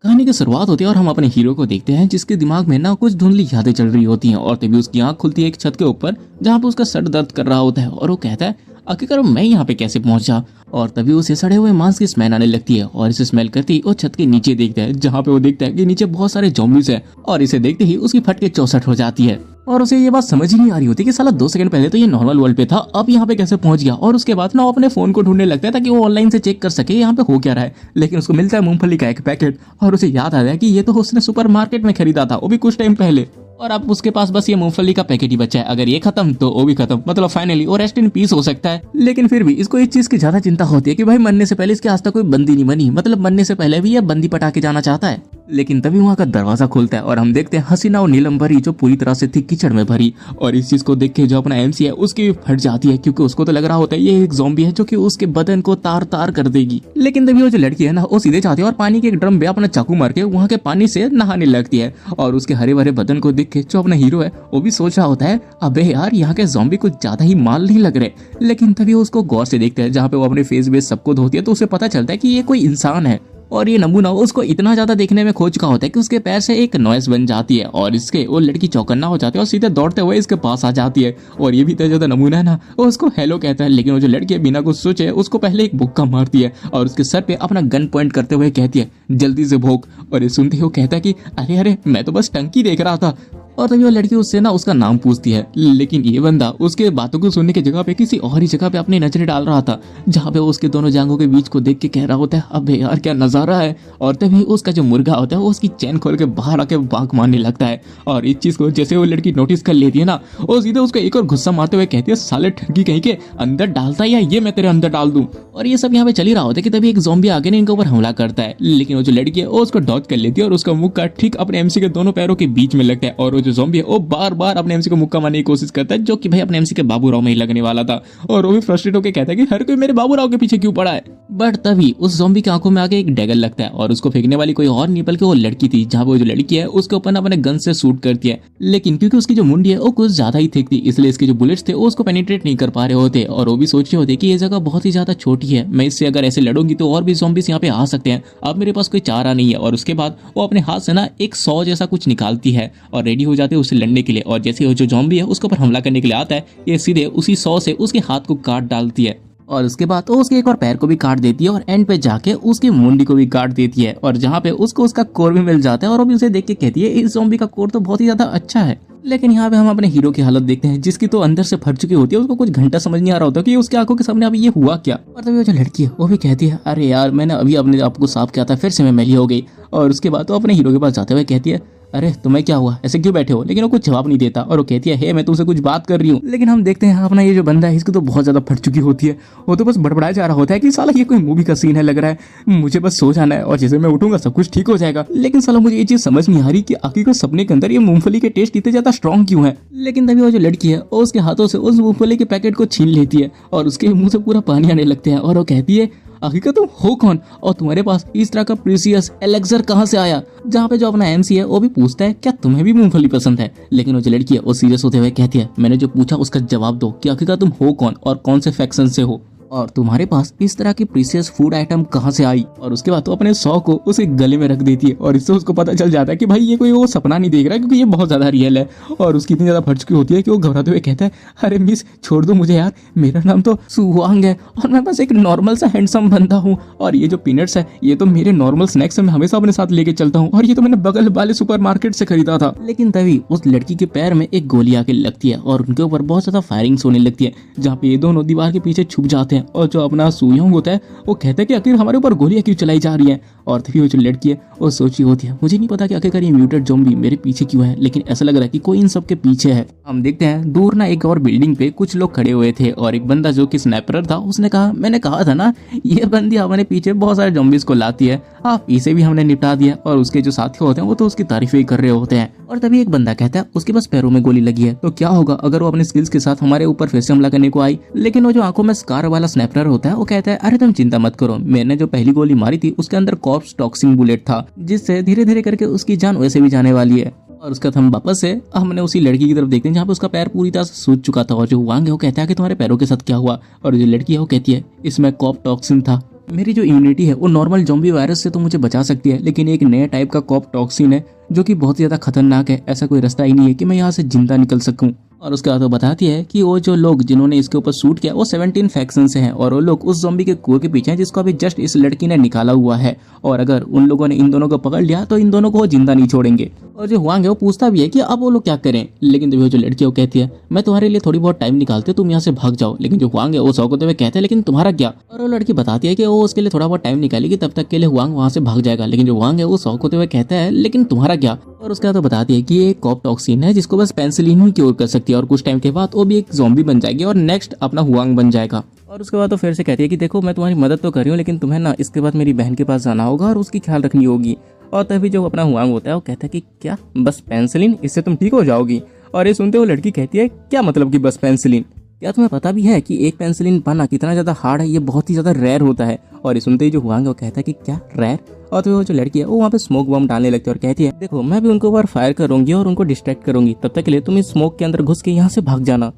कहानी की शुरुआत होती है और हम अपने हीरो को देखते हैं जिसके दिमाग में ना कुछ धुंधली यादें चल रही होती हैं और तभी उसकी आंख खुलती है एक छत के ऊपर जहाँ पे उसका सर दर्द कर रहा होता है और वो कहता है आखिरकार मैं यहाँ पे कैसे पहुंचा। और तभी उसे सड़े हुए मांस की स्मेल आने लगती है और इसे स्मेल करती ही वो छत के नीचे देखता है जहाँ पे वो देखता है कि नीचे बहुत सारे ज़ॉम्बीज़ हैं और इसे देखते ही उसकी फट के 64 हो जाती है और उसे ये बात समझ ही नहीं आ रही होती कि साला 2 सेकंड पहले तो ये नॉर्मल वर्ल्ड पे था, अब यहाँ पे कैसे पहुंच गया। और उसके बाद ना वो अपने फोन को ढूंढने लगता है ताकि वो ऑनलाइन से चेक कर सके यहाँ पे हो क्या रहा है। लेकिन उसको मिलता है मूंगफली का एक पैकेट और उसे याद आता है कि ये तो उसने सुपरमार्केट में खरीदा था, वो भी कुछ टाइम पहले, और अब उसके पास बस ये मूंगफली का पैकेट ही बचा है। अगर ये खत्म तो वो भी खत्म, मतलब फाइनली वो रेस्ट इन पीस हो सकता है। लेकिन फिर भी इसको इस चीज की ज्यादा चिंता होती है कि भाई मरने से पहले इसके आज तक कोई बंदी नहीं बनी, मतलब मरने से पहले भी ये बंदी पटा के जाना चाहता है। लेकिन तभी वहाँ का दरवाजा खुलता है और हम देखते हैं हसीना और नीलम भरी जो पूरी तरह से थी कीचड़ में भरी। और इस चीज को देख के जो अपना एमसी है उसकी फट जाती है क्योंकि उसको तो लग रहा होता है ये एक ज़ॉम्बी है जो कि उसके बदन को तार तार कर देगी। लेकिन तभी वो जो लड़की है ना वो सीधे जाती है और पानी के एक ड्रम में अपना चाकू मार के वहाँ के पानी से नहाने लगती है। और उसके हरे भरे बदन को देख के जो अपना हीरो है वो भी सोच रहा होता है अबे यार यहाँ के ज़ॉम्बी कुछ ज्यादा ही माल नहीं लग रहे। लेकिन तभी वो उसको गौर से देखता है जहाँ पे वो अपने फेस बेस सबको धोती है तो उसे पता चलता है कि ये कोई इंसान है। और ये नमूना उसको इतना ज्यादा देखने में खो चुका होता है कि उसके पैर से एक नॉइस बन जाती है और इसके वो लड़की चौकन्ना हो जाती है और सीधे दौड़ते हुए इसके पास आ जाती है। और ये भी इतना ज्यादा नमूना है ना, वो उसको हेलो कहता है। लेकिन वो जो लड़की है बिना कुछ सोचे उसको पहले एक बुक्का मारती है और उसके सर पे अपना गन पॉइंट करते हुए कहती है जल्दी से भोग। और ये सुनते ही वो कहता है कि अरे अरे मैं तो बस टंकी देख रहा था। और तभी वो लड़की उससे ना उसका नाम पूछती है, लेकिन ये बंदा उसके बातों को सुनने की जगह पे किसी और ही जगह पे अपनी नजरें डाल रहा था जहाँ पे वो उसके दोनों जांघों के बीच को देख के कह रहा होता है अबे यार क्या नजारा है। और तभी उसका जो मुर्गा होता है वो उसकी चैन खोल के बाहर आके बांक मारने लगता है। और इस चीज को जैसे वो लड़की नोटिस कर लेती है ना वो सीधे उसको एक और गुस्सा मारते हुए कहती है साले ठगी कहीं के अंदर डालता है या ये मैं तेरे अंदर डाल दूं। और ये सब यहाँ पे चल ही रहा होता है कि तभी एक ज़ॉम्बी आके इनके ऊपर हमला करता है। लेकिन वो जो लड़की है वो उसको डॉज कर लेती है और उसका मुक्का ठीक अपने एमसी के दोनों पैरों के बीच में लगता है। और वो जो ज़ॉम्बी है वो बार बार अपने एमसी को मुक्का मारने की कोशिश करता है जो कि भाई अपने एमसी के बाबूराव में ही लगने वाला था। और वो भी फ्रस्ट्रेट होकर कहता है कि हर कोई मेरे बाबूराव के पीछे क्यों पड़ा है। बट तभी उस ज़ॉम्बी की आंखों में आके एक डैगर लगता है और उसको फेंकने वाली कोई और नहीं बल्कि वो लड़की थी जहाँ वो जो लड़की है उसके ऊपर अपने गन से शूट करती है। लेकिन क्योंकि उसकी जो मुंडी है वो कुछ ज्यादा ही थिक थी इसलिए इसके जो बुलेट्स थे वो उसको पेनिट्रेट नहीं कर पा रहे होते। और वो भी सोच रहे होते कि ये जगह बहुत ही ज्यादा छोटी है, मैं इससे अगर ऐसे लड़ूंगी तो और भी ज़ॉम्बीज़ यहाँ पे आ सकते हैं, अब मेरे पास कोई चारा नहीं है। और उसके बाद वो अपने हाथ से ना एक 100 जैसा कुछ निकालती है और रेडी हो जाते हैं उससे लड़ने के लिए। और जैसे वो जो ज़ॉम्बी है उसके ऊपर हमला करने के लिए आता है ये सीधे उसी 100 से उसके हाथ को काट डालती है और उसके बाद वो उसके एक और पैर को भी काट देती है और एंड पे जाके उसकी मुंडी को भी काट देती है और जहाँ पे उसको उसका कोर भी मिल जाता है। और वो भी उसे देख के कहती है इस ज़ॉम्बी का कोर तो बहुत ही ज्यादा अच्छा है। लेकिन यहाँ पे हम अपने हीरो की हालत देखते हैं जिसकी तो अंदर से फट चुकी होती है, उसको कुछ घंटा समझ नहीं आ रहा होता कि उसकी आंखों के सामने अभी ये हुआ क्या। और तभी वो जो लड़की है वो भी कहती है अरे यार मैंने अभी अपने आप को साफ किया था फिर से मैं मैली हो गई। और उसके बाद वो अपने हीरो के पास जाते हुए कहती है अरे तुम्हें क्या हुआ, ऐसे क्यों बैठे हो। लेकिन वो कुछ जवाब नहीं देता और वो कहती है मैं तुमसे कुछ बात कर रही हूँ। लेकिन हम देखते हैं अपना ये जो बंदा है इसको तो बहुत ज्यादा फट चुकी होती है, वो तो बस बड़बड़ाया जा रहा होता है कि साला ये कोई मूवी का सीन है लग रहा है, मुझे बस सो जाना है और जैसे मैं उठूंगा सब कुछ ठीक हो जाएगा। लेकिन साला मुझे ये चीज समझ नहीं आ रही कि आखिर सपने के अंदर ये मूंगफली के टेस्ट इतने ज्यादा स्ट्रॉन्ग क्यों है। लेकिन तभी वो जो लड़की है वो उसके हाथों से उस मूंगफली के पैकेट को छीन लेती है और उसके मुंह से पूरा पानी आने लगते हैं और वो कहती है आखिर तुम हो कौन और तुम्हारे पास इस तरह का प्रीसियस एलेक्सर कहाँ से आया। जहाँ पे जो अपना एमसी है वो भी पूछता है क्या तुम्हें भी मूंगफली पसंद है। लेकिन वो जो लड़की है वो सीरियस होते हुए कहती है मैंने जो पूछा उसका जवाब दो कि आखिर तुम हो कौन और कौन से फैक्शन से हो और तुम्हारे पास इस तरह की प्रीसियस फूड आइटम कहाँ से आई। और उसके बाद तो अपने 100 को उसके गले में रख देती है और इससे उसको पता चल जाता है कि भाई ये कोई वो सपना नहीं देख रहा है क्योंकि ये बहुत ज्यादा रियल है। और उसकी इतनी ज्यादा फट चुकी होती है कि वो घबराते हुए कहता है अरे मिस छोड़ दो मुझे यार, मेरा नाम तो सुवांग है और मैं बस एक नॉर्मल सा हैंडसम बंदा हूँ और ये जो पीनट्स है ये तो मेरे नॉर्मल स्नैक्स मैं हमेशा अपने साथ लेके चलता हूँ और ये तो मैंने बगल वाले सुपरमार्केट से खरीदा था। लेकिन तभी उस लड़की के पैर में एक गोली आके लगती है और उनके ऊपर बहुत ज्यादा फायरिंग्स होने लगती है जहाँ पे ये दोनों दीवार के पीछे छुप जाते हैं। और जो अपना सुयोंग होता है वो कहता है कि आखिर हमारे ऊपर गोलियां क्यों चलाई जा रही हैं। और तभी वो जो लड़की है वो सोची होती है मुझे नहीं पता कि आखिरकार ये म्यूटेड ज़ॉम्बी मेरे पीछे क्यों है, लेकिन ऐसा लग रहा है कि कोई इन सब के पीछे है। हम देखते हैं दूर ना एक और बिल्डिंग पे कुछ लोग खड़े हुए थे और एक बंदा जो कि स्नैपर था उसने कहा मैंने कहा था ना ये बंदी हमारे पीछे बहुत सारे ज़ॉम्बीज को लाती है, आप इसे भी हमने निपटा दिया। और उसके जो साथी होते हैं वो तो उसकी तारीफें कर रहे होते हैं। और तभी एक बंदा कहता है उसके बस पैरों में गोली लगी है तो क्या होगा अगर वो अपने स्किल्स के साथ हमारे ऊपर फिर से हमला करने को आई। लेकिन वो जो आंखों में स्कार वाला स्नैपर होता है वो कहता है अरे तुम चिंता मत करो, मैंने जो पहली गोली मारी थी उसके अंदर कॉर्प्स टॉक्सिन बुलेट था जिससे धीरे धीरे करके उसकी जान वैसे भी जाने वाली है। और उसका हम वापस से हमने उसी लड़की की तरफ देखते हैं जहाँ पे उसका पैर पूरी तरह से सूज चुका था और जो वांग है वो कहता है कि तुम्हारे पैरों के साथ क्या हुआ। और जो लड़की है वो कहती है इसमें कॉप टॉक्सिन था मेरी जो इम्यूनिटी है वो नॉर्मल ज़ॉम्बी वायरस से तो मुझे बचा सकती है, लेकिन एक नया टाइप का कॉप टॉक्सिन है जो कि बहुत ज़्यादा खतरनाक है। ऐसा कोई रास्ता ही नहीं है कि मैं यहाँ से जिंदा निकल सकूं। और उसके बाद वो बताती है कि वो जो लोग जिन्होंने इसके ऊपर शूट किया वो 17 फैक्शन से हैं और वो लोग उस ज़ॉम्बी के कुएं के पीछे हैं जिसको अभी जस्ट इस लड़की ने निकाला हुआ है। और अगर उन लोगों ने इन दोनों को पकड़ लिया तो इन दोनों को वो जिंदा नहीं छोड़ेंगे। और जो हुआंग है वो पूछता भी है कि अब वो लोग क्या करें, लेकिन तभी वो जो लड़की है वो कहती है मैं तुम्हारे लिए थोड़ी बहुत टाइम निकालती हूँ, तुम यहाँ से भाग जाओ। लेकिन जो हुआंग है वो शौक होते हुए कहते हैं लेकिन तुम्हारा क्या। और वो लड़की बताती है कि वो उसके लिए थोड़ा बहुत टाइम निकालेगी, तब तक के लिए हुआंग वहाँ से भाग जाएगा। लेकिन जो हुआंग है वो शौक होते हुए कहता है लेकिन तुम्हारा क्या। और उसके बाद तो बताती है कि ये एक कॉप टॉक्सिन है जिसको बस पेंसिलिन ही क्योर कर सकती है और कुछ टाइम के बाद वो भी एक ज़ॉम्बी बन जाएगी और नेक्स्ट अपना हुआंग बन जाएगा। और उसके बाद तो फिर से कहती है कि देखो मैं तुम्हारी मदद तो कर रही हूँ, लेकिन तुम्हें ना इसके बाद मेरी बहन के पास जाना होगा और उसकी ख्याल रखनी होगी। और तभी जो अपना हुआंग होता है वो कहता है कि क्या बस पेंसिलिन, इससे तुम ठीक हो जाओगी। और ये सुनते हुए लड़की कहती है क्या मतलब कि बस पेंसिलिन, क्या तुम्हें पता भी है कि एक पेंसिलिन पाना कितना ज़्यादा हार्ड है, ये बहुत ही ज़्यादा रेयर होता है। और ये सुनते ही जो हुआंग है वो कहता है कि क्या रेयर। और तो वो जो लड़की है वो वहाँ पे स्मोक बम डालने लगती है और कहती है देखो मैं भी उनको ऊपर फायर करूंगी और उनको डिस्ट्रैक्ट करूंगी, तब तक के लिए तुम इस स्मोक के अंदर घुस के यहाँ से भाग जाना।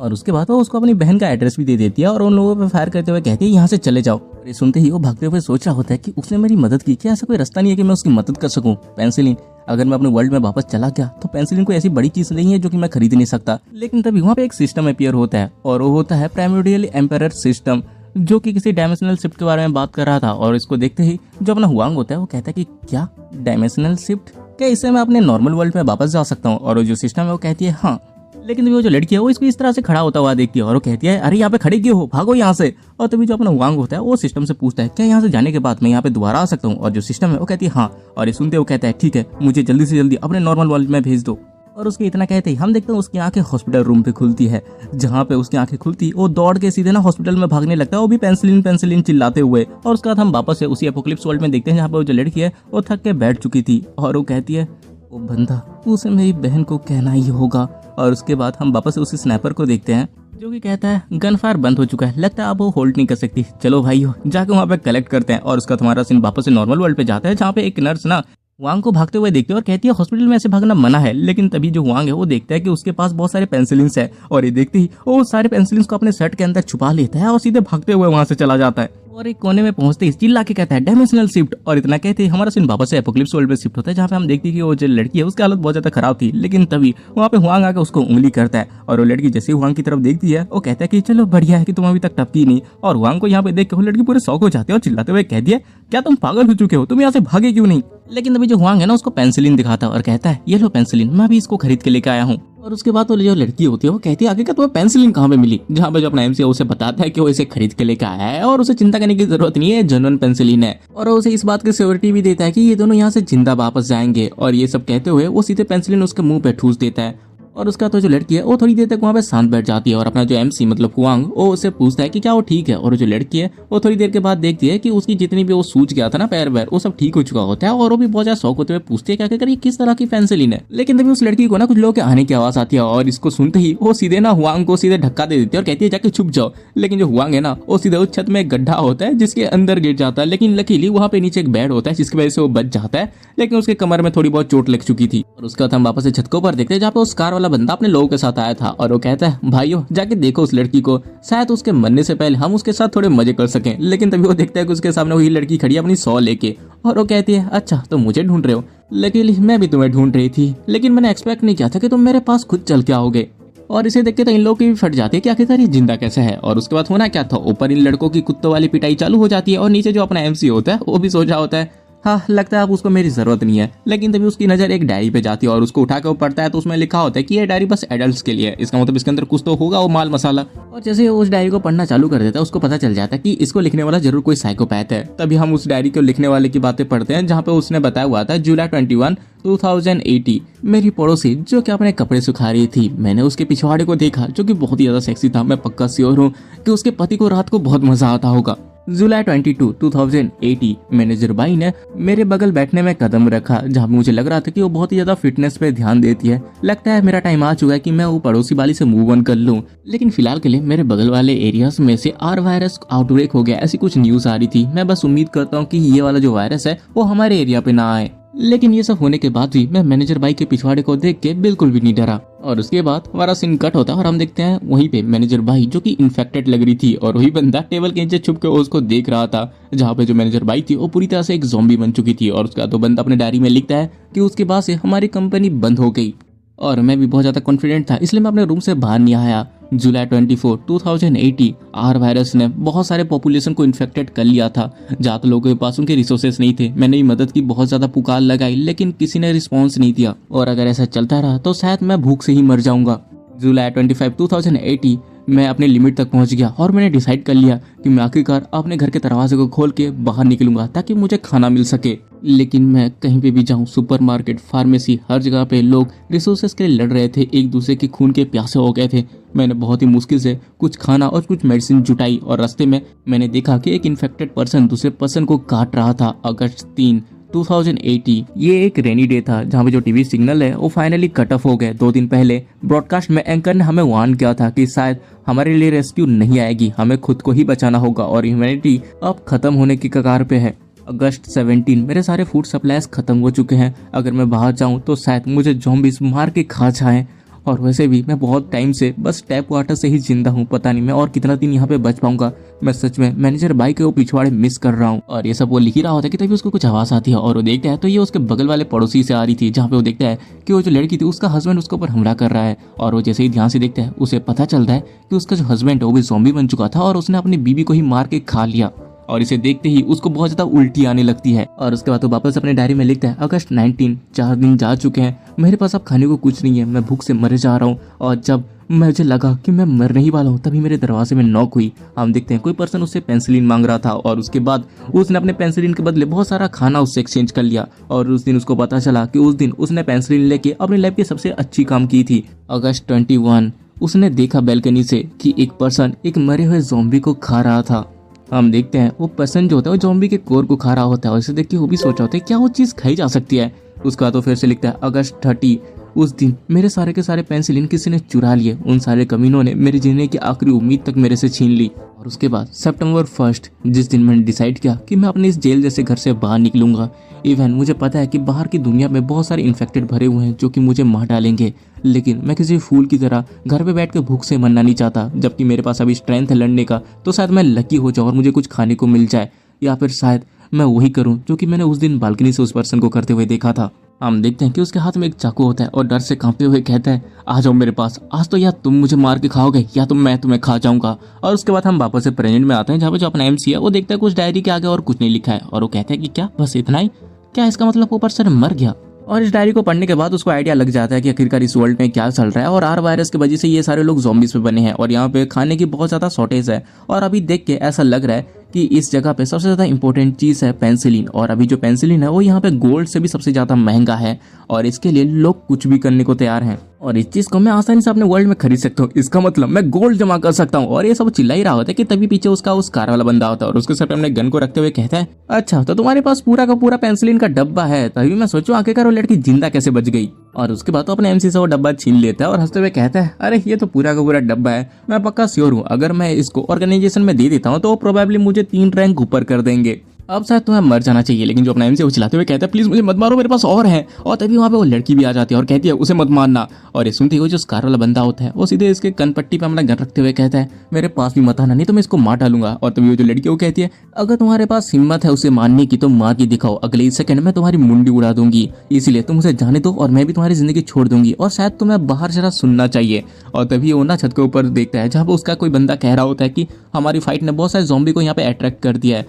और उसके बाद वो उसको अपनी बहन का एड्रेस भी दे देती है और उन लोगों पे फायर करते हुए कहती है यहाँ से चले जाओ। और ये सुनते ही वो भागते हुए सोच रहा होता है कि उसने मेरी मदद की, क्या ऐसा कोई रास्ता नहीं है कि मैं उसकी मदद कर सकूं। पेंसिलिन, अगर मैं अपने वर्ल्ड में वापस चला गया तो पेंसिलिन कोई ऐसी बड़ी चीज नहीं है जो कि मैं खरीद नहीं सकता। लेकिन तभी वहाँ पे एक सिस्टम अपीयर होता है और वो होता है प्राइमोर्डियल एम्पायर सिस्टम, जो कि किसी डायमेंशनल शिफ्ट के बारे में बात कर रहा था। और इसको देखते ही जो अपना हुआंग होता है वो कहता है कि क्या डायमेंशनल शिफ्ट, क्या इससे मैं अपने नॉर्मल वर्ल्ड में वापस जा सकता हूँ। और जो सिस्टम है वो कहती है हाँ। लेकिन वो जो लड़की है वो इसको इस तरह से खड़ा होता हुआ देखती है और वो कहती है अरे यहाँ पे खड़े क्यों हो, भागो यहाँ से। और तभी जो अपना हुआंग होता है वो सिस्टम से पूछता है क्या यहाँ से जाने के बाद मैं यहाँ पे दोबारा आ सकता हूँ। और जो सिस्टम है वो कहती है हाँ। और ये सुनते वो कहता है ठीक है, मुझे जल्दी से जल्दी अपने नॉर्मल वर्ल्ड में भेज दो। और उसके इतना कहते ही हम देखते हैं उसकी आंखें हॉस्पिटल रूम पे खुलती है। जहाँ पे उसकी आंखें खुलती वो दौड़ के सीधे ना हॉस्पिटल में भागने लगता है, वो भी पेंसिलिन पेंसिलिन चिल्लाते हुए। और उसके बाद हम वापस से उसी एपोकलिप्स वर्ल्ड में देखते हैं जहाँ पे वो जो लड़की है वो थक के बैठ चुकी थी और वो कहती है वो बंदा, उसे मेरी बहन को कहना ही होगा। और उसके बाद हम वापस उसी स्नैपर को देखते हैं जो कि कहता है गन फायर बंद हो चुका है, लगता है अब वो होल्ड नहीं कर सकती, चलो भाइयों जाके वहाँ पे कलेक्ट करते हैं। और उसका हमारा सीन वापस से नॉर्मल वर्ल्ड पे जाता है जहाँ पे एक नर्स ना हुआंग को भागते हुए देखती है और कहती है हॉस्पिटल में ऐसे भागना मना है। लेकिन तभी जो हुआंग है वो देखता है कि उसके पास बहुत सारे पेंसिलिन्स है और ये देखते ही वो सारे पेंसिलिन्स को अपने शर्ट के अंदर छुपा लेता है और सीधे भागते हुए वहां से चला जाता है। और एक कोने में पहुंचते ही चिल्ला के कहता है डायमेंशनल शिफ्ट। और इतना कहते ही हमारा सीन वापस से एपोकलिप्स वर्ल्ड में शिफ्ट होता है जहाँ पे हम देखते हैं कि वो जो लड़की है उसकी हालत बहुत ज्यादा खराब थी। लेकिन तभी वहाँ पे हुआंग आकर उसको उंगली करता है और वो लड़की जैसे ही हुआंग की तरफ देखती है वो कहता है कि चलो बढ़िया है कि तुम अभी तक टपकी नहीं। और हुआंग को यहाँ पे देख के वो लड़की पूरे शौक हो जाती है और चिल्लाते हुए कहती है क्या तुम पागल हो चुके हो, तुम यहाँ से भागे क्यों नहीं। लेकिन तभी जो हुआंग है ना उसको पेंसिलिन दिखाता है और कहता है ये लो पेंसिलिन, मैं भी इसको खरीद के लेके आया हूँ। और उसके बाद वो जो लड़की होती है वो कहती है आगे का तुम्हें पेंसिलिन कहाँ पे मिली, जहाँ पे जो अपना एमसी उसे बताता है कि वो इसे खरीद के लेके आया है और उसे चिंता करने की जरूरत नहीं है, जेन्युइन पेंसिलिन है। और उसे इस बात की सिक्योरिटी भी देता है कि ये दोनों यहाँ से जिंदा वापस जाएंगे। और ये सब कहते हुए वो सीधे पेंसिलिन उसके मुंह पे ठूस देता है। और उसका तो जो लड़की है वो थोड़ी देर तक वहाँ पे शांत बैठ जाती है और अपना जो एमसी मतलब हुआंग वो उससे पूछता है कि क्या वो ठीक है। और जो लड़की है वो थोड़ी देर के बाद देखती है कि उसकी जितनी भी वो सूज गया था ना पैर वैर वो सब ठीक हो चुका होता है। और वो भी बहुत ज्यादा शौक होते हुए पूछती है क्या कर ये किस तरह की पेंसिलिन है। लेकिन तभी उस लड़की को ना कुछ लोगों के आने की आवाज आती है और इसको सुनते ही वो सीधे ना हुआंग को सीधे धक्का दे देती है और कहती है जाके छुप जाओ। लेकिन जो हुआंग है ना वो सीधे उस छत में एक गड्ढा होता है जिसके अंदर गिर जाता है। लेकिन लकीली वहाँ पे नीचे एक बेड होता है जिसकी वजह से वो बच जाता है, लेकिन उसके कमर में थोड़ी बहुत चोट लग चुकी थी। और उसका हम वापस से छत के ऊपर देखते हैं जहाँ पे उस कार वाला बंदा अपने लोगों के साथ आया था और वो कहता है भाइयों जाके देखो उस लड़की को, शायद उसके मरने से पहले हम उसके साथ थोड़े मजे कर सकें। लेकिन तभी वो देखता है कि उसके सामने वही लड़की खड़ी है अपनी सॉ लेके और वो कहती है अच्छा तो मुझे ढूंढ रहे हो, लेकिन मैं भी तुम्हें ढूंढ रही थी, लेकिन मैंने एक्सपेक्ट नहीं किया था कि तुम मेरे पास खुद चल के आओगे। और इसे देख के तो इन लोगों की भी फट जाती है कि आखिरकार ये जिंदा कैसे है। और उसके बाद होना क्या था, ऊपर इन लड़कों की कुत्तों वाली पिटाई चालू हो जाती है और नीचे जो अपना एमसी होता है वो भी सो रहा होता है हाँ लगता है अब उसको मेरी जरूरत नहीं है। लेकिन तभी उसकी नजर एक डायरी पे जाती है और उसको उठा के वो पढ़ता है तो उसमें लिखा होता है कि ये डायरी बस एडल्ट्स के लिए है। इसका मतलब इसके अंदर कुछ तो होगा वो माल मसाला। और जैसे वो उस डायरी को पढ़ना चालू कर देता है उसको पता चल जाता है कि इसको लिखने वाला जरूर कोई साइकोपैथ है। तभी हम उस डायरी को लिखने वाले की बातें पढ़ते हैं जहाँ पे उसने बताया हुआ था जुलाई 21, 2080 मेरी पड़ोसी जो कि अपने कपड़े सुखा रही थी, मैंने उसके पिछवाड़े को देखा जो कि बहुत ही ज्यादा सेक्सी था। मैं पक्का श्योर हूँ कि उसके पति को रात को बहुत मजा आता होगा। जुलाई 22, 2080 मैनेजर बाई ने मेरे बगल बैठने में कदम रखा जहाँ मुझे लग रहा था कि वो बहुत ही ज्यादा फिटनेस पे ध्यान देती है। लगता है मेरा टाइम आ चुका है कि मैं वो पड़ोसी वाली से मूव ऑन कर लूं। लेकिन फिलहाल के लिए मेरे बगल वाले एरियाज में से आर वायरस आउटब्रेक हो गया ऐसी कुछ न्यूज आ रही थी। मैं बस उम्मीद करता हूँ कि ये वाला जो वायरस है वो हमारे एरिया पे ना आए। लेकिन ये सब होने के बाद भी मैं मैनेजर बाई के पिछवाड़े को देख के बिल्कुल भी नहीं डरा। और उसके बाद हमारा सीन कट होता है और हम देखते हैं वहीं पे मैनेजर बाई जो कि इन्फेक्टेड लग रही थी, और वही बंदा टेबल के नीचे छुप के उसको देख रहा था, जहाँ पे जो मैनेजर बाई थी वो पूरी तरह से एक ज़ॉम्बी बन चुकी थी। और उसका तो बंदा अपने डायरी में लिखता है कि उसके बाद से हमारी कंपनी बंद हो गई। और मैं भी बहुत ज़्यादा कॉन्फिडेंट था, इसलिए मैं अपने रूम से बाहर नहीं आया। जुलाई 24, 2080 आर वायरस ने बहुत सारे पॉपुलेशन को इन्फेक्टेड कर लिया था। ज़्यादा लोगों के पास उनके रिसोर्सेस नहीं थे। मैंने भी मदद की बहुत ज़्यादा पुकार लगाई, लेकिन किसी ने रिस्पॉन्स नहीं दिया, और अगर ऐसा चलता रहा तो शायद मैं भूख से ही मर जाऊंगा। जुलाई 25, 2080 मैं अपने लिमिट तक पहुंच गया और मैंने डिसाइड कर लिया कि मैं आखिरकार अपने घर के दरवाजे को खोल के बाहर निकलूंगा ताकि मुझे खाना मिल सके। लेकिन मैं कहीं पे भी जाऊं, सुपरमार्केट, फार्मेसी, हर जगह पे लोग रिसोर्सेज के लिए लड़ रहे थे, एक दूसरे के खून के प्यासे हो गए थे। मैंने बहुत ही मुश्किल से कुछ खाना और कुछ मेडिसिन जुटाई, और रास्ते में मैंने देखा कि एक इन्फेक्टेड पर्सन दूसरे पर्सन को काट रहा था। अगस्त 3, 2080 ये एक रेनी डे था, जहाँ पे जो टीवी सिग्नल है वो फाइनली कट ऑफ हो गए। 2 दिन पहले ब्रॉडकास्ट में एंकर ने हमें वार्न किया था कि शायद हमारे लिए रेस्क्यू नहीं आएगी, हमें खुद को ही बचाना होगा और ह्यूमैनिटी अब खत्म होने की कगार पे है। अगस्त 17 मेरे सारे फूड सप्लाईज खत्म हो चुके हैं। अगर मैं बाहर जाऊं तो शायद मुझे ज़ॉम्बीज मार के खा जाएं, और वैसे भी मैं बहुत टाइम से बस टैप वाटर से ही जिंदा हूँ। पता नहीं मैं और कितना दिन यहाँ पे बच पाऊंगा। मैं सच में मैनेजर बाई के वो पिछवाड़े मिस कर रहा हूँ। और ये सब वो लिख ही रहा होता है कि तभी उसको कुछ आवाज आती है और वो देखता है तो ये उसके बगल वाले पड़ोसी से आ रही थी, जहाँ पे वो देखता है कि वो जो लड़की थी उसका हस्बैंड उसके ऊपर हमला कर रहा है। और वो जैसे ही ध्यान से देखता है उसे पता चलता है कि उसका जो हस्बैंड है वो भी ज़ॉम्बी बन चुका था और उसने अपनी बीवी को ही मार के खा लिया। और इसे देखते ही उसको बहुत ज्यादा उल्टी आने लगती है। और उसके बाद वो वापस अपने डायरी में लिखता है, अगस्त 19 4 दिन जा चुके हैं, मेरे पास अब खाने को कुछ नहीं है, मैं भूख से मर जा रहा हूँ। और जब मुझे लगा कि मैं मरने ही वाला हूँ तभी मेरे दरवाजे में नॉक हुई। हम देखते हैं कोई पर्सन उससे पेंसिलिन मांग रहा था, और उसके बाद उसने अपने पेंसिलिन के बदले बहुत सारा खाना उससे एक्सचेंज कर लिया। और उस दिन उसको पता चला कि उस दिन उसने पेंसिलिन लेके अपनी लाइफ की सबसे अच्छी काम की थी। अगस्त 21 उसने देखा बैल्कनी से कि एक पर्सन एक मरे हुए ज़ॉम्बी को खा रहा था। हम देखते हैं वो पर्सन जो होता है वो ज़ॉम्बी के कोर को खा रहा होता है, और इसे देख के वो भी सोच रहा होता है क्या वो चीज़ खाई जा सकती है। उसका तो फिर से लिखता है, अगस्त 30 उस दिन मेरे सारे के सारे पेंसिलिन किसी ने चुरा लिए, उन सारे कमीनों ने मेरे जीने की आखिरी उम्मीद तक मेरे से छीन ली। और उसके बाद सितंबर 1 जिस दिन मैंने डिसाइड किया कि मैं अपने इस जेल जैसे घर से बाहर निकलूंगा। इवन मुझे पता है कि बाहर की दुनिया में बहुत सारे इन्फेक्टेड भरे हुए हैं जो कि मुझे मार डालेंगे, लेकिन मैं किसी फूल की तरह घर पे बैठ के भूख से मरना नहीं चाहता। जबकि मेरे पास अभी स्ट्रेंथ है लड़ने का, तो शायद मैं लकी हो जाऊँ और मुझे कुछ खाने को मिल जाए, या फिर शायद मैं वही करूँ जो कि मैंने उस दिन बालकनी से उस पर्सन को करते हुए देखा था। हम देखते हैं कि उसके हाथ में एक चाकू होता है और डर से कांपते हुए कहता है, आ जाओ मेरे पास, आज तो या तुम मुझे मार के खाओगे या तो मैं तुम्हें खा जाऊंगा। और उसके बाद हम वापस से प्रेजेंट में आते हैं, जहाँ पे जो अपना एमसी है वो देखता है कुछ डायरी के आगे और कुछ नहीं लिखा है, और वो कहता है कि क्या बस इतना ही, क्या इसका मतलब वो पर्सन मर गया। और इस डायरी को पढ़ने के बाद उसको आइडिया लग जाता है कि आखिरकार इस वर्ल्ड में क्या चल रहा है, और आर वायरस की वजह से ये सारे लोग ज़ॉम्बीज पे बने हैं और यहाँ पे खाने की बहुत ज़्यादा शॉर्टेज है। और अभी देख के ऐसा लग रहा है कि इस जगह पे सबसे ज़्यादा इंपॉर्टेंट चीज़ है पेंसिलिन, और अभी जो पेंसिलिन है वो यहाँ पे गोल्ड से भी सबसे ज़्यादा महंगा है, और इसके लिए लोग कुछ भी करने को तैयार हैं। और इस चीज़ को मैं आसानी से अपने वर्ल्ड में खरीद सकता हूँ, इसका मतलब मैं गोल्ड जमा कर सकता हूँ। और ये सब चिल्ला ही रहा होता है कि तभी पीछे उसका उस कार वाला बंदा होता है और उसके सर पे अपने गन को रखते हुए कहता है, अच्छा तो तुम्हारे पास पूरा का पूरा पेंसिलिन का डब्बा है। तभी मैं सोचूं आखिरकार वो लड़की जिंदा कैसे बच गई। और उसके बाद तो अपने एमसी से वो डब्बा छीन लेता है और हंसते हुए कहता है, अरे ये तो पूरा का पूरा डब्बा है, मैं पक्का श्योर हूँ अगर मैं इसको ऑर्गेनाइजेशन में दे देता हूँ तो वो प्रोबेबली मुझे 3 रैंक ऊपर कर देंगे। अब शायद तुम्हें मर जाना चाहिए। लेकिन जो अपना एमसी वो चिल्लाते हुए कहता है, प्लीज मुझे मत मारो, मेरे पास और है। और तभी वहाँ पे वो लड़की भी आ जाती है और कहती है उसे मत मारना। और ये सुनते हुए जो कार वाला बंदा होता है वो सीधे इसके कनपट्टी पे अपना गन रखते हुए कहता है, मेरे पास भी मत आना, नहीं तो मैं इसको मार डालूंगा। और तभी वो जो लड़की वो कहती है, अगर तुम्हारे पास हिम्मत है उसे मारने की तो मार के दिखाओ, अगले ही सेकंड में तुम्हारी मुंडी उड़ा दूंगी, इसलिए तुम उसे जाने दो और मैं भी तुम्हारी जिंदगी छोड़ दूंगी, और शायद तुम्हें बाहर जरा सुनना चाहिए। और तभी वो ना छत के ऊपर देखता है जहाँ पे उसका कोई बंदा कह रहा होता है कि हमारी फाइट ने बहुत सारे ज़ॉम्बी को यहाँ पे अट्रैक्ट कर दिया है,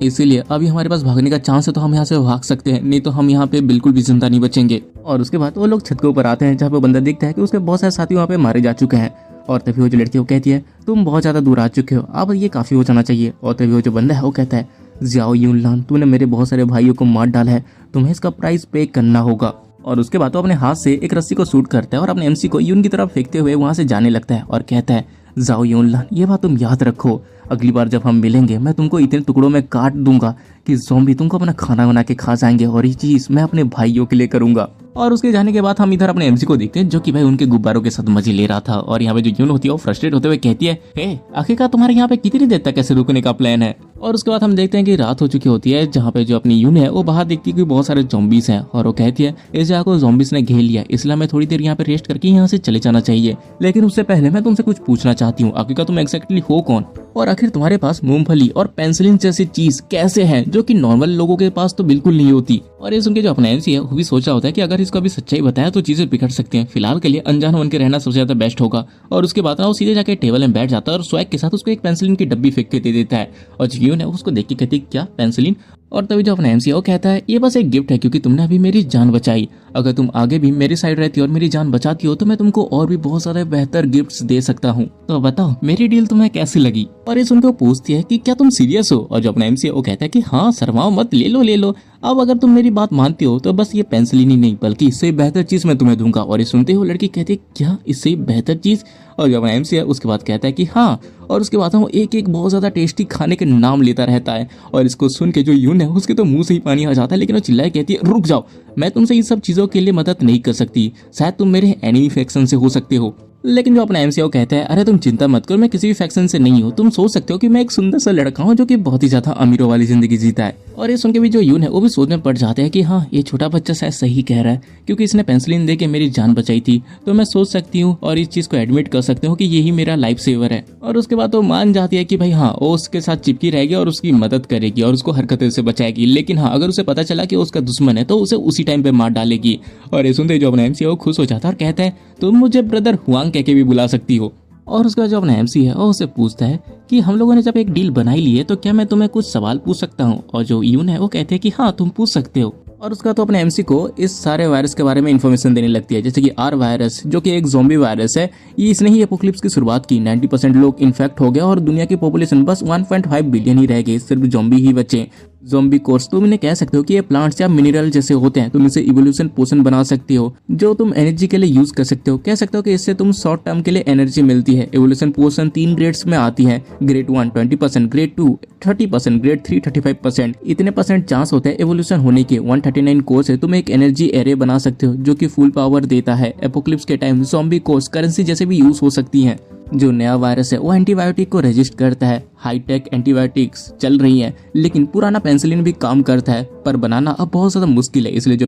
इसीलिए अभी हमारे पास भागने का चांस है तो हम यहाँ से भाग सकते हैं, नहीं तो हम यहाँ पे बिल्कुल भी जिंदा नहीं बचेंगे। और उसके बाद वो लोग छत के ऊपर आते हैं जहाँ पे बंदा देखता है कि उसके बहुत सारे साथी वहाँ पे मारे जा चुके हैं। और तभी वो जो लड़की वो कहती है, तुम बहुत ज़्यादा दूर आ चुके हो, अब ये काफ़ी हो जाना चाहिए। और तभी वो जो बंदा है वो कहता है, ज़ियाओ युनलान, तूने मेरे बहुत सारे भाइयों को मार डाला है, तुम्हें इसका प्राइस पे करना होगा। और उसके बाद वो अपने हाथ से एक रस्सी को शूट करता है और अपने एमसी को यून की तरफ फेंकते हुए वहाँ से जाने लगता है और कहता है, ज़ाओ युनलान, ये बात तुम याद रखो, अगली बार जब हम मिलेंगे मैं तुमको इतने टुकड़ों में काट दूंगा कि ज़ॉम्बी तुमको अपना खाना बना के खा जाएंगे, और ये चीज़ मैं अपने भाइयों के लिए करूंगा। और उसके जाने के बाद हम इधर अपने एमसी को देखते हैं जो कि भाई उनके गुब्बारों के साथ मजे ले रहा था। और यहाँ पे जो यून होती है वो फ्रस्ट्रेट होते हुए कहती है, हे आखिरकार तुम्हारे यहाँ पे कितनी देर तक कैसे रुकने का प्लान है। और उसके बाद हम देखते हैं कि रात हो चुकी होती है, जहाँ पे जो अपनी यून है वो बाहर देखती है कि बहुत सारे ज़ॉम्बीज हैं और वो कहती है इस जगह को ज़ॉम्बीज ने घेर लिया, इसलिए हमें थोड़ी देर यहाँ पे रेस्ट करके यहाँ से चले जाना चाहिए। लेकिन उससे पहले मैं तुमसे कुछ पूछना चाहती हूँ, आखिरकार तुम एक्जैक्टली हो कौन, और आखिर तुम्हारे पास मूंगफली और पेंसिलिन जैसी चीज कैसे है जो कि नॉर्मल लोगों के पास तो बिल्कुल नहीं होती। और ये सुन के जो अपना एमसी है वो भी सोचा होता है कि अगर इसको अभी सच्चाई बताया तो चीजें बिगड़ सकती हैं, फिलहाल के लिए अनजान बन के रहना सबसे ज्यादा बेस्ट होगा। और उसके बाद ना वो सीधे जाके टेबल में बैठ जाता है और स्वैग के साथ उसको एक पेंसिलिन की डब्बी फेंक के दे देता है। और जीवन है उसको देख के कहती है क्या पेंसिलिन। और तभी जो अपना एमसी है वो कहता है ये बस एक गिफ्ट है क्योंकि तुमने अभी मेरी जान बचाई, अगर तुम आगे भी मेरी साइड रहती और मेरी जान बचाती हो तो मैं तुमको और भी बहुत सारे बेहतर गिफ्ट्स दे सकता हूँ, तो बताओ मेरी डील तुम्हें कैसी लगी। और ये सुनकर पूछती है कि क्या तुम सीरियस हो। और जो अपना एमसी है वो कहता है कि हाँ शर्माओ मत, ले लो ले लो, अब अगर तुम मेरी बात मानती हो तो बस ये पेंसिलिन ही नहीं बल्कि इससे बेहतर चीज मैं तुम्हें दूंगा। और ये सुनते हो लड़की कहती है क्या इससे बेहतर चीज। और जो अपना एमसी है उसके बाद कहता है कि हाँ, और उसके बाद वो एक एक बहुत ज्यादा टेस्टी खाने के नाम लेता रहता है। और इसको सुन के जो यून है उसके तो मुंह से ही पानी आ जाता है, लेकिन वो चिल्लाए कहती है रुक जाओ, मैं तुमसे इन सब चीजों के लिए मदद नहीं कर सकती, शायद तुम मेरे एनिमी फैक्शन से हो सकते हो। लेकिन जो अपना एमसी कहता है अरे तुम चिंता मत करो, मैं किसी भी फैक्शन से नहीं हूँ, तुम सोच सकते हो कि मैं एक सुंदर सा लड़का हूँ जो कि बहुत ही ज्यादा अमीरों वाली जिंदगी जीता है। और ये सुन के भी जो यून है वो भी सोचने पड़ जाते हैं कि हाँ ये छोटा बच्चा शायद सही कह रहा है, क्योंकि इसने पेंसिलिन दे के मेरी जान बचाई थी, तो मैं सोच सकती हूँ और इस चीज को एडमिट कर सकते हो कि यही मेरा लाइफ सेवर है। और उसके बाद वो मान जाती है कि भाई हाँ वो उसके साथ चिपकी रहेगी और उसकी मदद करेगी और उसको हरकतें से बचाएगी। लेकिन हाँ अगर उसे पता चला कि उसका दुश्मन है तो उसे उसी टाइम पे मार डालेगी। और ये सुनते जो अपना एमसी है वो खुश हो जाता है और कहता है तुम मुझे ब्रदर हुआंग कह के भी बुला सकती हो। और उसका जो अपना एमसी है वो उसे पूछता है कि हम लोगों ने जब एक डील बनाई ली है तो क्या मैं तुम्हें कुछ सवाल पूछ सकता हूँ। और जो यून है वो कहते हैं कि हाँ तुम पूछ सकते हो। और उसका तो अपने एमसी को इस सारे वायरस के बारे में इन्फॉर्मेशन देने लगती है, जैसे कि आर वायरस जो कि एक ज़ॉम्बी वायरस है, ये इसने ही एपोक्लिप्स की शुरुआत की। 90% लोग इन्फेक्ट हो गए और दुनिया की पॉपुलेशन बस 1.5 बिलियन ही रह गई, सिर्फ ज़ॉम्बी ही बचे। ज़ॉम्बी कोर्स तुम इन्हें कह सकते हो कि ये प्लांट्स या मिनरल जैसे होते हैं, तुम इसे इवोल्यूशन पोशन बना सकते हो जो तुम एनर्जी के लिए यूज कर सकते हो। कह सकते हो कि इससे तुम शॉर्ट टर्म के लिए एनर्जी मिलती है। इवोल्यूशन पोशन 3 ग्रेड्स में आती है, ग्रेड 1 20%, ग्रेड 2 30%, ग्रेड 3 35%। इतने परसेंट चांस होते हैं एवोल्यूशन होने के। 139 कोर्स है, तुम एक एनर्जी एरे बना सकते हो जो कि फुल पावर देता है। एपोक्लिप्स के टाइम ज़ॉम्बी कोर्स करेंसी जैसे भी यूज हो सकती है। जो नया वायरस है वो एंटीबायोटिक को रेजिस्ट करता है। हाईटेक एंटीबायोटिक्स चल रही है, लेकिन पुराना पेंसिलिन भी काम करता है, पर बनाना अब बहुत ज्यादा मुश्किल है, इसलिए जो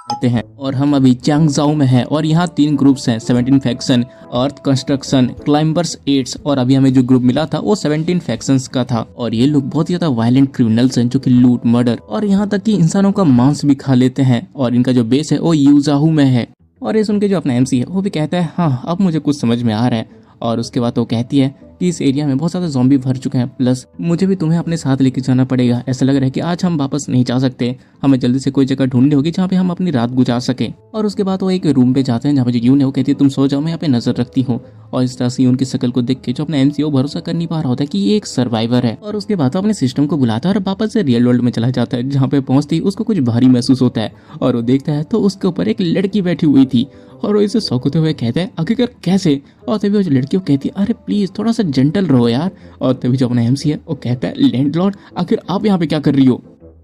कहते हैं। और हम अभी चांगजाओ में हैं और यहाँ 3 ग्रुप्स हैं, 17 फैक्शन, अर्थ कंस्ट्रक्शन, क्लाइंबर्स 8। और अभी हमें जो ग्रुप मिला था वो 17 फैक्शंस का था। और ये लोग बहुत ही ज्यादा वायलेंट क्रिमिनल्स हैं जो कि लूट, मर्डर और यहाँ तक कि इंसानों का मांस भी खा लेते हैं। और इनका जो बेस है वो यूजाहू में है। और ये सुन के जो अपना एमसी है वो भी कहता है हाँ अब मुझे कुछ समझ में आ रहा है। और उसके बाद वो कहती है कि इस एरिया में बहुत ज़्यादा ज़ॉम्बी भर चुके हैं, प्लस मुझे भी तुम्हें अपने साथ लेके जाना पड़ेगा। ऐसा लग रहा है कि आज हम वापस नहीं जा सकते, हमें जल्दी से कोई जगह ढूंढनी होगी जहाँ पे हम अपनी रात गुजार सके। और उसके बाद वो एक रूम पे जाते हैं जहाँ पे जो यून है वो कहती है तुम सो जाओ, मैं यहाँ पे नजर रखती हूँ। और इस तरह से यून की शक्ल को देख के जो अपना एमसी वो भरोसा कर नहीं पा रहा होता है कि ये एक सर्वाइवर है। और उसके बाद वो अपने सिस्टम को बुलाता है और वापस से रियल वर्ल्ड में चला जाता है, जहाँ पे पहुंचते ही उसको कुछ भारी महसूस होता है। और वो देखता है तो उसके ऊपर एक लड़की बैठी हुई थी और वो इसे शौक होते हुए कहता है आखिरकार कैसे। और तभी वो जो लड़की वो कहती है अरे प्लीज थोड़ा सा जेंटल रहो यार। और तभी जो अपना एमसी है वो कहता है लैंडलॉर्ड आखिर आप यहाँ पे क्या कर रही हो।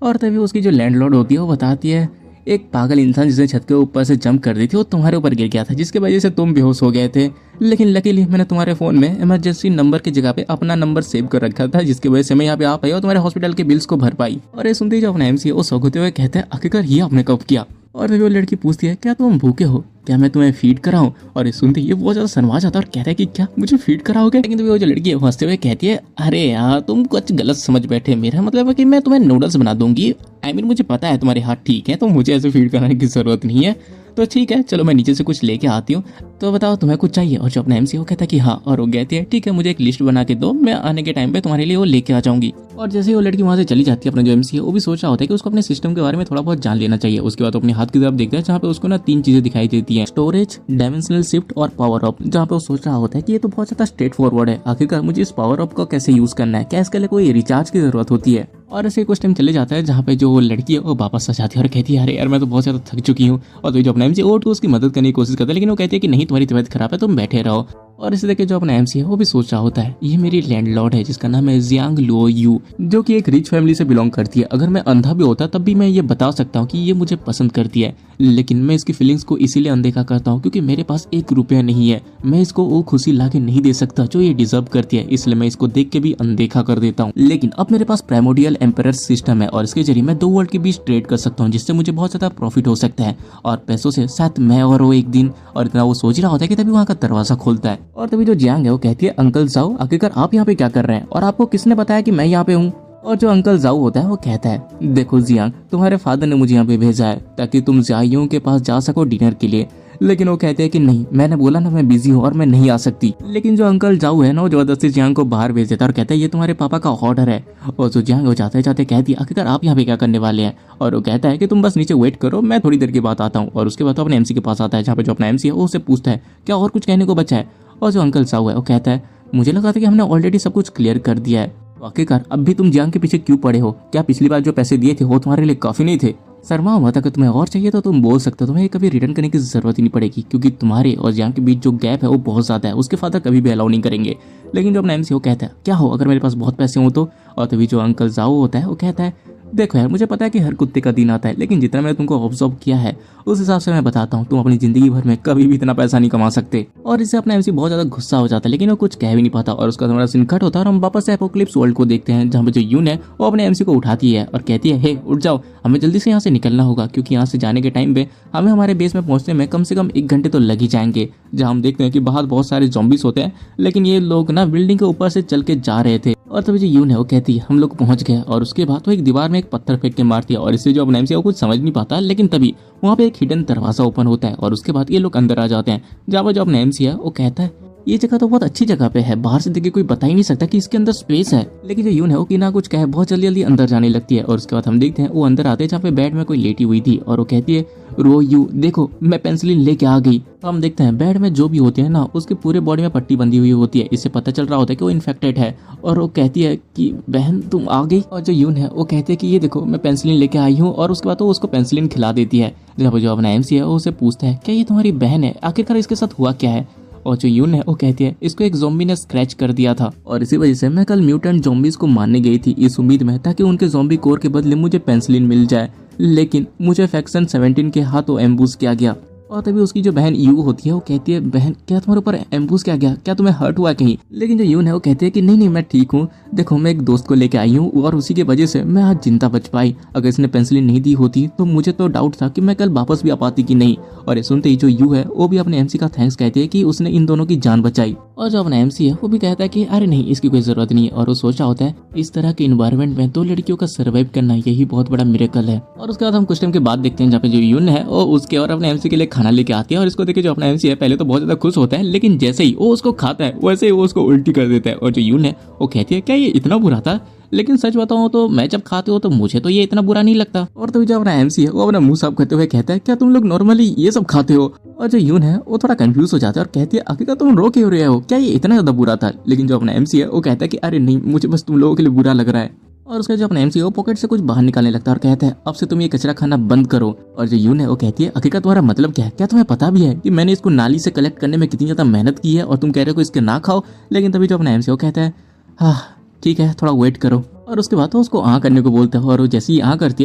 और तभी उसकी जो लैंडलॉर्ड होती है वो बताती है एक पागल इंसान जिसने छत के ऊपर से जंप कर दी थी वो तुम्हारे ऊपर गिर गया था, जिसकी वजह से तुम बेहोश हो गए थे। लेकिन लकीली मैंने तुम्हारे फोन में इमरजेंसी नंबर की जगह पे अपना नंबर सेव कर रखा था, जिसकी वजह से मैं यहाँ पे आ पाई और तुम्हारे हॉस्पिटल के बिल्स को भर पाई। और ये सुनते ही जो अपना एमसी है वो शौक होते हुए कहता है आखिरकार ये आपने कब किया। और तभी वो लड़की पूछती है क्या तुम भूखे हो, क्या मैं तुम्हें फीड कराऊं। और ये सुनते ये बहुत ज्यादा शर्मा जाता है और कहता है कि क्या मुझे फीड कराओगे। लेकिन तभी वो जो लड़की है हंसते हुए कहती है अरे यार तुम कुछ गलत समझ बैठे, मेरा मतलब है कि मैं तुम्हें नूडल्स बना दूंगी। मुझे पता है तुम्हारे हाथ ठीक है, तो मुझे ऐसे फीड कराने की जरूरत नहीं है, तो ठीक है चलो मैं नीचे से कुछ लेके आती हूँ, तो बताओ तुम्हें कुछ चाहिए। और जो अपना एमसी वो कहता है कि हाँ, और वो कहती है ठीक है मुझे एक लिस्ट बना के दो, मैं आने के टाइम पे तुम्हारे लिए वो लेके आ जाऊंगी। और जैसे ही वो लड़की वहाँ से चली जाती है, अपना जो एमसी है वो भी सोच रहा होता है कि उसको अपने सिस्टम के बारे में थोड़ा बहुत जान लेना चाहिए। उसके बाद अपने हाथ की तरफ देखता है जहाँ पे उसको ना 3 चीजें दिखाई देती है, स्टोरेज, डायमेंशनल शिफ्ट और पावर अप। जहाँ पे वो सोच रहा होता है कि ये तो बहुत ज्यादा स्ट्रेट फॉरवर्ड है, आखिरकार मुझे इस पावर अप को कैसे यूज करना है, क्या इसके लिए कोई रिचार्ज की जरूरत होती है। और ऐसे कुछ टाइम चले जाता है जहाँ पे जो लड़की है वो वापस आ जाती है और कहती है अरे यार मैं तो बहुत ज्यादा थक चुकी हूँ। और तो जो अपना एमसी उसकी मदद करने की कोशिश करता है, लेकिन वो कहती है कि नहीं तुम्हारी तबीयत खराब है तुम बैठे रहो। और इसे देख के जो अपना एमसी है वो भी सोच रहा होता है ये मेरी लैंडलॉर्ड है जिसका नाम है जियांग लुओ यू, जो कि एक रिच फैमिली से बिलोंग करती है। अगर मैं अंधा भी होता तब भी मैं ये बता सकता हूँ कि ये मुझे पसंद करती है, लेकिन मैं इसकी फीलिंग्स को इसीलिए अनदेखा करता हूँ क्योंकि मेरे पास 1 रुपया नहीं है। मैं इसको वो खुशी लाके नहीं दे सकता जो ये डिजर्व करती है, इसलिए मैं इसको देख के भी अनदेखा कर देता हूँ। लेकिन अब मेरे पास प्राइमोर्डियल एम्पायर सिस्टम है और इसके जरिए मैं 2 वर्ल्ड के बीच ट्रेड कर सकता हूँ, जिससे मुझे बहुत ज्यादा प्रॉफिट हो सकता है और पैसों से शायद मैं और वो एक दिन, और इतना वो सोच रहा होता है कि तभी वहाँ का दरवाजा खोलता है और तभी जो जियांग है वो कहती है अंकल जाओ, आखिरकार आप यहाँ पे क्या कर रहे हैं और आपको किसने बताया कि मैं यहाँ पे हूँ। और जो अंकल जाऊ होता है वो कहता है देखो जियांग, तुम्हारे फादर ने मुझे यहाँ पे भेजा है ताकि तुम जाइयों के पास जा सको डिनर के लिए, लेकिन वो कहते हैं कि नहीं, मैंने बोला ना मैं बिजी हूँ और मैं नहीं आ सकती। लेकिन जो अंकल जाऊ है ना वो जबरदस्ती जियांग को बाहर भेज देता है और कहता है ये तुम्हारे पापा का ऑर्डर है। और जो जियांग वो जाते जाते कहती है आखिरकार आप यहाँ पे क्या करने वाले हैं, और वो कहता है कि तुम बस नीचे वेट करो, मैं थोड़ी देर के बाद आता हूँ। और उसके बाद तो अपने एमसी के पास आता है जहाँ पे जो अपना एमसी है वो उससे पूछता है क्या और कुछ कहने को बचा है। और जो अंकल जाऊ है वो कहता है मुझे लगा था कि हमने ऑलरेडी सब कुछ क्लियर कर दिया है, तो आखिरकार अब भी तुम जियांग के पीछे क्यों पड़े हो, क्या पिछली बार जो पैसे दिए थे वो तुम्हारे लिए काफी नहीं थे। शर्मा मत, अगर तुम्हें और चाहिए तो तुम बोल सकते हो, तुम्हें कभी रिटर्न करने की जरूरत ही नहीं पड़ेगी क्योंकि तुम्हारे और जियांग के बीच जो गैप है वो बहुत ज्यादा है, उसके फादर कभी भी अलाउ नहीं करेंगे। लेकिन जो अपना एमसी वो कहता है क्या हो अगर मेरे पास बहुत पैसे हो तो। और तभी जो अंकल जाओ होता है वो कहता है देखो यार, मुझे पता है कि हर कुत्ते का दिन आता है, लेकिन जितना मैंने तुमको ऑब्जर्व किया है उस हिसाब से मैं बताता हूँ, तुम अपनी जिंदगी भर में कभी भी इतना पैसा नहीं कमा सकते। और इससे अपना एमसी बहुत ज्यादा गुस्सा हो जाता है, लेकिन वो कुछ कह भी नहीं पाता और उसका थोड़ा सीन कट होता है और हम वापस से एपोक्लिप्स वर्ल्ड को देखते हैं जहाँ पे जो यून है वो अपने एमसी को उठाती है और कहती है हे उठ जाओ, हमें जल्दी से यहाँ से निकलना होगा क्योंकि यहाँ से जाने के टाइम पे हमें हमारे बेस में पहुंचने में कम से कम 1 घंटे तो लग ही जाएंगे। जहाँ हम देखते हैं कि बाहर बहुत सारे ज़ॉम्बीज होते हैं, लेकिन ये लोग ना बिल्डिंग के ऊपर से चल के जा रहे थे। और तभी जो यून है वो कहती है हम लोग पहुंच गए, और उसके बाद वो एक दीवार में एक पत्थर फेंक के मारती है और इससे जो अपना एमसी है वो कुछ समझ नहीं पाता, लेकिन तभी वहाँ पे एक हिडन दरवाजा ओपन होता है और उसके बाद ये लोग अंदर आ जाते हैं। जहाँ पर जो अपना एमसी है वो कहता है ये जगह तो बहुत अच्छी जगह पे है, बाहर से देखे कोई बता ही नहीं सकता कि इसके अंदर स्पेस है। लेकिन जो यून है वो कि ना कुछ कहे बहुत जल्दी जल्दी अंदर जाने लगती है और उसके बाद हम देखते हैं वो अंदर आते हैं जहाँ पे बेड में कोई लेटी हुई थी और वो कहती है रो यू देखो मैं पेंसिलिन लेके आ गई। तो हम देखते हैं बेड में जो भी होती है ना उसके पूरे बॉडी में पट्टी बंधी हुई होती है, इससे पता चल रहा होता है कि वो इन्फेक्टेड है। और वो कहती है कि बहन तुम आ गई। और जो यून है वो कहते हैं कि ये देखो मैं पेंसिलिन लेके आई हूँ, और उसके बाद वो उसको पेंसिलिन खिला देती है। जब जो अपना एमसी है वो उसे पूछता है क्या ये तुम्हारी बहन है, आखिरकार इसके साथ हुआ क्या है। और जो यून है वो कहती है इसको एक ज़ॉम्बी ने स्क्रैच कर दिया था और इसी वजह से मैं कल म्यूटेंट ज़ॉम्बीज को मारने गई थी इस उम्मीद में ताकि उनके ज़ॉम्बी कोर के बदले मुझे पेंसिलिन मिल जाए, लेकिन मुझे फैक्शन 17 के हाथों एम्बूस किया गया। और तभी उसकी जो बहन यू होती है वो कहती है बहन क्या तुम्हारे ऊपर एम्बूस किया गया, क्या तुम्हें हर्ट हुआ कहीं। लेकिन जो यून है वो कहती है कि नहीं नहीं मैं ठीक हूँ, देखो मैं एक दोस्त को लेके आई हूँ और उसी की वजह से मैं आज जिंदा बच पाई, अगर इसने पेंसिलिन नहीं दी होती तो मुझे तो डाउट था कि मैं कल वापस भी आ पाती कि नहीं। और ये सुनते ही जो यू है वो भी अपने एमसी का थैंक्स कहती है कि उसने इन दोनों की जान बचाई। और जो अपना एमसी है वो भी कहता है कि अरे नहीं इसकी कोई जरूरत नहीं है, और वो सोचा होता है इस तरह के इन्वायरमेंट में 2 लड़कियों का सर्वाइव करना यही बहुत बड़ा मिरेकल है। और उसके बाद हम कुछ टाइम के बाद देखते हैं जहाँ पे जो यून है वो उसके और अपने एमसी के लिए खाना लेके आती है और इसको देखे जो अपना एमसी है पहले तो बहुत ज्यादा खुश होता है, लेकिन जैसे ही वो उसको खाता है वैसे ही वो उसको उल्टी कर देता है। और जो यून है वो कहती है क्या ये इतना बुरा था, लेकिन सच बताऊं तो मैं जब खाते हो तो मुझे तो ये इतना बुरा नहीं लगता। और तो जो अपना एमसी है वो अपना मुंह साफ करते हुए कहता है क्या तुम लोग नॉर्मली ये सब खाते हो। और जो यून है वो थोड़ा कंफ्यूज हो जाता है और कहती है आखिरकार तुम रो क्यों रहे हो, क्या ये इतना ज्यादा बुरा था। लेकिन जो अपना एमसी है वो कहता है कि अरे नहीं मुझे बस तुम लोगों के लिए बुरा लग रहा है। और उसका जो अपना एमसी है वो पॉकेट से कुछ बाहर निकालने लगता है और कहता है अब से तुम ये कचरा खाना बंद करो। और जो यून है वो कहती है आखिरकार तुम्हारा मतलब क्या है, क्या तुम्हें पता भी है कि मैंने इसको नाली से कलेक्ट करने में कितनी ज्यादा मेहनत की है और तुम कह रहे हो इसके ना खाओ। लेकिन तभी जो अपना एमसी है वो कहता है हाँ ठीक है थोड़ा वेट करो। और उसके बाद तो उसको आ करने को बोलता है और वो जैसे ही आ करती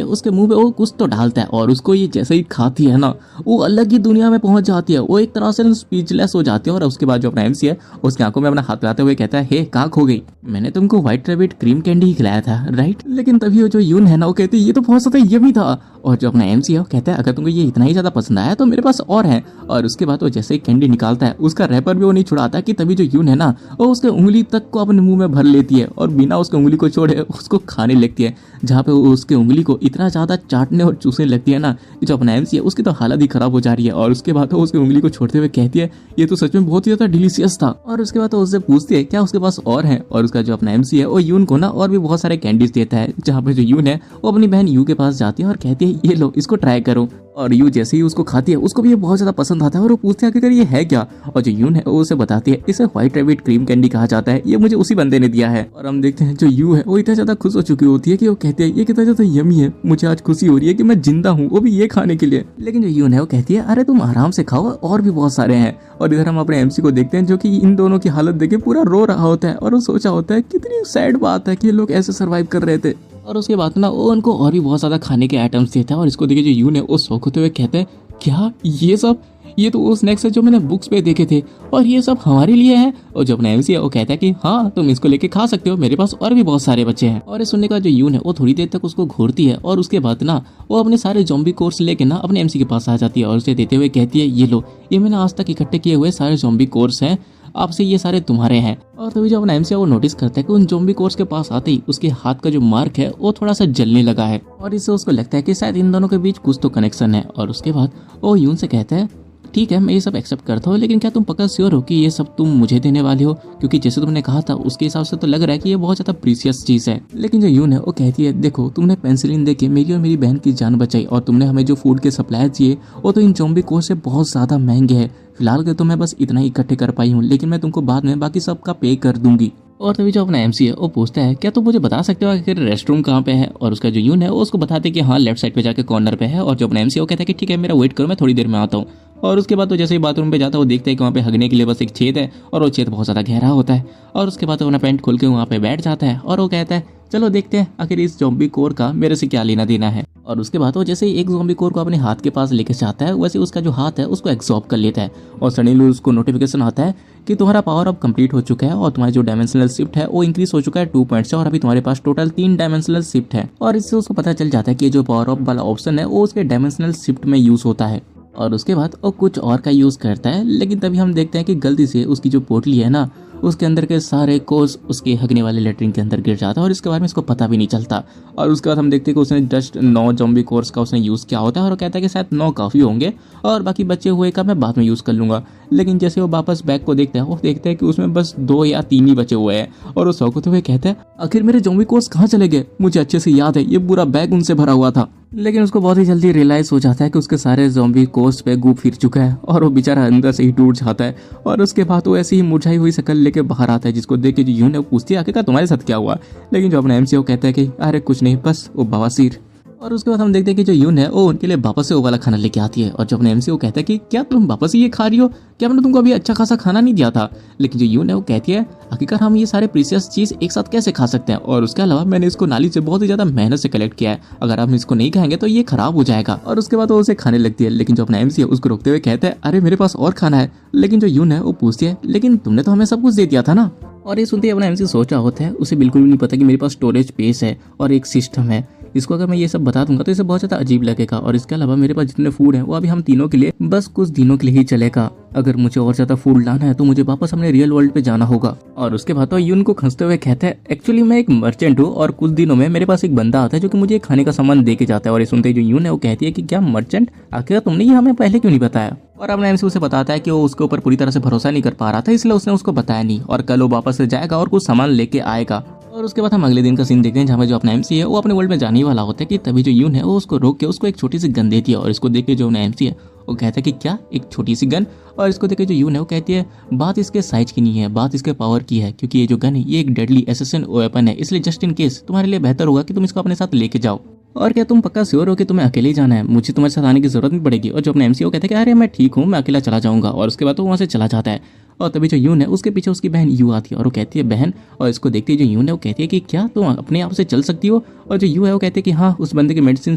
है उसके मुंह पे वो कुछ तो डालता है और उसको ये जैसे ही खाती है ना वो अलग ही दुनिया में पहुंच जाती है, वो एक तरह से स्पीचलेस हो जाती है। और उसके बाद जो अपना एमसी है उसकी आंखों में अपना हाथ लगाते हुए कहता है हे कहाँ खो गई, मैंने तुमको व्हाइट रैबिट क्रीम कैंडी ही खिलाया था राइट। लेकिन तभी वो जो यून है ना वो कहती है ये तो बहुत ज्यादा यम्मी था। और जो अपना एमसी है वो कहता है अगर तुमको ये इतना ही ज्यादा पसंद आया तो मेरे पास और है। और उसके बाद वो जैसे ही कैंडी निकालता है उसका रैपर भी वो नहीं छुड़ाता कि तभी जो यून है ना वो उसके उंगली तक को अपने मुंह में भर लेती है और बिना उसके उंगली को छोड़े उसको खाने लगती है, जहाँ पे वो उसके उंगली को इतना ज्यादा चाटने और चूसने लगती है ना कि जो अपना एमसी है उसकी तो हालत ही खराब हो जा रही है। और उसके बाद वो उसकी उंगली को छोड़ते हुए कहती है ये तो सच में बहुत ही ज्यादा डिलीशियस था। और उसके बाद वो उससे पूछती है क्या उसके पास और है। और उसका जो अपना एमसी है वो यून को ना और भी बहुत सारे कैंडीज देता है, जहाँ पे जो यून है वो अपनी बहन यू के पास जाती है और कहती है ये लो इसको ट्राई करो। और यू जैसे ही उसको खाती है उसको भी ये बहुत ज्यादा पसंद आता है और वो पूछते हैं कि ये है क्या। और जो यून है वो उसे बताती है इसे व्हाइट रैबिट क्रीम कैंडी कहा जाता है, ये मुझे उसी बंदे ने दिया है। और हम देखते हैं जो यू है वो इतना ज्यादा खुश हो चुकी होती है कि वो कहती है ये कितना ज्यादा यमी है, मुझे आज खुशी हो रही है कि मैं जिंदा हूँ, वो भी ये खाने के लिए। लेकिन जो यून है वो कहती है अरे तुम आराम से खाओ, और भी बहुत सारे हैं। और इधर हम अपने एमसी को देखते हैं जो कि इन दोनों की हालत देखे पूरा रो रहा होता है और वो सोचा होता है कितनी सैड बात है कि ये लोग ऐसे सर्वाइव कर रहे थे। और उसके बाद ना वो उनको और भी बहुत ज्यादा खाने के आइटम्स देता है और इसको देखे जो यून है वो शौक होते हुए कहते हैं क्या ये सब, ये तो वो स्नैक्स है जो मैंने बुक्स पे देखे थे और ये सब हमारे लिए है। और जो अपना एमसी है वो कहता है कि हाँ तुम इसको लेके खा सकते हो, मेरे पास और भी बहुत सारे बच्चे हैं। और ये सुनने का जो यून है वो थोड़ी देर तक उसको घूरती है और उसके बाद ना वो अपने सारे ज़ॉम्बी कोर्स लेके ना अपने एमसी के पास आ जाती है और उसे देते हुए कहती है ये लो, ये मैंने आज तक इकट्ठे किए हुए सारे ज़ॉम्बी कोर्स हैं, आपसे ये सारे तुम्हारे हैं। और तभी जो अपना एमसी है वो नोटिस करता है कि उन ज़ॉम्बी कोर्स के पास आते ही उसके हाथ का जो मार्क है वो थोड़ा सा जलने लगा है और इससे उसको लगता है कि शायद इन दोनों के बीच कुछ तो कनेक्शन है। और उसके बाद वो यून से कहता है ठीक है मैं ये सब एक्सेप्ट करता हूँ, लेकिन क्या तुम पक्का श्योर हो कि ये सब तुम मुझे देने वाले हो, क्योंकि जैसे तुमने कहा था उसके हिसाब से तो लग रहा है कि ये बहुत ज्यादा प्रीशियस चीज है। लेकिन जो यून है वो कहती है देखो तुमने पेंसिलिन देके मेरी और मेरी बहन की जान बचाई और तुमने हमें जो फूड के सप्लाई दिए वो तो इन ज़ॉम्बी कोर्स से बहुत ज्यादा महंगे है, फिलहाल के तो मैं बस इतना ही इकट्ठे कर पाई हूँ, लेकिन मैं तुमको बाद में बाकी सबका पे कर दूंगी। और तभी जो अपना एमसी है वो पूछता है क्या तुम मुझे बता सकते हो आखिर रेस्ट रूम कहाँ पे है। और उसका जो यून है वो उसको बताते कि हाँ लेफ्ट साइड पे जाके कॉर्नर पे है। और जो अपना एमसी है वो कहता है कि ठीक है मेरा वेट करो, मैं थोड़ी देर में आता हूँ। और उसके बाद तो जैसे ही बाथरूम पे जाता है वो देखता है कि वहाँ पे हगने के लिए बस एक छेद है और वो छेद बहुत ज़्यादा गहरा होता है। और उसके बाद वो अपना पैंट खोल के वहाँ पे बैठ जाता है और वो कहता है चलो देखते हैं आखिर इस ज़ॉम्बी कोर का मेरे से क्या लेना देना है। और उसके बाद वो जैसे ही एक ज़ॉम्बी कोर को अपने हाथ के पास लेके जाता है वैसे उसका जो हाथ है उसको एब्जॉर्ब कर लेता है और सडनली उसको नोटिफिकेशन आता है कि तुम्हारा पावर अब कंप्लीट हो चुका है और तुम्हारी जो डायमेंशनल शिफ्ट है वो इंक्रीज हो चुका है 2 पॉइंट से और अभी तुम्हारे पास टोटल 3 डायमेंशनल शिफ्ट है। और इससे उसको पता चल जाता है कि जो पावर अप वाला ऑप्शन है वो उसके डायमेंशनल शिफ्ट में यूज होता है। और उसके बाद वो कुछ और का यूज करता है, लेकिन तभी हम देखते हैं कि गलती से उसकी जो पोटली है ना उसके अंदर के सारे कोर्स उसके हगने वाले लेटरिन के अंदर गिर जाता है और इसके बारे में इसको पता भी नहीं चलता। और उसके बाद हम देखते हैं कि उसने जस्ट 9 ज़ॉम्बी कोर्स का उसने यूज़ किया होता है और वो कहता है कि शायद 9 काफ़ी होंगे और बाकी बचे हुए का मैं बाद में यूज़ कर लूँगा। लेकिन जैसे वो वापस बैग को देखता है वो देखता है कि उसमें बस 2 या 3 ही बचे हुए हैं और वो शौक हुए कहता है आखिर मेरे ज़ॉम्बी कोर्स कहाँ चले गए, मुझे अच्छे से याद है ये पूरा बैग उनसे भरा हुआ था। लेकिन उसको बहुत ही जल्दी रियलाइज हो जाता है कि उसके सारे ज़ॉम्बी कोर्स पे गू फिर चुका है और वो बेचारा अंदर से ही टूट जाता है। और उसके बाद वो ऐसी ही मुरझाई हुई शक्ल लेके बाहर आता है जिसको देख के जो यून है वो पूछती है आखिर तुम्हारे साथ क्या हुआ। लेकिन जो अपना एमसी वो कहता है कि अरे कुछ नहीं बस वो बवासीर। और उसके बाद हम देखते हैं कि जो यून है वो उनके लिए वापस से वो वाला खाना लेके आती है और जो अपने एमसी वो कहता है कि क्या तुम वापस ही ये खा रही हो, क्या मैंने तुमको अभी अच्छा खासा खाना नहीं दिया था। लेकिन जो यून है वो कहती है आखिरकार हम ये सारे प्रीशियस चीज एक साथ कैसे खा सकते हैं और उसके अलावा मैंने इसको नाली से बहुत ही ज्यादा मेहनत से कलेक्ट किया है, अगर हम इसको नहीं खाएंगे तो ये खराब हो जाएगा। और उसके बाद वो उसे खाने लगती है, लेकिन जो अपना एमसी है उसको रोकते हुए कहता है अरे मेरे पास और खाना है। लेकिन जो यून है वो पूछती है लेकिन तुमने तो हमें सब कुछ दे दिया था ना। और ये सुनते ही अपना एमसी सोच रहा होता है उसे बिल्कुल भी नहीं पता कि मेरे पास स्टोरेज स्पेस है और एक सिस्टम है, इसको अगर मैं ये सब बता दूंगा तो इसे बहुत ज़्यादा अजीब लगेगा। और इसके अलावा मेरे पास जितने फूड है वो अभी हम तीनों के लिए बस कुछ दिनों के लिए ही चलेगा, अगर मुझे और ज़्यादा फूड लाना है तो मुझे वापस अपने रियल वर्ल्ड पे जाना होगा। और उसके बाद तो यून को खंसते हुए कहता है एक्चुअली मैं एक मर्चेंट हूँ और कुछ दिनों में मेरे पास एक बंदा आता है जो कि मुझे खाने का सामान दे के जाता है। और ये सुनते ही जो यून है वो कहती है कि क्या मर्चेंट, आखिर तुमने ये हमें पहले क्यों नहीं बताया। और अपना एमसी उसे बताता है कि वो उसके ऊपर पूरी तरह से भरोसा नहीं कर पा रहा था इसलिए उसने उसको बताया नहीं और कल वो वापस से जाएगा और कुछ सामान लेके आएगा। और उसके बाद हम अगले दिन का सीन देखते हैं जहाँ पे जो अपना एमसी है वो अपने वर्ल्ड में जाने वाला होता है कि तभी जो यून है वो उसको रोक के उसको एक छोटी सी गन देती है। और इसको देख के जो अपना एमसी है वो कहता है कि क्या एक छोटी सी गन। और इसको देख के जो यून है वो कहती है बात इसके साइज की नहीं है, बात इसके पावर की है, क्योंकि ये जो गन है ये एक डेडली एसेसिन वेपन है, इसलिए जस्ट इन केस तुम्हारे लिए बेहतर होगा कि तुम इसको अपने साथ लेके जाओ। और क्या तुम पक्का श्योर हो कि तुम्हें अकेले ही जाना है, मुझे तुम्हारे साथ आने की जरूरत नहीं पड़ेगी। और जो अपने एमसी वो कहते हैं कि अरे मैं ठीक हूँ, मैं अकेला चला जाऊंगा। और उसके बाद तो वहाँ से चला जाता है। और तभी जो यून है उसके पीछे उसकी बहन यू आती है और वो कहती है बहन। और इसको देखते ही जो यून है वो कहती है कि क्या तुम अपने आप से चल सकती हो। और जो यू है वो कहती है कि हाँ उस बंदे की मेडिसिन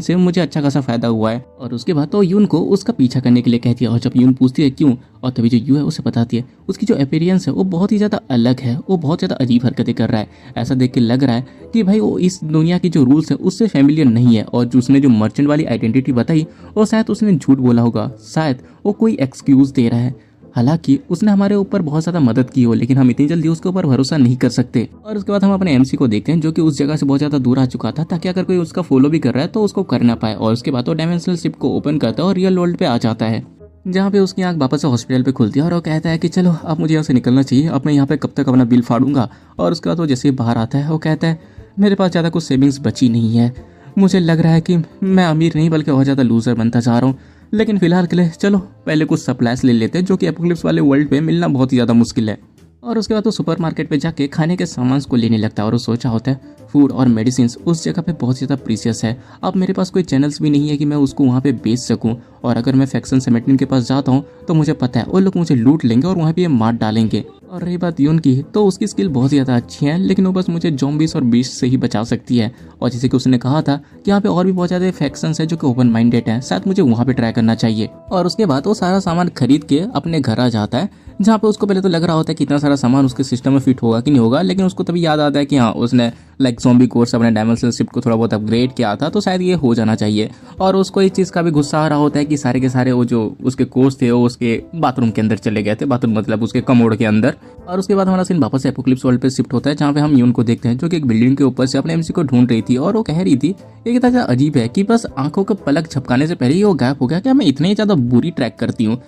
से मुझे अच्छा खासा फायदा हुआ है। और उसके बाद तो यून को उसका पीछा करने के लिए कहती है। और जब यून पूछती है क्यों, और तभी जो यू है उसे बताती है उसकी जो अपीयरेंस है वो बहुत ही ज़्यादा अलग है, वो बहुत ज़्यादा अजीब हरकतें कर रहा है। ऐसा देख के लग रहा है कि भाई वो इस दुनिया की जो रूल्स है उससे फैमिलियर नहीं है। और जो उसने जो मर्चेंट वाली आइडेंटिटी बताई वो शायद उसने झूठ बोला होगा, शायद वो कोई एक्सक्यूज़ दे रहा है। हालांकि उसने हमारे ऊपर बहुत ज़्यादा मदद की हो, लेकिन हम इतनी जल्दी उसके ऊपर भरोसा नहीं कर सकते। और उसके बाद हम अपने एमसी को देखते हैं जो कि उस जगह से बहुत ज़्यादा दूर आ चुका था, ताकि अगर कोई उसका फॉलो भी कर रहा है तो उसको कर ना पाए। और उसके बाद वो डायमेंशनल शिप को ओपन करता है और रियल वर्ल्ड पे आ जाता है, जहाँ पे उसकी आंख वापस से हॉस्पिटल पे खुलती है। और वो कहता है कि चलो अब मुझे यहाँ से निकलना चाहिए, अब मैं यहाँ पे कब तक अपना बिल फाड़ूंगा। और उसके बाद वो जैसे ही बाहर आता है वो कहता है मेरे पास ज़्यादा कुछ सेविंग्स बची नहीं है, मुझे लग रहा है कि मैं अमीर नहीं बल्कि और ज़्यादा लूजर बनता जा रहा हूँ। लेकिन फिलहाल के लिए चलो पहले कुछ सप्लाईज ले लेते हैं, जो कि एपोकलिप्स वाले वर्ल्ड पे मिलना बहुत ही ज़्यादा मुश्किल है। और उसके बाद वो सुपरमार्केट पे जाके खाने के सामान को लेने लगता है और वो सोचा होता है फूड और मेडिसिन उस जगह पे बहुत ज़्यादा प्रीशियस है। अब मेरे पास कोई चैनल्स भी नहीं है कि मैं उसको वहाँ पे बेच सकूँ, और अगर मैं फैक्शन सेमेटिन के पास जाता हूँ तो मुझे पता है वो लोग मुझे लूट लेंगे और वहाँ पे ये मार डालेंगे। और रही बात यून की, तो उसकी स्किल बहुत ज़्यादा अच्छी है, लेकिन वो बस मुझे ज़ॉम्बीज़ और बीस्ट से ही बचा सकती है। और जैसे कि उसने कहा था कि यहाँ पे और भी बहुत ज़्यादा फैक्शंस है जो कि ओपन माइंडेड है, शायद मुझे वहाँ पे ट्राई करना चाहिए। और उसके बाद वो सारा सामान खरीद के अपने घर आ जाता है, जहाँ पे उसको पहले तो लग रहा होता है कि इतना सारा सामान उसके सिस्टम में फिट होगा कि नहीं होगा, लेकिन उसको तभी याद आता है कि हाँ, उसने लाइक ज़ॉम्बी कोर्स अपने डायमेंशनल शिप को थोड़ा बहुत अपग्रेड किया था, तो शायद ये हो जाना चाहिए। और उसको इस चीज़ का भी गुस्सा आ रहा होता है कि सारे के सारे वो जो उसके कोर्स थे वो उसके बाथरूम के अंदर चले गए थे, बाथरूम मतलब उसके कमोड के अंदर। और उसके बाद हमारा सीन वापस से एपोक्लिप्स वर्ल्ड पे शिफ्ट होता है, जहाँ पे हम यून को देखते हैं जो कि एक बिल्डिंग के ऊपर से अपने एमसी को ढूंढ रही थी, और वो कह रही थी एक तरह अजीब है कि बस आंखों के पलक झपकाने से पहले ही वो गायब हो गया, क्या मैं इतनी ज़्यादा बुरी ट्रैक करती हूँ।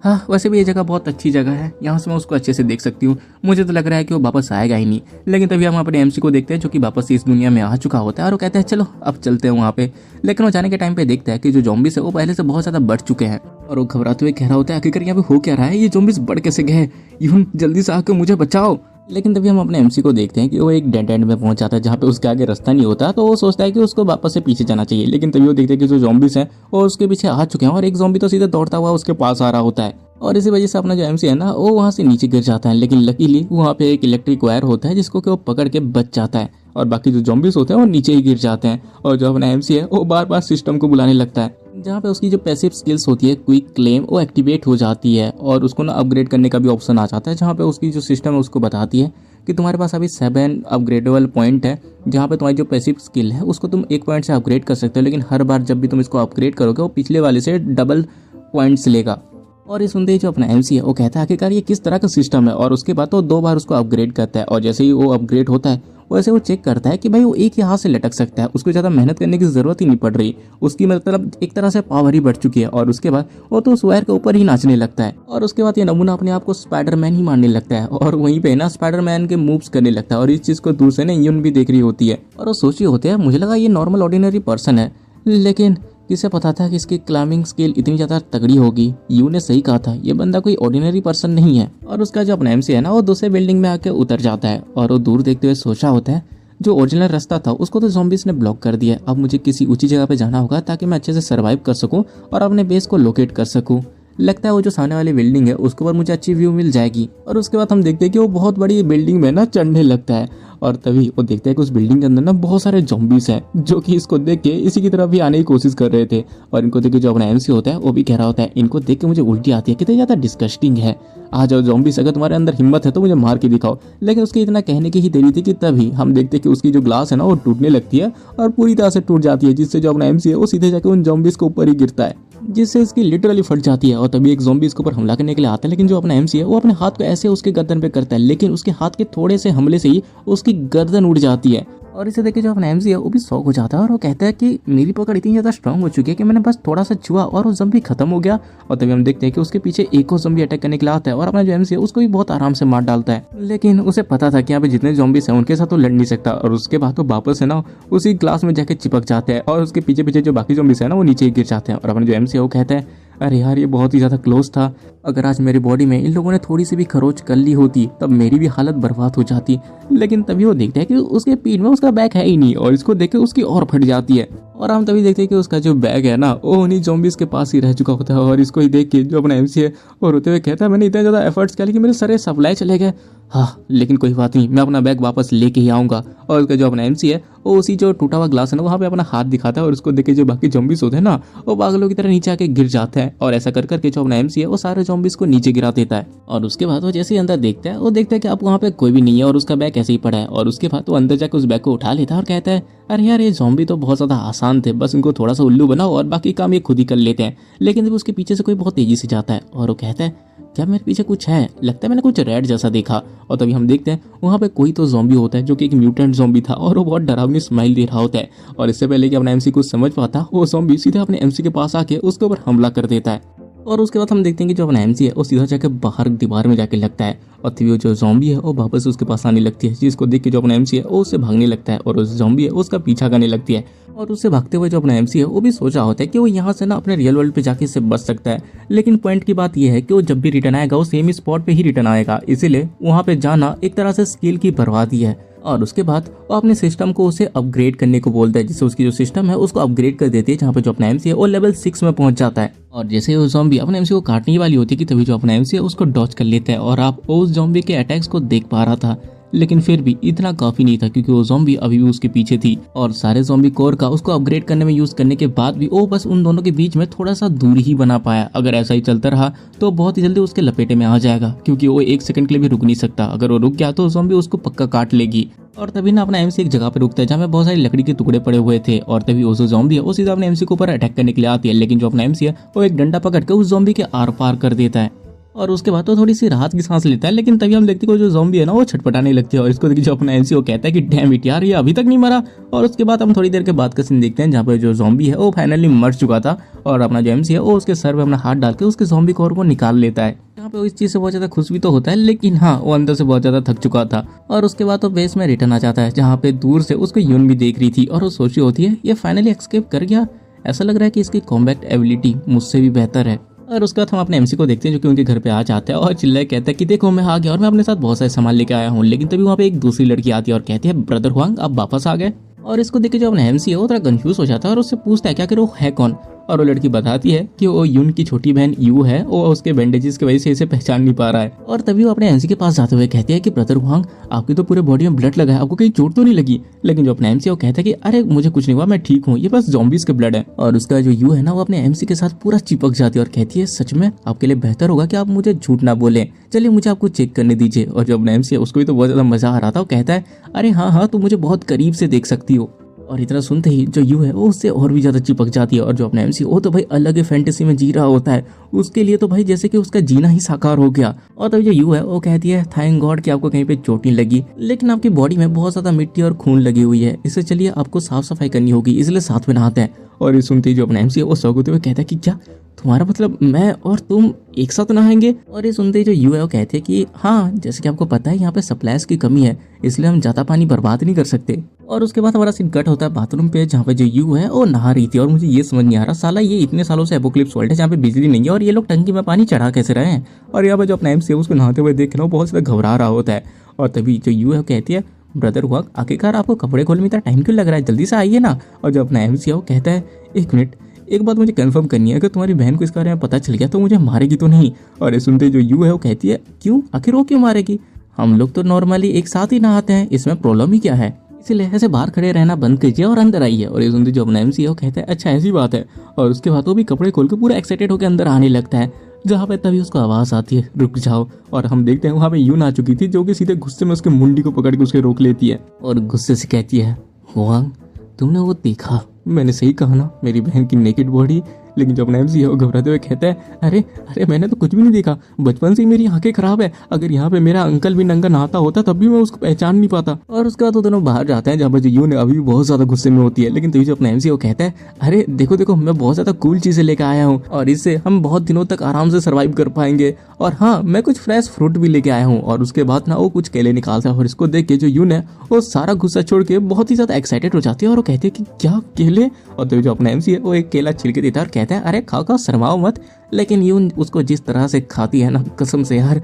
हाँ, वैसे भी ये जगह बहुत अच्छी जगह है, यहाँ से मैं उसको अच्छे से देख सकती हूँ। मुझे तो लग रहा है कि वो वापस आएगा ही नहीं। लेकिन तभी हम अपने एमसी को देखते हैं जो कि वापस से इस दुनिया में आ चुका होता है, और वो कहते हैं चलो अब चलते हैं वहाँ पे। लेकिन वो जाने के टाइम पे देखता है कि जो ज़ॉम्बीज़ है वो पहले से बहुत ज़्यादा बढ़ चुके हैं, और वो घबराते हुए कह रहा होता है आखिर यहाँ पे हो क्या रहा है, ये ज़ॉम्बीज़ बढ़ कैसे गए, यूं जल्दी से आकर मुझे बचाओ। लेकिन तभी हम अपने एमसी को देखते हैं कि वो एक डेड एंड में पहुंच जाता है, जहाँ पे उसके आगे रास्ता नहीं होता, तो वो सोचता है कि उसको वापस से पीछे जाना चाहिए। लेकिन तभी वो देखते हैं कि जो ज़ॉम्बीज़ हैं वो उसके पीछे आ चुके हैं, और एक ज़ॉम्बी तो सीधे दौड़ता हुआ उसके पास आ रहा होता है, और इसी वजह से अपना जो एमसी है ना वो वहाँ से नीचे गिर जाता है। लेकिन लकीली वहाँ पे एक इलेक्ट्रिक वायर होता है जिसको कि वो पकड़ के बच जाता है, और बाकी जो ज़ॉम्बीज़ होते हैं वो नीचे ही गिर जाते हैं। और जो अपना एमसी है वो बार बार सिस्टम को बुलाने लगता है, जहाँ पे उसकी जो पैसिव स्किल्स होती है क्विक क्लेम वो एक्टिवेट हो जाती है, और उसको ना अपग्रेड करने का भी ऑप्शन आ जाता है, जहाँ पे उसकी जो सिस्टम है उसको बताती है कि तुम्हारे पास अभी 7 अपग्रेडेबल पॉइंट है, जहाँ पे तुम्हारी जो पैसिव स्किल है उसको तुम 1 पॉइंट से अपग्रेड कर सकते हो, लेकिन हर बार जब भी तुम इसको अपग्रेड करोगे वो पिछले वाले से डबल पॉइंट्स लेगा। और ये सुनते ही जो अपना एमसी है वो कहता है आखिरकार ये किस तरह का सिस्टम है, और उसके बाद तो 2 बार उसको अपग्रेड करता है, और जैसे ही वो अपग्रेड होता है वैसे वो चेक करता है कि भाई वो एक ही हाथ से लटक सकता है, उसको ज़्यादा मेहनत करने की ज़रूरत ही नहीं पड़ रही, उसकी मतलब एक तरह से पावर ही बढ़ चुकी है। और उसके बाद वो तो उस वायर के ऊपर ही नाचने लगता है, और उसके बाद ये नमूना अपने आप को स्पाइडरमैन ही मानने लगता है, और वहीं पे ना स्पाइडरमैन के मूव्स करने लगता है। और इस चीज़ को दूर से ना यून भी देख रही होती है, और वो सोच रही होती है मुझे लगा ये नॉर्मल ऑर्डिनरी पर्सन है, लेकिन किसे पता था कि इसकी क्लाइंबिंग स्किल इतनी ज़्यादा तगड़ी होगी। यू ने सही कहा था, ये बंदा कोई ऑर्डिनरी पर्सन नहीं है। और उसका जो अपना एमसी है ना वो दूसरे बिल्डिंग में आके उतर जाता है, और वो दूर देखते हुए सोचा होता है जो ओरिजिनल रास्ता था उसको तो ज़ॉम्बीज़ ने ब्लॉक कर दिया, अब मुझे किसी ऊंची जगह पे जाना होगा ताकि मैं अच्छे से सर्वाइव कर सकूं और अपने बेस को लोकेट कर सकूं। लगता है वो जो सामने वाली बिल्डिंग है उसके ऊपर मुझे अच्छी व्यू मिल जाएगी। और उसके बाद हम देखते हैं कि वो बहुत बड़ी बिल्डिंग में ना चढ़ने लगता है, और तभी वो देखते हैं कि उस बिल्डिंग के अंदर ना बहुत सारे ज़ॉम्बीज़ हैं जो कि इसको देख के इसी की तरफ भी आने की कोशिश कर रहे थे। और इनको देख के जो अपना एमसी होता है वो भी कह रहा होता है इनको देख के मुझे उल्टी आती है, कितनी ज़्यादा डिस्गस्टिंग है, आ जाओ ज़ॉम्बीज़, अगर तुम्हारे अंदर हिम्मत है तो मुझे मार के दिखाओ। लेकिन उसके इतना कहने की ही देरी थी कि तभी हम देखते हैं कि उसकी जो ग्लास है ना वो टूटने लगती है और पूरी तरह से टूट जाती है, जिससे जो अपना एमसी है वो सीधे जाकर उन ज़ॉम्बीज़ के ऊपर ही गिरता है, जिससे इसकी लिटरली फट जाती है। और तभी एक ज़ॉम्बी इसके ऊपर हमला करने के लिए आता है, लेकिन जो अपना एमसी है वो अपने हाथ को ऐसे उसके गर्दन पे करता है, लेकिन उसके हाथ के थोड़े से हमले से ही उसकी गर्दन उड़ जाती है। और इसे देख के जो अपना एमसी है वो भी शॉक हो जाता है, और वो कहता है कि मेरी पकड़ इतनी ज़्यादा स्ट्रांग हो चुकी है कि मैंने बस थोड़ा सा छुआ और वो ज़म्बी खत्म हो गया। और तभी हम देखते हैं कि उसके पीछे एक और ज़म्बी अटैक करने के लिए आता है, और अपना जो एमसी है उसको भी बहुत आराम से मार डालता है। लेकिन उसे पता था कि यहाँ पे जितने ज़ॉम्बीज़ हैं उनके साथ तो लड़ नहीं सकता, और उसके बाद तो वापस है ना उसी ग्लास में जाके चिपक जाते हैं, और उसके पीछे पीछे जो बाकी ज़ॉम्बीज़ है ना वो नीचे ही गिर जाते हैं। और अपना जो एमसी है वो कहता है अरे यार ये बहुत ही ज़्यादा क्लोज था, अगर आज मेरी बॉडी में इन लोगों ने थोड़ी सी भी खरोच कर ली होती तब मेरी भी हालत बर्बाद हो जाती। लेकिन तभी वो देखते हैं कि उसके पीठ में उसका बैग है ही नहीं, और इसको देख के उसकी और फट जाती है। और हम तभी देखते हैं कि उसका जो बैग है ना वो उन्हीं ज़ॉम्बीज़ के पास ही रह चुका होता है। और इसको ही देख के जो अपना एमसी है वो रोते हुए कहता है मैंने इतने ज़्यादा एफर्ट्स किया लेकिन मेरे सारे सप्लाई चले गए। हाँ, लेकिन कोई बात नहीं, मैं अपना बैग वापस लेके ही आऊँगा। और उसका जो अपना एमसी है वो उसी जो टूटा हुआ ग्लास है ना वहाँ पे अपना हाथ दिखाता है, और उसको देख के जो बाकी ज़ॉम्बीज़ होते हैं ना वो पागलों की तरह नीचे आके गिर जाते हैं। और ऐसा कर करके जो अपना एमसी है वो सारे ज़ॉम्बीज़ को नीचे गिरा देता है। और उसके बाद वो जैसे ही अंदर देखता है वो देखता है कि अब वहाँ पे कोई भी नहीं है और उसका बैग ऐसे ही पड़ा है। और उसके बाद वो अंदर जाकर उस बैग को उठा लेता है और कहता है अरे यार ये ज़ॉम्बी तो बहुत ज़्यादा आसान थे, बस इनको थोड़ा सा उल्लू बनाओ और बाकी काम ये खुद ही कर लेते हैं। लेकिन जब उसके पीछे से कोई बहुत तेज़ी से जाता है और वो कहता है क्या मेरे पीछे कुछ है, लगता है मैंने कुछ रेड जैसा देखा। और तभी हम देखते हैं वहाँ पे कोई तो ज़ॉम्बी होता है जो कि एक म्यूटेंट ज़ॉम्बी था, और वो बहुत डरावनी स्माइल दे रहा होता है। और इससे पहले कि अपना एमसी कुछ समझ पाता वो ज़ॉम्बी सीधे अपने एमसी के पास आके उसके ऊपर हमला कर देता है। और उसके बाद हम देखते हैं कि जो अपना एमसी है वो सीधा जाकर बाहर दीवार में जाके लगता है और तभी वो जो ज़ॉम्बी है वो वापस उसके पास आने लगती है, जिसको देख के जो अपना एमसी है वो उससे भागने लगता है और उस ज़ॉम्बी है उसका पीछा करने लगती है। और उससे भागते हुए जो अपना एमसी है वो भी सोच रहा होता है कि वो यहाँ से ना अपने रियल वर्ल्ड पे जाके इससे बच सकता है, लेकिन पॉइंट की बात यह है कि वो जब भी रिटर्न आएगा वो सेम ही स्पॉट पे ही रिटर्न आएगा, इसीलिए वहाँ पे जाना एक तरह से स्किल की बर्बादी है। और उसके बाद वो अपने सिस्टम को उसे अपग्रेड करने को बोलता है, जिससे उसकी जो सिस्टम है उसको अपग्रेड कर देती है, जहाँ पे जो अपना एमसी है वो लेवल 6 में पहुंच जाता है। और जैसे वो ज़ॉम्बी अपने एमसी को काटने वाली होती है कि तभी जो अपना एमसी है उसको डॉच कर लेता है और आप उस ज़ॉम्बी के अटैक्स को देख पा रहा था, लेकिन फिर भी इतना काफी नहीं था क्योंकि वो ज़ॉम्बी अभी भी उसके पीछे थी और सारे ज़ॉम्बी कोर का उसको अपग्रेड करने में यूज करने के बाद भी वो बस उन दोनों के बीच में थोड़ा सा दूरी ही बना पाया। अगर ऐसा ही चलता रहा तो बहुत ही जल्दी उसके लपेटे में आ जाएगा, क्योंकि वो 1 सेकंड के लिए भी रुक नहीं सकता। अगर वो रुक गया तो ज़ॉम्बी उसको पक्का काट लेगी। और तभी ना अपना एमसी एक जगह पे रुकता है जहाँ पे बहुत सारी लकड़ी के टुकड़े पड़े हुए थे और तभी वो जो ज़ॉम्बी है वो सीधा अपने एमसी के ऊपर अटैक करने के लिए आती है, लेकिन जो अपना एमसी है वो एक डंडा पकड़ के उस ज़ॉम्बी के आर पार कर देता है। और उसके बाद तो थोड़ी सी राहत की सांस लेता है, लेकिन तभी हम देखते हैं कि जो ज़ॉम्बी है ना वो छटपटाने लगती है और इसको देखिए जो अपना एमसी वो कहता है कि डैम इट यार, ये अभी तक नहीं मरा। और उसके बाद हम थोड़ी देर के बाद का सीन देखते हैं जहाँ पे जो ज़ॉम्बी है वो फाइनली मर चुका था और अपना जो एमसी है वो उसके सर पे अपना हाथ डाल के उसके ज़ॉम्बी कोर को निकाल लेता है। यहाँ पे वो इस चीज़ से बहुत ज़्यादा खुश भी तो होता है, लेकिन हाँ वो अंदर से बहुत ज़्यादा थक चुका था। और उसके बाद तो बेस में रिटर्न आ जाता है जहाँ पे दूर से उसको यून भी देख रही थी और वो सोच रही होती है ये फाइनली एस्केप कर गया, ऐसा लग रहा है कि इसकी कॉम्बैट एबिलिटी मुझसे भी बेहतर है। और उसके बाद हम अपने एमसी को देखते हैं जो कि उनके घर पे आ जाता है और चिल्लाए कहता है कि देखो मैं आ गया और मैं अपने साथ बहुत सारे सामान लेके आया हूँ। लेकिन तभी वहाँ पे एक दूसरी लड़की आती है और कहती है ब्रदर हुआंग आप वापस आ गए। और इसको देख के जो अपना एमसी है वो थोड़ा कंफ्यूज हो जाता है और उससे पूछता है क्या कि वो है कौन। और वो लड़की बताती है कि वो यून की छोटी बहन यू है, वो उसके बैंडेजेस की वजह से इसे पहचान नहीं पा रहा है। और तभी वो अपने एमसी के पास जाते हुए कहती है कि ब्रदर हुआंग आपकी तो पूरे बॉडी में ब्लड लगा है, आपको कहीं चोट तो नहीं लगी। लेकिन जो अपना एमसी है वो कहता है कि अरे मुझे कुछ नहीं हुआ, मैं ठीक हूँ, ये बस ज़ॉम्बीज के ब्लड है। और उसका जो यू है ना वो अपने एमसी के साथ पूरा चिपक जाती है और कहती है सच में आपके लिए बेहतर होगा कि आप मुझे झूठ ना बोले, चलिए मुझे आपको चेक करने दीजिए। और जो अपना एमसी है उसको भी तो बहुत ज्यादा मजा आ रहा था, वो कहता है अरे हाँ हाँ तुम मुझे बहुत करीब से देख सकती हो। और इतना सुनते ही जो यू है वो उससे और भी ज्यादा चिपक जाती है और जो अपना एमसी वो तो भाई अलग ही फैंटेसी में जी रहा होता है, उसके लिए तो भाई जैसे कि उसका जीना ही साकार हो गया। और तभी जो यू है वो कहती है थैंक गॉड कि आपको कहीं पे चोट नहीं लगी, लेकिन आपकी बॉडी में बहुत ज्यादा मिट्टी और खून लगी हुई है, इससे चलिए आपको साफ सफाई करनी होगी, इसलिए साथ में नहाते हैं। और ये सुनते ही जो अपना एमसी है वो शौक होते हुए कहता है कि क्या तुम्हारा मतलब मैं और तुम एक साथ नहाएंगे। और ये सुनते ही जो यू है वो कहते हैं कि हाँ जैसे कि आपको पता है यहाँ पे सप्लाईज की कमी है, इसलिए हम ज्यादा पानी बर्बाद नहीं कर सकते। और उसके बाद हमारा सीन कट होता है बाथरूम पे जहाँ पे जो यू है वो नहा रही थी और मुझे ये समझ नहीं आ रहा साला ये इतने सालों से एपोक्लिप्स वर्ल्ड है जहाँ पे बिजली नहीं है और ये लोग टंकी में पानी चढ़ा कैसे रहे हैं। और यहाँ पे जो अपना एमसी है उसको नहाते हुए देख रहा हूँ बहुत ज्यादा घबरा रहा होता है। और तभी जो यू है वो कहती है ब्रदर हुआ आखिरकार आपको कपड़े खोलने में इतना टाइम क्यों लग रहा है, जल्दी से आइए ना। और जो अपना एमसी है वो कहता है एक मिनट एक बात मुझे कंफर्म करनी है, अगर तुम्हारी बहन को इस बारे में पता चल गया तो मुझे मारेगी तो नहीं। और ये सुनते जो यू है वो कहती है क्यों, आखिर वो क्यों मारेगी, हम लोग तो नॉर्मली एक साथ ही नहाते हैं, इसमें प्रॉब्लम ही क्या है, इसीलिए ऐसे बाहर खड़े रहना बंद कीजिए और अंदर आइए। और ये सुनते जो अपना एमसी है वो कहता है अच्छा ऐसी बात है। और उसके बाद वो भी कपड़े खोल के पूरा एक्साइटेड होकर अंदर आने लगता है, जहाँ पे तभी उसको आवाज आती है रुक जाओ। और हम देखते हैं वहाँ पे यून आ चुकी थी जो कि सीधे गुस्से में उसके मुंडी को पकड़ के उसके रोक लेती है और गुस्से से कहती है हुआंग तुमने वो देखा, मैंने सही कहा ना मेरी बहन की नेकेड बॉडी। लेकिन जो अपना एमसी है वो घबराते हुए कहता है अरे अरे मैंने तो कुछ भी नहीं देखा, बचपन से ही मेरी आंखें खराब है, अगर यहाँ पे मेरा अंकल भी नंगा नहाता होता तब भी मैं उसको पहचान नहीं पाता। और उसके बाद वो दोनों बाहर जाते हैं जहाँ पर यून अभी भी बहुत ज्यादा गुस्से में होती है। लेकिन तभी जो अपना एमसी वो कहता है अरे देखो देखो मैं बहुत ज्यादा कूल चीजें लेकर आया हूँ और इससे हम बहुत दिनों तक आराम से सर्वाइव कर पाएंगे, और हाँ मैं कुछ फ्रेश फ्रूट भी लेके आया हूँ। और उसके बाद ना वो कुछ केले निकालता है और इसको देख के जो यून है वो सारा गुस्सा छोड़ के बहुत ही ज्यादा एक्साइटेड हो जाती है और वो कहती है कि क्या केले। और तभी जो अपना एमसी है वो एक केला छिलके देता है और कहता है अरे खाओ खाओ शर्माओ मत। लेकिन यून उसको जिस तरह से खाती है ना कसम से यार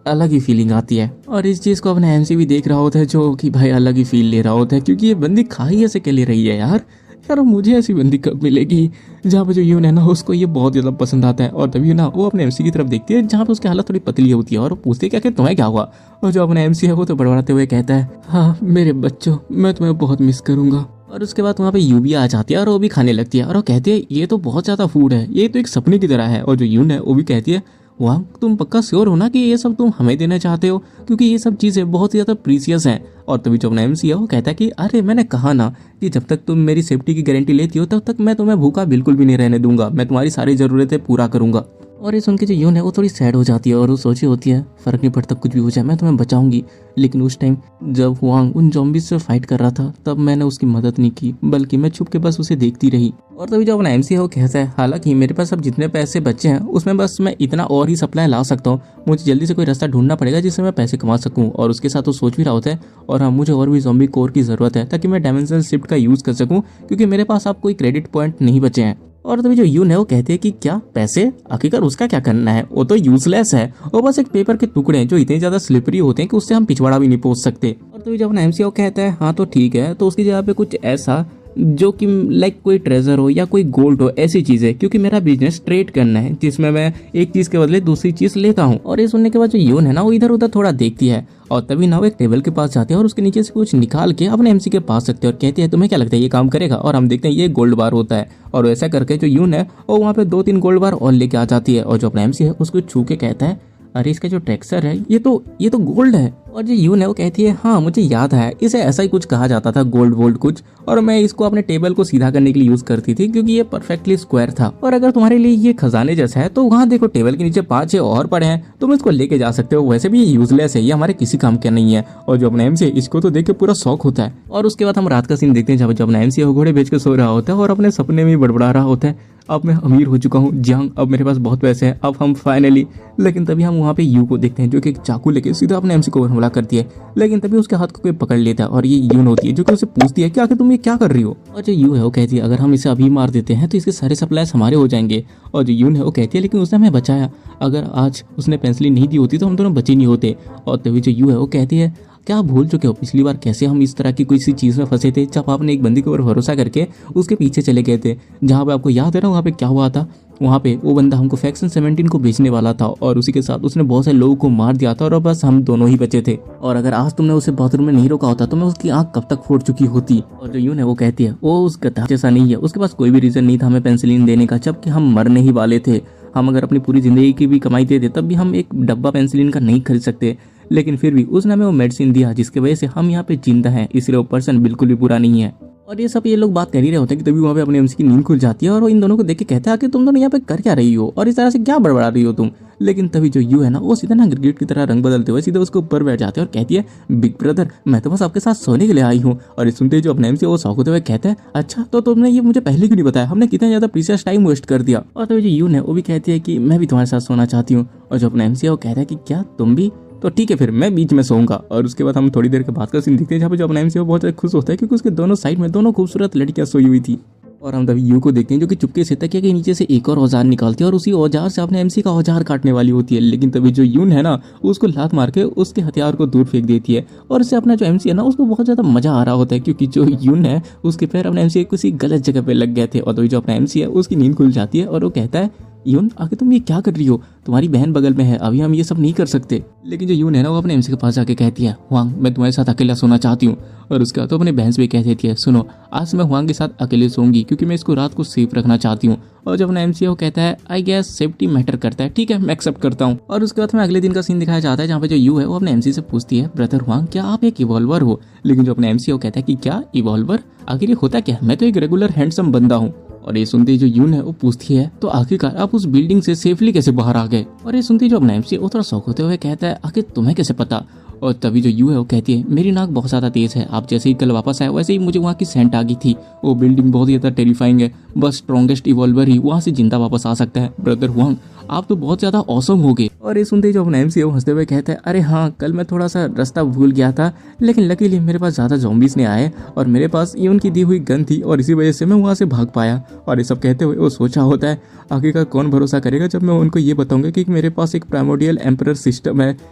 अलग ही फीलिंग आती है। और इस चीज को अपना एमसी भी देख रहा होता है जो कि भाई अलग ही फील ले रहा होता है, क्योंकि ये बंदी खा ही ऐसे के ले रही है यार मुझे ऐसी बंदी कब मिलेगी। जहाँ पे जो यून है ना उसको ये बहुत ज्यादा पसंद आता है। और तभी ना वो अपने एमसी की तरफ देखती है जहाँ पे उसकी हालत थोड़ी पतली होती है और पूछती है क्या कि तुम्हें क्या हुआ। और जो अपना एमसी है वो तो बड़बड़ाते हुए कहता है हाँ मेरे बच्चों मैं तुम्हें बहुत मिस करूंगा। और उसके बाद वहाँ पे यू भी आ जाती है और वो भी खाने लगती है और वो कहती है ये तो बहुत ज्यादा फूड है, ये तो एक सपने की तरह है। और जो यून है वो भी कहती है वाह तुम पक्का श्योर हो ना कि ये सब तुम हमें देना चाहते हो, क्योंकि ये सब चीज़ें बहुत ही ज़्यादा प्रीसियस हैं। और तभी जो अपना एमसी है वो कहता है कि अरे मैंने कहा ना कि जब तक तुम मेरी सेफ्टी की गारंटी लेती हो तब तक मैं तुम्हें भूखा बिल्कुल भी नहीं रहने दूंगा, मैं तुम्हारी सारी ज़रूरतें पूरा करूंगा। और ये सुन के जो यून है वो थोड़ी सैड हो जाती है और वो सोची होती है फर्क नहीं पड़ता कुछ भी हो जाए, मैं तुम्हें बचाऊंगी। लेकिन उस टाइम जब हुआंग उन ज़ॉम्बीज से फाइट कर रहा था तब मैंने उसकी मदद नहीं की, बल्कि मैं छुप के बस उसे देखती रही। और तभी जो अपना एमसी है वो कहता है हालांकि मेरे पास अब जितने पैसे बचे हैं उसमें बस मैं इतना और ही सप्लाई ला सकता हूँ, मुझे जल्दी से कोई रास्ता ढूंढना पड़ेगा जिससे मैं पैसे कमा सकूँ। और उसके साथ वो सोच भी रहा होता है और हाँ मुझे और भी ज़ॉम्बी कोर की ज़रूरत है ताकि मैं डायमेंशनल शिफ्ट का यूज़ कर सकूँ, क्योंकि मेरे पास अब कोई क्रेडिट पॉइंट नहीं बचे हैं। और तभी जो यून है वो कहते हैं कि क्या पैसे, आखिरकार उसका क्या करना है, वो तो यूजलेस है, वो बस एक पेपर के टुकड़े हैं जो इतने ज्यादा स्लिपरी होते हैं कि उससे हम पिछवाड़ा भी नहीं पहुंच सकते। और तभी जब अपना एमसीओ कहता है हाँ तो ठीक है, तो उसकी जगह पे कुछ ऐसा जो कि लाइक कोई ट्रेजर हो या कोई गोल्ड हो, ऐसी चीज है, क्योंकि मेरा बिजनेस ट्रेड करना है जिसमें मैं एक चीज के बदले दूसरी चीज लेता हूँ। और ये सुनने के बाद जो यून है ना वो इधर उधर थोड़ा देखती है और तभी ना वो एक टेबल के पास जाती है और उसके नीचे से कुछ निकाल के अपने एमसी के पास रखते हैं और कहती है तुम्हें क्या लगता है ये काम करेगा। और हम देखते हैं ये गोल्ड बार होता है और ऐसा करके जो यून है वो वहाँ पे 2-3 गोल्ड बार और लेके आ जाती है। और जो अपना एमसी है उसको छू के कहता है अरे इसका जो टेक्सचर है ये तो गोल्ड है। और जो यून है वो कहती है हाँ मुझे याद है, इसे ऐसा ही कुछ कहा जाता था, गोल्ड वोल्ड कुछ, और मैं इसको अपने टेबल को सीधा करने के लिए यूज करती थी क्योंकि ये परफेक्टली स्क्वायर था। और अगर तुम्हारे लिए ये खजाने जैसा है तो वहाँ देखो टेबल के नीचे 5-6 और पड़े हैं, तुम इसको लेके जा सकते हो, वैसे भी ये यूजलेस है, ये हमारे किसी काम का नहीं है। और जो अपना एमसी है इसको तो देख के पूरा शौक होता है। और उसके बाद हम रात का सीन देखते हैं जब अपना एमसी है घोड़े बेच के सो रहा होता है और अपने सपने में बड़बड़ा रहा होता है अब मैं अमीर हो चुका हूँ जियांग, अब मेरे पास बहुत पैसे हैं, अब हम फाइनली। लेकिन तभी हम वहाँ पे यू को देखते हैं जो कि एक चाकू लेके सीधा अपने एमसी को हमला करती है। लेकिन तभी उसके हाथ को कोई पकड़ लेता है और ये यून होती है जो कि उसे पूछती है कि आखिर तुम ये क्या कर रही हो। और जो यू है वो कहती है अगर हम इसे अभी मार देते हैं तो इसके सारे सप्लाईज हमारे हो जाएंगे। और जो यून है वो कहती है लेकिन उसने हमें बचाया, अगर आज उसने पेंसिलिन नहीं दी होती तो हम दोनों बचे नहीं होते। और तभी जो यू है वो कहती है क्या आप भूल चुके हो पिछली बार कैसे हम इस तरह की कोई सी चीज़ में फंसे थे जब आपने एक बंदी के ऊपर भरोसा करके उसके पीछे चले गए थे, जहाँ पे आपको याद है ना वहाँ पे क्या हुआ था, वहाँ पे वो बंदा हमको फैक्शन 17 को बेचने वाला था और उसी के साथ उसने बहुत सारे लोगों को मार दिया था और बस हम दोनों ही बचे थे। और अगर आज तुमने उसे बाथरूम में नहीं रोका होता तो मैं उसकी आंख कब तक फोड़ चुकी होती। और जो यून है वो कहती है वो उस गधा जैसा नहीं है, उसके पास कोई भी रीजन नहीं था हमें पेंसिलिन देने का, जबकि हम मरने ही वाले थे। हम अगर अपनी पूरी जिंदगी की भी कमाई दे दे तब भी हम एक डब्बा पेंसिलिन का नहीं खरीद सकते, लेकिन फिर भी उसने हमें वो मेडिसिन दिया जिसकी वजह से हम यहाँ पे जिंदा हैं, इसलिए वो पर्सन बिल्कुल भी बुरा नहीं है। और ये लोग बात कर ही रहे होते हैं कि तभी वहाँ पे अपने एमसी की नींद खुल जाती है और वो इन दोनों को देख के कहता है कि तुम दोनों यहाँ पे कर क्या रही हो और इस तरह से क्या बड़बड़ा रही हो तुम। लेकिन तभी जो यू है ना वो सीधा ना गिरगिट की तरह रंग बदलते हुए सीधे उसके ऊपर बैठ जाते हैं और कहती है बिग ब्रदर मैं तो बस आपके साथ सोने के लिए आई हूँ। और ये सुनते ही जो अपने एमसी वो शौक होते हुए कहते हैं अच्छा तो तुमने ये मुझे पहले क्यों नहीं बताया, हमने कितना ज्यादा प्रीशियस टाइम वेस्ट कर दिया। और तभी जो यून है वो भी कहती है कि मैं भी तुम्हारे साथ सोना चाहती हूँ। और जो अपना एमसी है वो कहता है कि क्या तुम भी, तो ठीक है फिर मैं बीच में सोऊंगा। और उसके बाद हम थोड़ी देर के बाद का सीन दिखते हैं जहाँ पे जो अपना एमसी है वो बहुत ज़्यादा खुश होता है क्योंकि उसके दोनों साइड में दोनों खूबसूरत लड़कियां सोई हुई थी। और हम तभी यू को देखते हैं जो कि चुपके से तकिया के नीचे से एक और औजार निकालती है और उसी औजार से अपने एमसी का औजार काटने वाली होती है। लेकिन तभी जो यून है ना उसको लात मार के उसके हथियार को दूर फेंक देती है और इससे अपना जो एमसी है ना उसको बहुत ज्यादा मजा आ रहा होता है क्योंकि जो यून है उसके पैर अपने एमसी के किसी गलत जगह पे लग गए थे। और तभी जो अपना एमसी है उसकी नींद खुल जाती है और वो कहता है यून आखिर तुम ये क्या कर रही हो, तुम्हारी बहन बगल में है, अभी हम ये सब नहीं कर सकते। लेकिन जो यून है ना वो अपने एमसी के पास जाके कहती है हुआंग मैं तुम्हारे साथ अकेला सोना चाहती हूँ। और उसके बाद तो अपने बहन से भी कह देती है सुनो आज मैं हुआंग के साथ अकेले सोऊंगी क्योंकि मैं इसको रात को सेफ रखना चाहती हूँ। और जब अपना एमसी है वो कहता है आई गेस सेफ्टी मैटर करता है, ठीक है मैं एक्सेप्ट करता हूँ। और उसके बाद में अगले दिन का सीन दिखाया जाता है जहाँ पे जो यू है वो अपने एमसी से पूछती है ब्रदर हुआंग क्या आप एक इवॉल्वर हो। लेकिन जो अपने एमसी है वो कहता है कि क्या इवॉल्वर, आखिर ये होता क्या, मैं तो एक रेगुलर हैंडसम बंदा हूँ। और ये सुनते ही जो यून है वो पूछती है तो आखिरकार आप उस बिल्डिंग से सेफली कैसे बाहर आ गए। और ये सुनते ही जो अपना एमसी है वो थोड़ा शौक होते हुए कहता है आखिर तुम्हें कैसे पता। और तभी जो यू है वो कहती है मेरी नाक बहुत ज़्यादा तेज है, आप जैसे ही कल वापस आए वैसे ही मुझे वहाँ की सेंट आ गई थी, वो बिल्डिंग बहुत ही ज़्यादा टेरिफाइंग है, बस स्ट्रॉन्गेस्ट इवॉल्वर ही वहाँ से जिंदा वापस आ सकता है। ब्रदर हुआंग आप तो बहुत ज़्यादा औसम हो गए। और ये सुनते ही जो अपना एमसी है वो हंसते हुए कहता है अरे हाँ कल मैं थोड़ा सा रास्ता भूल गया था, लेकिन लकीली मेरे पास ज़्यादा ज़ॉम्बीज़ नहीं आए और मेरे पास यून की दी हुई गन थी और इसी वजह से मैं वहाँ से भाग पाया। और ये सब कहते हुए वो सोचा होता है आखिरकार कौन भरोसा करेगा जब मैं उनको ये बताऊंगा कि मेरे पास एक प्राइमोर्डियल एम्परर सिस्टम है,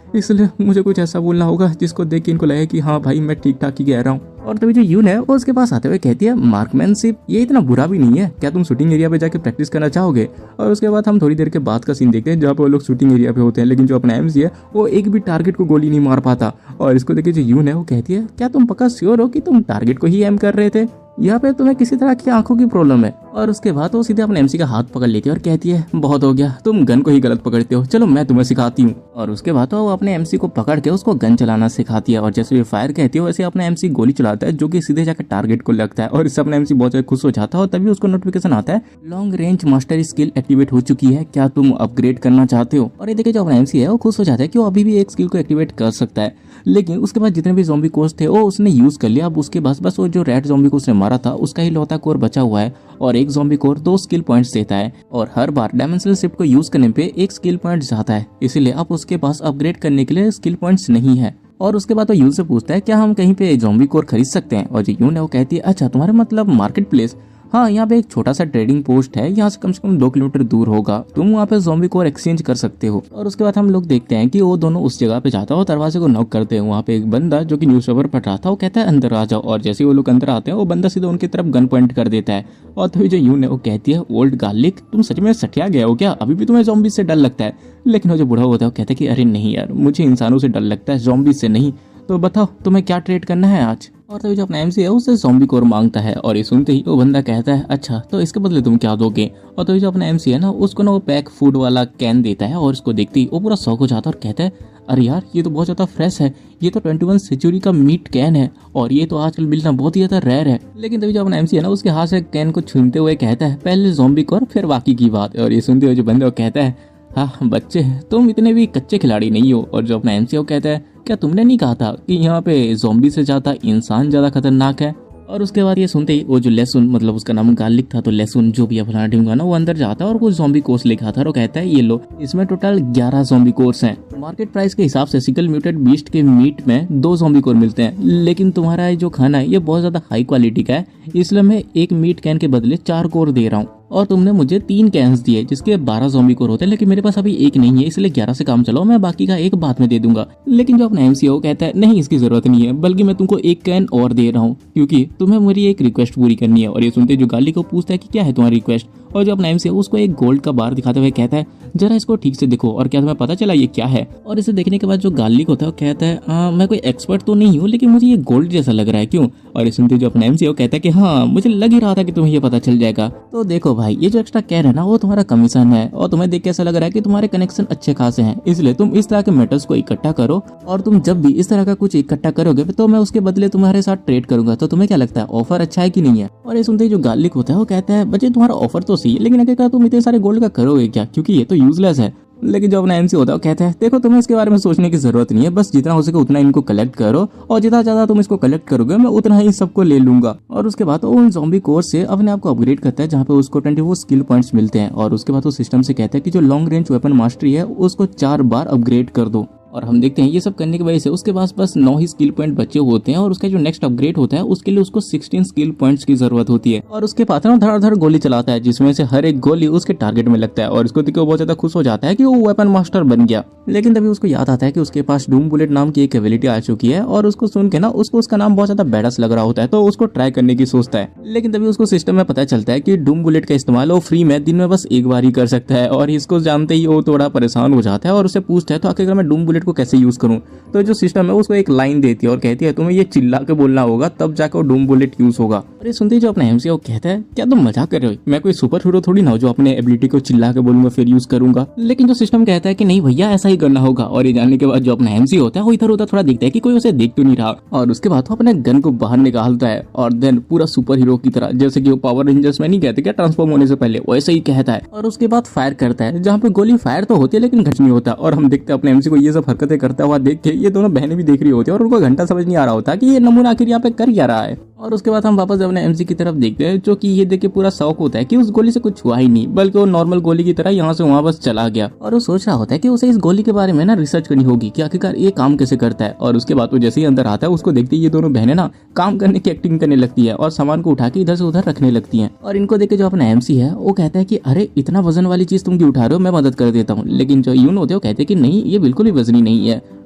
इसलिए मुझे कुछ ऐसा बोलना होगा जिसको देख के इनको लगे कि हाँ भाई मैं ठीक ठाक ही कह रहा हूँ। और तभी जो यून है वो उसके पास आते हुए कहती है मार्कमैनशिप ये इतना बुरा भी नहीं है, क्या तुम शूटिंग एरिया पे जाके प्रैक्टिस करना चाहोगे। और उसके बाद हम थोड़ी देर के बाद का सीन देखते हैं जहाँ पे वो लोग शूटिंग एरिया पे होते हैं, लेकिन जो अपना एमसी है वो एक भी टारगेट को गोली नहीं मार पाता। और इसको देखिए जो यून है वो कहती है क्या तुम पक्का श्योर हो कि तुम टारगेट को ही एम कर रहे थे। यहाँ पे तुम्हें किसी तरह की आंखों की प्रॉब्लम है। और उसके बाद वो सीधे अपने एमसी का हाथ पकड़ लेती है और कहती है बहुत हो गया, तुम गन को ही गलत पकड़ते हो, चलो मैं तुम्हें सिखाती हूँ। और उसके बाद वो अपने एमसी को पकड़ के उसको गन चलाना सिखाती है और जैसे भी फायर कहती है वैसे अपना एमसी गोली चलाता है जो कि सीधे जाकर टारगेट को लगता है और इससे अपना एमसी बहुत ज्यादा खुश हो जाता है। और तभी उसको नोटिफिकेशन आता है long range master skill activate हो चुकी है, क्या तुम अपग्रेड करना चाहते हो। और ये देखिए जो अपना एमसी है वो खुश हो जाता है कि वो अभी भी एक स्किल को एक्टिवेट कर सकता है। लेकिन उसके बाद जितने भी ज़ॉम्बी कोर्स थे वो उसने यूज कर लिया। अब उसके बस वो जो रेड ज़ॉम्बी को उसने मारा था उसका ही लौता कोर बचा हुआ है और एक ज़ॉम्बी कोर 2 स्किल पॉइंट्स देता है और हर बार डायमेंशनल शिफ्ट को यूज करने पे 1 स्किल पॉइंट जाता है, इसीलिए अब उसके पास अपग्रेड करने के लिए स्किल पॉइंट्स नहीं है। और उसके बाद वो यून से पूछता है क्या हम कहीं पे ज़ॉम्बी कोर खरीद सकते हैं। और जो यून है वो कहती है अच्छा तुम्हारा मतलब मार्केट प्लेस, हाँ यहाँ पे एक छोटा सा ट्रेडिंग पोस्ट है, यहाँ से कम 2 किलोमीटर दूर होगा, तुम वहाँ पे ज़ॉम्बी कोर एक्सचेंज कर सकते हो। और उसके बाद हम लोग देखते हैं कि वो दोनों उस जगह पे जाता है और दरवाजे को नॉक करते हैं। वहाँ पे एक बंदा जो कि न्यूज़पेपर पढ़ रहा था वो कहता है अंदर आ जाओ और जैसे वो लोग अंदर आते हैं वो बंदा सीधा उनकी तरफ गन पॉइंट कर देता है। और तभी जो यून है वो कहती है ओल्ड गार्लिक तुम सच में सठिया गया हो क्या, अभी भी तुम्हें ज़ॉम्बी से डर लगता है। लेकिन वो जो बूढ़ा होता है वो कहता है कि अरे नहीं यार, मुझे इंसानों से डर लगता है, ज़ॉम्बी से नहीं। तो बताओ तुम्हें क्या ट्रेड करना है आज। और तभी जो अपना एमसी है उससे ज़ॉम्बी कोर मांगता है और ये सुनते ही वो बंदा कहता है अच्छा तो इसके बदले तुम क्या दोगे। और तभी जो अपना एमसी है ना उसको ना वो पैक फूड वाला कैन देता है और उसको देखते ही वो पूरा शौक हो जाता है और कहता है अरे यार ये तो बहुत ज़्यादा फ्रेश है, ये तो 21 सेंचुरी का मीट कैन है और ये तो आजकल मिलना बहुत ही ज़्यादा रेयर है। लेकिन तभी जो अपना एमसी है ना उसके हाथ से कैन को छूते हुए कहता है पहले ज़ॉम्बी कोर फिर बाकी की बात। और ये सुनते हुए जो बंदा वो कहता है हाँ बच्चे तुम इतने भी कच्चे खिलाड़ी नहीं हो। और जो अपना एमसी वो कहता है क्या तुमने नहीं कहा था कि यहाँ पे ज़ॉम्बी से ज़्यादा इंसान ज़्यादा खतरनाक है। और उसके बाद ये सुनते ही वो जो लहसुन मतलब उसका नाम गार्लिक था तो लहसुन जो भी फलाना ढिमका ना वो अंदर जाता है और कुछ ज़ॉम्बी कोर्स लिखा था और कहता है ये लो इसमें टोटल 11 ज़ॉम्बी कोर्स हैं। मार्केट प्राइस के हिसाब से सिकल म्यूटेड बीस्ट के मीट में 2 ज़ॉम्बी कोर मिलते हैं, लेकिन तुम्हारा जो खाना है ये बहुत ज़्यादा हाई क्वालिटी का है, इसलिए मैं एक मीट कैन के बदले 4 कोर दे रहा हूँ। और तुमने मुझे 3 कैंस दिए जिसके 12 ज़ॉम्बी कोर होते हैं, लेकिन मेरे पास अभी एक नहीं है, इसलिए 11 से काम चलाओ, मैं बाकी का एक बाद में दे दूंगा। लेकिन जो अपना एमसी वो कहता है नहीं इसकी जरूरत नहीं है, बल्कि मैं तुमको एक कैन और दे रहा हूँ क्योंकि तुम्हें मेरी एक रिक्वेस्ट पूरी करनी है। और ये सुनते जो गाली को पूछता है कि क्या है तुम्हारी रिक्वेस्ट। और जो अपना एमसी है उसको एक गोल्ड का बार दिखाते हुए कहता है जरा इसको ठीक से देखो और क्या तुम्हें पता चला ये क्या है। और इसे देखने के बाद जो गार्लिक होता है वो कहता है मैं कोई एक्सपर्ट तो नहीं हूँ लेकिन मुझे ये गोल्ड जैसा लग रहा है, क्यों। और ये सुनते जो अपना एमसी है वो कहता है कि हाँ मुझे लग ही रहा था कि तुम्हें ये पता चल जाएगा। तो देखो भाई ये जो एक्स्ट्रा कैन है ना वो तुम्हारा कमीशन है और तुम्हें देख के ऐसा लग रहा है कि तुम्हारे कनेक्शन अच्छे खासे हैं, इसलिए तुम इस तरह के मेटल्स को इकट्ठा करो और तुम जब भी इस तरह का कुछ इकट्ठा करोगे तो मैं उसके बदले तुम्हारे साथ ट्रेड करूंगा। तो तुम्हें क्या लगता है ऑफर अच्छा है कि नहीं है। और ये सुनते ही जो गार्लिक होता है वो कहता है बच्चे तुम्हारा ऑफर तो सही है लेकिन आखिरकार तुम इतने सारे गोल्ड का करोगे क्या, क्योंकि ये तो यूजलेस है। लेकिन जो अपना एमसी होता है वो कहता है देखो तुम्हें इसके बारे में सोचने की जरूरत नहीं है, बस जितना हो सके उतना इनको कलेक्ट करो और जितना ज्यादा तुम इसको कलेक्ट करोगे मैं उतना ही सबको ले लूंगा। और उसके बाद वो उन ज़ॉम्बी कोर्स से अपने आप को अपग्रेड करता है जहाँ पे उसको 24 स्किल पॉइंट्स मिलते हैं। और उसके बाद वो सिस्टम से कहता है कि जो लॉन्ग रेंज वेपन मास्टरी है उसको 4 बार अपग्रेड कर दो। और हम देखते हैं ये सब करने की वजह से उसके पास बस 9 ही स्किल पॉइंट बचे होते हैं और उसका जो नेक्स्ट अपग्रेड होता है उसके लिए उसको 16 स्किल पॉइंट्स की जरूरत होती है। और उसके पास ना धड़ाधड़ गोली चलाता है जिसमें से हर एक गोली उसके टारगेट में लगता है और इसको देख के वो बहुत ज्यादा खुश हो जाता है कि वो वेपन मास्टर बन गया। लेकिन तभी उसको याद आता है कि उसके पास डूम बुलेट नाम की एक एबिलिटी आ चुकी है और उसको सुन के ना उसको उसका नाम बहुत ज्यादा बैडस लग रहा होता है तो उसको ट्राई करने की सोचता है। लेकिन तभी उसको सिस्टम में पता चलता है कि डूम बुलेट का इस्तेमाल वो फ्री में दिन में बस एक बार ही कर सकता है। और इसको जानते ही वो थोड़ा परेशान हो जाता है और उससे पूछता है तो आखिर मैं डूम बुलेट को कैसे यूज करूँ। तो जो सिस्टम है उसको एक लाइन देती है और कहती है तुम्हें ये चिल्ला के बोलना होगा तब जाकर डूम बुलेट यूज होगा। और ये सुनते ही जो अपना एमसी वो कहता है क्या तुम मजाक कर रहे हो, मैं कोई सुपर हीरो थोड़ी ना हो जो अपने एबिलिटी को चिल्ला के बोलूंगा फिर यूज करूंगा। लेकिन जो सिस्टम कहता है कि नहीं भैया ऐसा ही करना होगा। और ये जानने के बाद जो अपना एमसी होता है वो इधर उधर थोड़ा देखता है कि कोई उसे देख तो नहीं रहा और उसके बाद वो अपने गन को बाहर निकालता है और देन पूरा सुपर हीरो की तरह जैसे कि वो पावर रेंजर्स में नहीं कहते क्या ट्रांसफॉर्म होने से पहले वैसे ही कहता है और उसके बाद फायर करता है जहाँ पे गोली फायर तो होती है लेकिन घट नहीं होता। और हम देखते हैं अपने एमसी को ये सब हरकतें करता हुआ देख के ये दोनों बहनें भी देख रही होती है और उनको घंटा समझ नहीं आ रहा होता कि ये नमूना आखिर यहाँ पे कर क्या रहा है। और उसके बाद हम वापस अपने एमसी की तरफ देखते हैं जो कि ये देख के पूरा शौक होता है कि उस गोली से कुछ हुआ ही नहीं बल्कि वो नॉर्मल गोली की तरह यहाँ से वहाँ बस चला गया। और वो सोच रहा होता है कि उसे इस गोली के बारे में ना रिसर्च करनी होगी कि आखिरकार ये काम कैसे करता है। और उसके बाद वो जैसे ही अंदर आता है उसको देखते ही ये दोनों बहनें ना काम करने की एक्टिंग करने लगती है और सामान को उठा के इधर से उधर रखने लगती है। और इनको देख के जो अपना एमसी है वो कहता है कि अरे इतना वजन वाली चीज तुम क्यों उठा रहे हो, मैं मदद कर देता हूँ। लेकिन जो यून होते हैं वो कहते हैं कि नहीं ये बिल्कुल भी वजनी नहीं है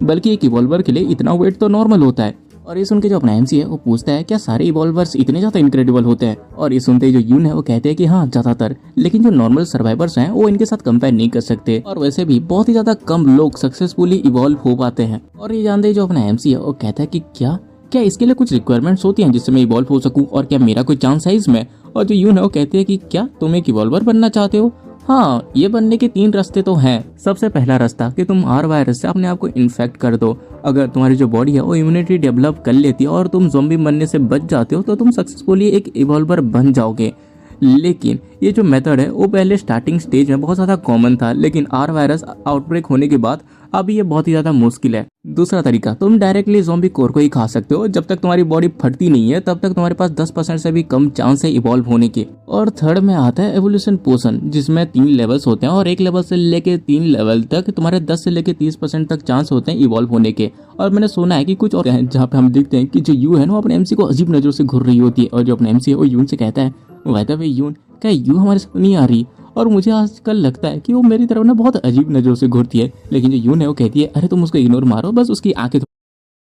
बल्कि एक इवॉल्वर के लिए इतना वेट तो नॉर्मल होता है। और ये सुन के जो अपना एमसी है वो पूछता है क्या सारे इवॉल्वर्स इतने ज्यादा इनक्रेडिबल होते हैं। और ये सुनते ही जो यून है वो कहते हैं कि हाँ ज्यादातर, लेकिन जो नॉर्मल सर्वाइवर्स हैं वो इनके साथ कंपेयर नहीं कर सकते और वैसे भी बहुत ही ज्यादा कम लोग सक्सेसफुली इवॉल्व हो पाते हैं। और ये जानते ही जो अपना एमसी है वो कहता है कि क्या इसके लिए कुछ रिक्वायरमेंट्स होती हैं जिससे मैं इवॉल्व हो सकूं, और क्या मेरा कोई चांस है इसमें? और जो यून है वो कहती है कि क्या तुम एक इवॉल्वर बनना चाहते हो? हाँ, ये बनने के 3 रास्ते तो हैं। सबसे पहला रास्ता कि तुम आर वायरस से अपने आप को इन्फेक्ट कर दो। अगर तुम्हारी जो बॉडी है वो इम्यूनिटी डेवलप कर लेती है और तुम ज़ॉम्बी बनने से बच जाते हो तो तुम सक्सेसफुली एक इवॉल्वर बन जाओगे। लेकिन ये जो मेथड है वो पहले स्टार्टिंग स्टेज में बहुत ज़्यादा कॉमन था, लेकिन आर वायरस आउटब्रेक होने के बाद अभी ये बहुत ही ज़्यादा मुश्किल है। दूसरा तरीका, तुम डायरेक्टली ज़ॉम्बी कोर को ही खा सकते हो। जब तक तुम्हारी बॉडी फटती नहीं है तब तक तुम्हारे पास 10% से भी कम चांस है इवॉल्व होने के। और थर्ड में आता है एवोल्यूशन पोशन, जिसमें 3 लेवल्स होते हैं और एक लेवल से लेके 3 लेवल तक तुम्हारे 10 से लेके 30% तक चांस होते हैं इवॉल्व होने के। और मैंने सुना है कि कुछ और हैं जहाँ पे हम देखते हैं कि जो यू है ना वो अपने एमसी को अजीब नजरों से घूर रही होती है, और जो अपने एमसी है वो यून से कहता है, वादा भाई यून, क्या यू हमारे साथ नहीं आ रही? और मुझे आजकल लगता है कि वो मेरी तरफ ना बहुत अजीब नजरों से घूरती है। लेकिन जो यून है वो कहती है, अरे तुम उसको इग्नोर मारो, बस उसकी आंखें।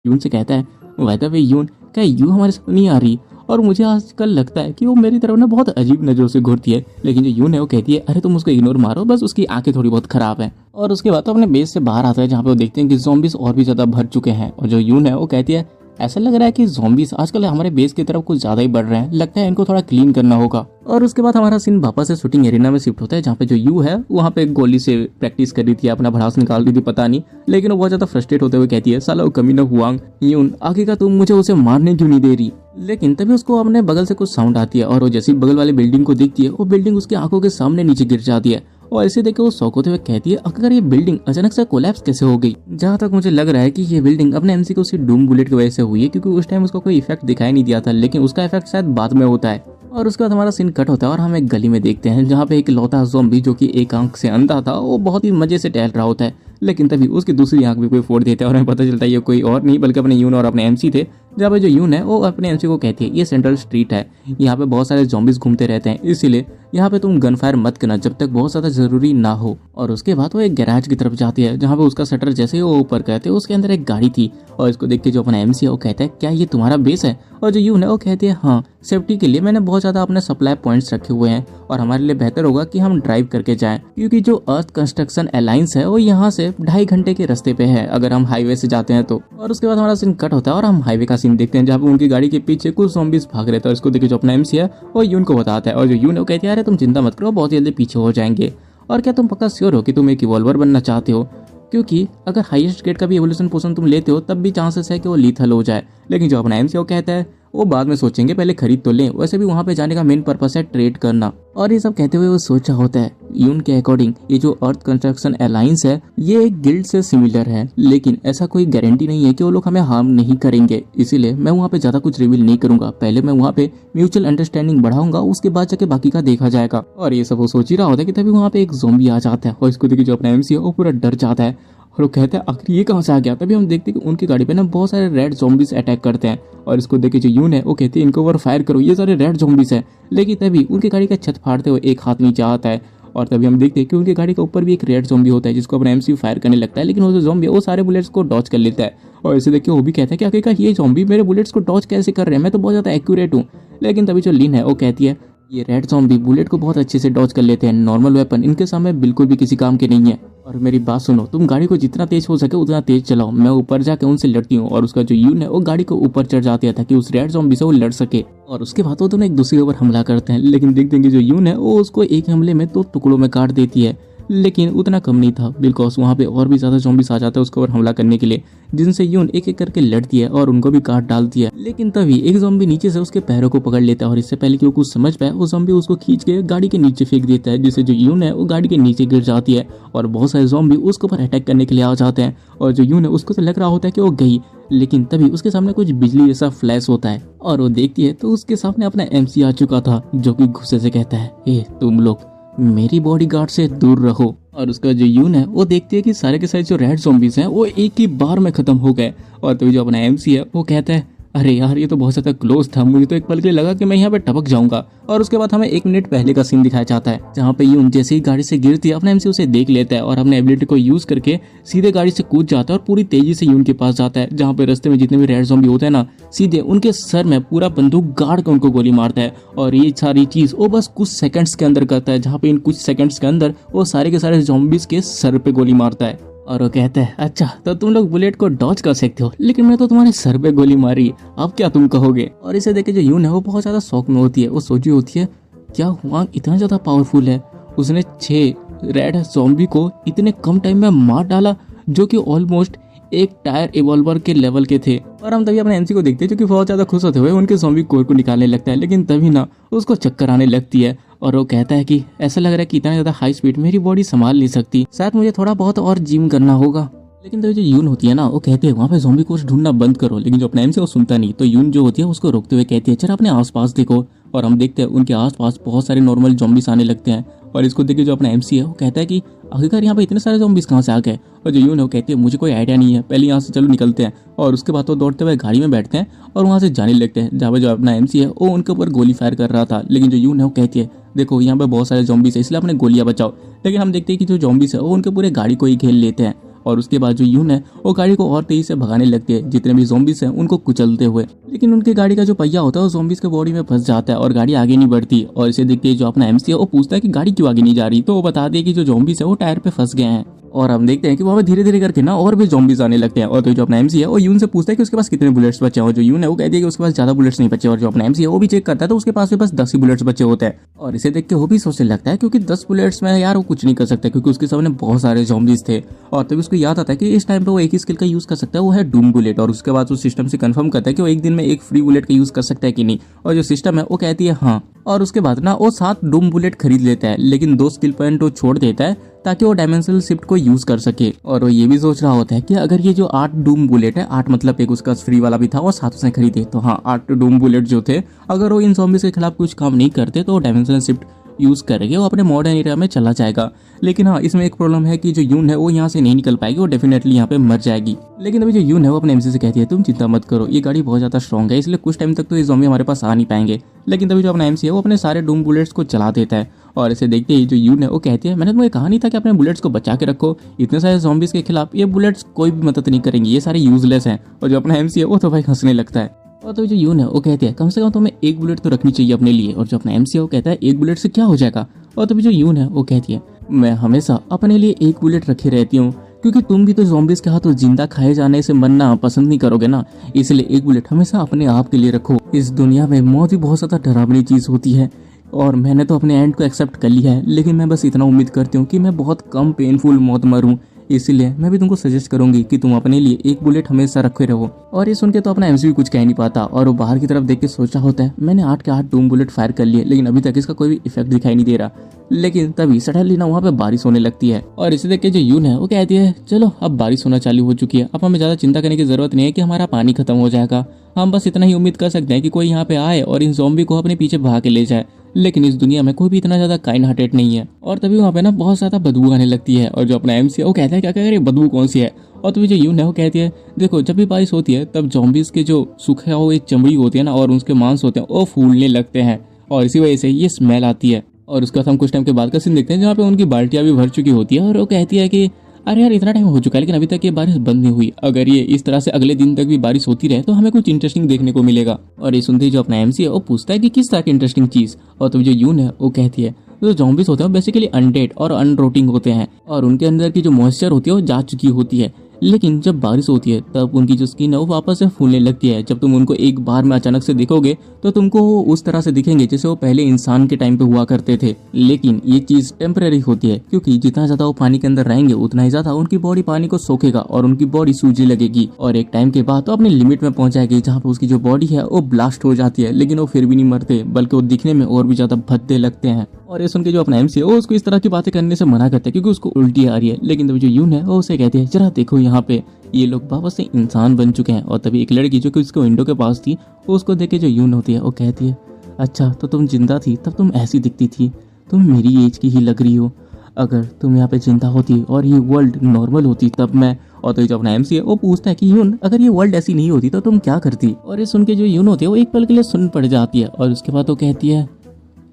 यून से कहता है, वादा भाई यून, क्या यू हमारे साथ नहीं आ रही? और मुझे आजकल लगता है कि वो मेरी तरफ ना बहुत अजीब नजरों से घूरती है। लेकिन जो यून है वो कहती है, अरे तुम उसको इग्नोर मारो, बस उसकी आंखें थोड़ी बहुत खराब है। और उसके बाद तो अपने बेस से बाहर आता है जहाँ पे वो देखते हैं कि ज़ॉम्बीज और भी ज्यादा भर चुके हैं। और जो यून है वो कहती है, ऐसा लग रहा है कि ज़ॉम्बीज आजकल हमारे बेस की तरफ कुछ ज्यादा ही बढ़ रहे हैं, लगता है इनको थोड़ा क्लीन करना होगा। और उसके बाद हमारा सीन वापस से शूटिंग एरिना में शिफ्ट होता है जहाँ पे जो यू है वहाँ पे गोली से प्रैक्टिस कर रही थी, अपना भड़ास निकाल रही थी, पता नहीं। लेकिन वो बहुत ज्यादा फ्रस्ट्रेट होते हुए कहती है, साला वो कमीना हुआंग, यून आखिरकार तुम मुझे उसे मारने क्यों नहीं दे रही? लेकिन तभी उसको अपने बगल से कुछ साउंड आती है और वो जैसी बगल वाली बिल्डिंग को देखती है वो बिल्डिंग उसकी आंखों के सामने नीचे गिर जाती है। और ऐसे देख के वो शौक होते हुए कहती है, अगर ये बिल्डिंग अचानक से कोलैप्स कैसे हो गई? जहाँ तक मुझे लग रहा है कि ये बिल्डिंग अपने एमसी को उसी डूम बुलेट की वजह से हुई है, क्योंकि उस टाइम उसको कोई इफेक्ट दिखाई नहीं दिया था, लेकिन उसका इफेक्ट शायद बाद में होता है। और उसके बाद हमारा सीन कट होता है और हम एक गली में देखते हैं जहाँ पे एक लौता ज़ॉम्बी जो कि एक आंख से अंधा था वो बहुत ही मजे से टहल रहा होता है। लेकिन तभी उसकी दूसरी आंख भी कोई फोड़ देता है और हमें पता चलता है ये कोई और नहीं बल्कि अपने यून और अपने एमसी थे। जहाँ पे जो यून है वो अपने एमसी को कहती है, ये सेंट्रल स्ट्रीट है, यहाँ पे बहुत सारे ज़ॉम्बीज घूमते रहते हैं, इसीलिए यहाँ पे तुम गन फायर मत करना जब तक बहुत ज्यादा जरूरी ना हो। और उसके बाद वो एक गैराज की तरफ जाती है जहाँ पे उसका शटर जैसे ही वो ऊपर कहते हैं उसके अंदर एक गाड़ी थी। और इसको देख के जो अपना एमसी है वो कहता है, क्या ये तुम्हारा बेस है? और जो यून है वो कहती है, हाँ, सेफ्टी के लिए मैंने बहुत ज्यादा अपने सप्लाई पॉइंट्स रखे हुए हैं और हमारे लिए बेहतर होगा कि हम ड्राइव करके जाएं, क्योंकि जो अर्थ कंस्ट्रक्शन अलायंस है वो यहाँ से 2.5 घंटे के रास्ते पे है अगर हम हाईवे से जाते हैं तो। और उसके बाद हमारा सीन कट होता है और हम हाईवे का सीन देखते हैं जहाँ पे उनकी गाड़ी के पीछे कुछ ज़ॉम्बीज भाग रहे थे। और इसको देख के जो अपना एमसी है वो यून को बताता है और जो यून है वो कहती है, अरे तुम चिंता मत करो, बहुत जल्दी पीछे हो जाएंगे। और क्या तुम पक्का श्योर हो कि तुम एक इवॉल्वर बनना चाहते हो? क्योंकि अगर हाईएस्ट ग्रेड का भी एवोल्यूशन पोशन तुम लेते हो तब भी चांसेस है कि वो लीथल हो जाए। लेकिन जो अपना एमसी वो कहता है, वो बाद में सोचेंगे, पहले खरीद तो लें, वैसे भी वहाँ पे जाने का मेन पर्पस है ट्रेड करना। और ये सब कहते हुए वो सोचा होता है, यून के अकॉर्डिंग ये जो अर्थ कंस्ट्रक्शन अलायंस है ये एक गिल्ड से सिमिलर है, लेकिन ऐसा कोई गारंटी नहीं है कि वो लोग हमें हार्म नहीं करेंगे, इसीलिए मैं वहाँ पे ज्यादा कुछ रिवील नहीं करूंगा। पहले मैं वहाँ पे म्यूचुअल अंडरस्टैंडिंग बढ़ाऊंगा, उसके बाद जाके बाकी का देखा जाएगा। और ये सब वो सोच ही रहा होता है कि तभी वहाँ पे एक ज़ॉम्बी आ जाता है और इसको देखिए जो अपना एमसी है वो पूरा डर जाता है और वो कहता है, आखिर ये कहाँ से आ गया? तभी हम देखते हैं कि उनकी गाड़ी पे ना बहुत सारे रेड ज़ॉम्बीज अटैक करते हैं। और इसको देख के जो यून है वो कहती है, इनको ओवर फायर करो, ये सारे रेड ज़ॉम्बीज है। लेकिन तभी उनकी गाड़ी का छत फाड़ते हुए एक हाथ नीचे आता है और तभी हम देखते हैं कि उनकी गाड़ी के ऊपर भी एक रेड ज़ॉम्बी होता है जिसको अपना एमसी फायर करने लगता है। लेकिन वो जो ज़ॉम्बी है वो सारे बुलेट्स को डॉच कर लेता है। और इसे देख के वो भी कहता है कि आखिरकार ये ज़ॉम्बी मेरे बुलेट्स को डॉच कैसे कर रहे हैं, मैं तो बहुत ज़्यादा एक्यूरेट हूँ। लेकिन तभी जो लिन है वो कहती है, ये रेड ज़ॉम्बी बुलेट को बहुत अच्छे से डॉच कर लेते हैं, नॉर्मल वेपन इनके सामने बिल्कुल भी किसी काम के नहीं है। और मेरी बात सुनो, तुम गाड़ी को जितना तेज हो सके उतना तेज चलाओ, मैं ऊपर जाके उनसे लड़ती हूँ। और उसका जो यून है वो गाड़ी को ऊपर चढ़ जाती है ताकि उस रेड ज़ॉम्बी से वो लड़ सके। और उसके बाद वो दोनों एक दूसरे के ऊपर हमला करते हैं, लेकिन देखते हैं कि जो यून है वो उसको एक हमले में 2 टुकड़ों में काट देती है। लेकिन उतना कम नहीं था, बिकॉज वहाँ पे और भी ज्यादा ज़ॉम्बीज आ जाते हैं उसके ऊपर हमला करने के लिए, जिनसे यून एक एक करके लड़ती है और उनको भी काट डालती है। लेकिन तभी एक ज़ॉम्बी नीचे से उसके पैरों को पकड़ लेता है और इससे पहले कि वो कुछ समझ पाए वो ज़ॉम्बी उसको खींच के गाड़ी के नीचे फेंक देता है, जिससे जो यून है वो गाड़ी के नीचे गिर जाती है और बहुत सारे ज़ॉम्बी उसके ऊपर अटैक करने के लिए आ जाते हैं। और जो यून है उसको तो लग रहा होता है कि वो गई, लेकिन तभी उसके सामने कुछ बिजली जैसा फ्लैश होता है और वो देखती है तो उसके सामने अपना एमसी आ चुका था, जो कि गुस्से से कहता है, ए तुम लोग मेरी बॉडीगार्ड से दूर रहो। और उसका जो यून है वो देखती है कि सारे के सारे जो रेड ज़ॉम्बीज हैं वो एक ही बार में खत्म हो गए। और तभी जो अपना एमसी है वो कहता है, अरे यार ये तो बहुत ज्यादा क्लोज था, मुझे तो एक पल के लिए लगा कि मैं यहाँ पे टपक जाऊंगा। और उसके बाद हमें 1 मिनट पहले का सीन दिखाया जाता है जहाँ पे यून जैसे ही गाड़ी से गिरती है अपना एमसी उसे देख लेता है और अपने एबिलिटी को यूज करके सीधे गाड़ी से कूद जाता है और पूरी तेजी से यून के पास जाता है, जहाँ पे रास्ते में जितने भी रेड ज़ॉम्बी होते हैं ना सीधे उनके सर में पूरा बंदूक गाड़ के उनको गोली मारता है। और ये सारी चीज वो बस कुछ सेकंड्स के अंदर करता है, जहाँ पे इन कुछ सेकंड्स के अंदर वो सारे के सारे ज़ॉम्बीज के सर पे गोली मारता है। और वो कहता है अच्छा तो तुम लोग बुलेट को डॉज कर सकते हो, लेकिन मैं तो तुम्हारे सर पे गोली मारी, अब क्या तुम कहोगे। और इसे देख के जो यून है वो बहुत ज्यादा शौक में होती है। वो सोची होती है क्या हुआ इतना ज्यादा पावरफुल है, उसने 6 रेड ज़ॉम्बी को इतने कम टाइम में मार डाला जो कि ऑलमोस्ट एक टायर इवॉल्वर के लेवल के थे। और हम तभी अपने एमसी को देखते हैं जो कि बहुत ज्यादा खुश होते हुए उनके ज़ॉम्बी कोर को निकालने लगता है, लेकिन तभी ना उसको चक्कर आने लगती है और वो कहता है कि ऐसा लग रहा है कि इतना ज्यादा हाई स्पीड मेरी बॉडी संभाल नहीं सकती, शायद मुझे थोड़ा बहुत और जिम करना होगा। लेकिन तो जो यून होती है ना वो कहती है वहाँ पे ज़ॉम्बी को ढूंढना बंद करो, लेकिन जो अपने एम से वो सुनता नहीं। तो यून जो होती है उसको रोकते हुए कहती है चल अपने आसपास देखो। और हम देखते हैं उनके आसपास बहुत सारे नॉर्मल ज़ॉम्बीज आने लगते हैं। और इसको देख के जो अपना एमसी है वो कहता है कि आखिरकार यहाँ पे इतने सारे ज़ॉम्बीज कहाँ से आ गए। और जो यून है वो कहती है मुझे कोई आइडिया नहीं है, पहले यहाँ से चलो निकलते हैं। और उसके बाद वो दौड़ते हुए गाड़ी में बैठते हैं और वहाँ से जाने लगते हैं, जहाँ पे जो अपना एमसी है वो उनके ऊपर गोली फायर कर रहा था। लेकिन जो यून है वो कहती है देखो यहाँ पे बहुत सारे ज़ॉम्बीज है इसलिए अपने गोलियां बचाओ। लेकिन हम देखते हैं कि जो ज़ॉम्बीज है वो उनके पूरे गाड़ी को ही घेर लेते हैं। और उसके बाद जो यून है वो गाड़ी को और तेजी से भगाने लगती है, जितने भी ज़ॉम्बीज हैं उनको कुचलते हुए। लेकिन उनके गाड़ी का जो पहिया होता है वो ज़ॉम्बीज के बॉडी में फंस जाता है और गाड़ी आगे नहीं बढ़ती। और इसे देख के जो अपना एमसी है वो पूछता है कि गाड़ी क्यों आगे नहीं जा रही। तो वो बता दे कि जो ज़ॉम्बीज है वो टायर पे फंस गए हैं। और हम देखते हैं कि वहाँ पे धीरे धीरे करके ना और भी ज़ॉम्बीज आने लगते हैं। और तो जो अपना एमसी है वो यून से पूछता है कि उसके पास कितने बुलेट्स बचे हैं। और जो यून है वो कहती है कि उसके पास ज्यादा बुलेट्स नहीं बचे। और जो अपना एमसी है वो भी चेक करता है तो उसके पास भी बस 10 ही बुलेट्स बचे होते हैं। और इसे देख के वो भी सोचने लगता है क्योंकि 10 बुलेट्स में यार वो कुछ नहीं कर सकता, क्योंकि उसके सामने बहुत सारे ज़ॉम्बीज थे। और तभी उसको याद आता है कि इस टाइम पे वो एक ही स्किल का यूज कर सकता है, वो है डूम बुलेट। और उसके बाद वो सिस्टम से कंफर्म करता है कि वो एक दिन में एक फ्री बुलेट का यूज कर सकता है कि नहीं। और जो सिस्टम है वो कहती है हाँ। और उसके बाद ना वो 7 डूम बुलेट खरीद लेता है, लेकिन 2 स्किल पॉइंट वो छोड़ देता है ताकि वो डायमेंशनल शिफ्ट को यूज कर सके। और वो ये भी सोच रहा होता है कि अगर ये जो 8 डूम बुलेट है, 8 मतलब एक उसका फ्री वाला भी था और 7 उसने खरीदे, तो हाँ 8 डूम बुलेट जो थे अगर वो इन ज़ॉम्बीज के खिलाफ कुछ काम नहीं करते तो वो डायमेंशनल शिफ्ट यूज करके वो अपने मॉडर्न एरिया में चला जाएगा। लेकिन हाँ इसमें एक प्रॉब्लम है कि जो यून है वो यहाँ से नहीं निकल पाएगी, वो डेफिनेटली यहाँ पे मर जाएगी। लेकिन अभी जो यून है वो अपने एमसी से कहती है तुम चिंता मत करो, ये गाड़ी बहुत ज्यादा स्ट्रॉन्ग है इसलिए कुछ टाइम तक तो ये ज़ॉम्बी हमारे पास आ नहीं पाएंगे। लेकिन तभी जो अपना एमसी है वो अपने सारे डूम बुलेट्स को चला देता है। और इसे देखते ही जो यून है वो कहती है मैंने तुम्हें कहा नहीं था कि अपने बुलेट्स को बचा के रखो, इतने सारे ज़ॉम्बीज के खिलाफ ये बुलेट्स कोई भी मदद नहीं करेंगे, ये सारे यूजलेस हैं। और जो अपना एमसी है वो तो भाई हंसने लगता है। और तो जो यून है वो कहती है कम से कम तुम्हें एक बुलेट तो रखनी चाहिए अपने लिए। और जो अपना एमसी है वो कहता है एक बुलेट से क्या हो जाएगा। और तभी जो यून है वो कहती है मैं हमेशा अपने लिए एक बुलेट रखे रहती हूँ, क्योंकि तुम भी तो ज़ॉम्बीज के हाथों जिंदा खाए जाने से मरना पसंद नहीं करोगे ना, इसलिए एक बुलेट हमेशा अपने आप के लिए रखो। इस दुनिया में मौत भी बहुत ज्यादा डरावनी चीज होती है और मैंने तो अपने एंड को एक्सेप्ट कर लिया है, लेकिन मैं बस इतना उम्मीद करती हूँ कि मैं बहुत कम पेनफुल मौत मरूं, इसलिए मैं भी तुमको सजेस्ट करूंगी कि तुम अपने लिए एक बुलेट हमेशा रखे रहो। और ये सुन के तो अपना एमसी भी कुछ कह नहीं पाता और वो बाहर की तरफ देख के सोचा होता है मैंने 8 के 8 डूम बुलेट फायर कर लिए, लेकिन अभी तक इसका कोई भी इफेक्ट दिखाई नहीं दे रहा। लेकिन तभी सडनली ना वहाँ पे बारिश होने लगती है और इसे देख के जो यून है वो कहती है चलो अब बारिश होना चालू हो चुकी है, अब हमें ज्यादा चिंता करने की जरूरत नहीं है कि हमारा पानी खत्म हो जाएगा, हम बस इतना ही उम्मीद कर सकते हैं कि कोई यहाँ पे आए और इन ज़ॉम्बी को अपने पीछे भगा के ले जाए। लेकिन इस दुनिया में कोई भी इतना ज्यादा काइंड हार्टेड नहीं है। और तभी वहाँ पे ना बहुत ज्यादा बदबू आने लगती है और जो अपना एमसी है वो कहता है क्या ये बदबू कौन सी है। और तभी जो यून है वो कहती है देखो जब भी बारिश होती है तब ज़ॉम्बीज के जो सूखा हुए चमड़ी होती है ना और उसके मांस होते हैं वो फूलने लगते हैं और इसी वजह से ये स्मेल आती है। और उसके बाद हम कुछ टाइम के बाद का सीन देखते हैं जहाँ पे उनकी बाल्टियां भी भर चुकी होती है और वो कहती है कि अरे यार इतना टाइम हो चुका है लेकिन अभी तक ये बारिश बंद नहीं हुई, अगर ये इस तरह से अगले दिन तक भी बारिश होती रहे तो हमें कुछ इंटरेस्टिंग देखने को मिलेगा। और ये सुनते ही जो अपना एमसी है वो पूछता है कि किस तरह की इंटरेस्टिंग चीज। और तो जो यून है वो कहती है जो ज़ॉम्बीज होते हैं बेसिकली अनडेड और अनरोटिंग होते हैं और उनके अंदर की जो मॉइस्चर होती है वो जा चुकी होती है, लेकिन जब बारिश होती है तब उनकी जो स्किन है वो वापस से फूलने लगती है। जब तुम उनको एक बार में अचानक से देखोगे तो तुमको वो उस तरह से दिखेंगे जैसे वो पहले इंसान के टाइम पे हुआ करते थे। लेकिन ये चीज टेम्परेरी होती है क्योंकि जितना ज्यादा वो पानी के अंदर रहेंगे उतना ही ज्यादा उनकी बॉडी पानी को सोखेगा और उनकी बॉडी सूजने लगेगी और एक टाइम के बाद तो अपने लिमिट में पहुंच जाएगी जहाँ पे उसकी जो बॉडी है वो ब्लास्ट हो जाती है, लेकिन वो फिर भी नहीं मरते बल्कि वो दिखने में और भी ज्यादा भद्दे लगते हैं। और ये सुन के जो अपना एमसी है वो उसको इस तरह की बातें करने से मना करता है क्योंकि उसको उल्टी आ रही है। लेकिन तभी जो यून है वो उसे कहती है जरा देखो यहाँ पे ये लोग वापस से इंसान बन चुके हैं। और तभी एक लड़की जो कि उसके विंडो के पास थी वो उसको देख के जो यून होती है वो कहती है अच्छा तो तुम जिंदा थी तब तुम ऐसी दिखती थी, तुम मेरी एज की ही लग रही हो, अगर तुम यहाँ पे जिंदा होती और ये वर्ल्ड नॉर्मल होती तब मैं। और तो जो अपना एमसी है वो पूछता है कि यून अगर ये वर्ल्ड ऐसी नहीं होती तो तुम क्या करती। और ये सुन के जो यून होती है वो एक पल के लिए सुन पड़ जाती है और उसके बाद वो कहती है